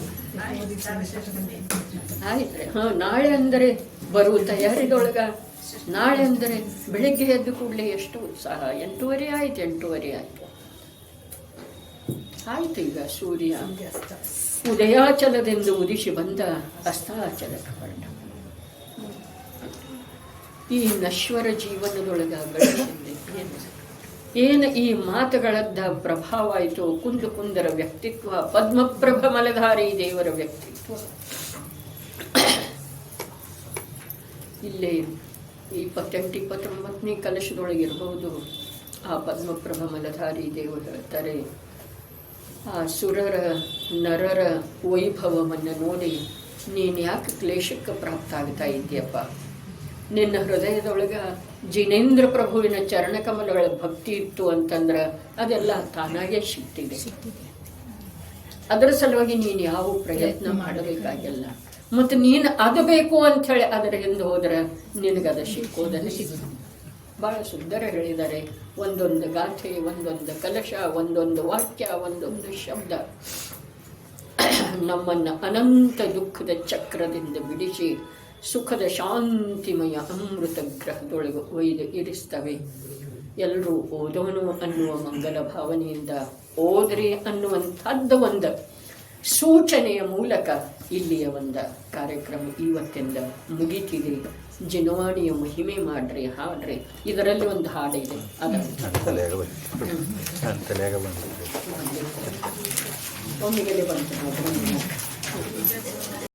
ಆಯ್ತ್ರೆ. ನಾಳೆ ಅಂದರೆ ಬರುವ ತಯಾರಿದೊಳಗ, ನಾಳೆ ಅಂದರೆ ಬೆಳಗ್ಗೆ ಎದ್ದು ಕೂಡಲೇ ಎಷ್ಟು ಉತ್ಸಾಹ. 8:30 ಆಯ್ತು, 8:30 ಆಯ್ತು. ಆಯ್ತು, ಈಗ ಸೂರ್ಯ ಉದಯಾಚಲದಿಂದ ಉದಿಸಿ ಬಂದ ಅಸ್ತಾಚಲಕ್ಕೆ ಹೊರಟ. ಈ ನಶ್ವರ ಜೀವನದೊಳಗ ಏನು ಈ ಮಾತುಗಳದ್ದ ಪ್ರಭಾವ ಆಯಿತು. ಕುಂದರ ವ್ಯಕ್ತಿತ್ವ, ಪದ್ಮಪ್ರಭ ಮಲಧಾರಿ ದೇವರ ವ್ಯಕ್ತಿತ್ವ ಇಲ್ಲೇ ಈ 28-29ನೇ ಕಲಶದೊಳಗಿರಬಹುದು. ಆ ಪದ್ಮಪ್ರಭ ಮಲಧಾರಿ ದೇವರು ಹೇಳ್ತಾರೆ, ಆ ಸುರರ ನರರ ವೈಭವವನ್ನು ನೋಡಿ ನೀನು ಯಾಕೆ ಕ್ಲೇಶಕ್ಕೆ ಪ್ರಾಪ್ತ ಆಗ್ತಾ ಇದ್ದೀಯಪ್ಪ? ನಿನ್ನ ಹೃದಯದೊಳಗೆ ಜಿನೇಂದ್ರ ಪ್ರಭುವಿನ ಚರಣಕಮಲಗಳ ಭಕ್ತಿ ಇತ್ತು ಅಂತಂದ್ರೆ ಅದೆಲ್ಲ ತಾನಾಗೇ ಸಿಕ್ತಿದೆ. ಅದರ ಸಲುವಾಗಿ ನೀನು ಯಾವ ಪ್ರಯತ್ನ ಮಾಡಬೇಕಾಗಿಲ್ಲ. ಮತ್ತು ನೀನು ಅದು ಬೇಕು ಅಂಥೇಳಿ ಅದರ ಹಿಂದೆ ಹೋದ್ರೆ ನಿನಗದ ಸಿಕ್ಕೋದನ್ನು ಸಿಗ್ತದೆ. ಭಾಳ ಸುಂದರ ಹೇಳಿದ್ದಾರೆ. ಒಂದೊಂದು ಗಾಥೆ, ಒಂದೊಂದು ಕಲಶ, ಒಂದೊಂದು ವಾಕ್ಯ, ಒಂದೊಂದು ಶಬ್ದ ನಮ್ಮನ್ನು ಅನಂತ ದುಃಖದ ಚಕ್ರದಿಂದ ಬಿಡಿಸಿ ಸುಖದ ಶಾಂತಿಮಯ ಅಮೃತ ಗ್ರಹದೊಳಗೆ ಒಯ್ದು ಇರಿಸ್ತವೆ. ಎಲ್ಲರೂ ಓದೋನು ಅನ್ನುವ ಮಂಗಲ ಭಾವನೆಯಿಂದ ಓದ್ರಿ ಅನ್ನುವಂಥದ್ದು ಒಂದು ಸೂಚನೆಯ ಮೂಲಕ ಇಲ್ಲಿಯ ಒಂದು ಕಾರ್ಯಕ್ರಮ ಇವತ್ತಿಂದ ಮುಗೀತಿದೆ. ಜಿನವಾಣಿಯ ಮಹಿಮೆ ಮಾಡ್ರಿ, ಹಾಡ್ರಿ. ಇದರಲ್ಲಿ ಒಂದು ಹಾಡಿದೆ, ಒಮ್ಮೆಗೆ ಬಂತು.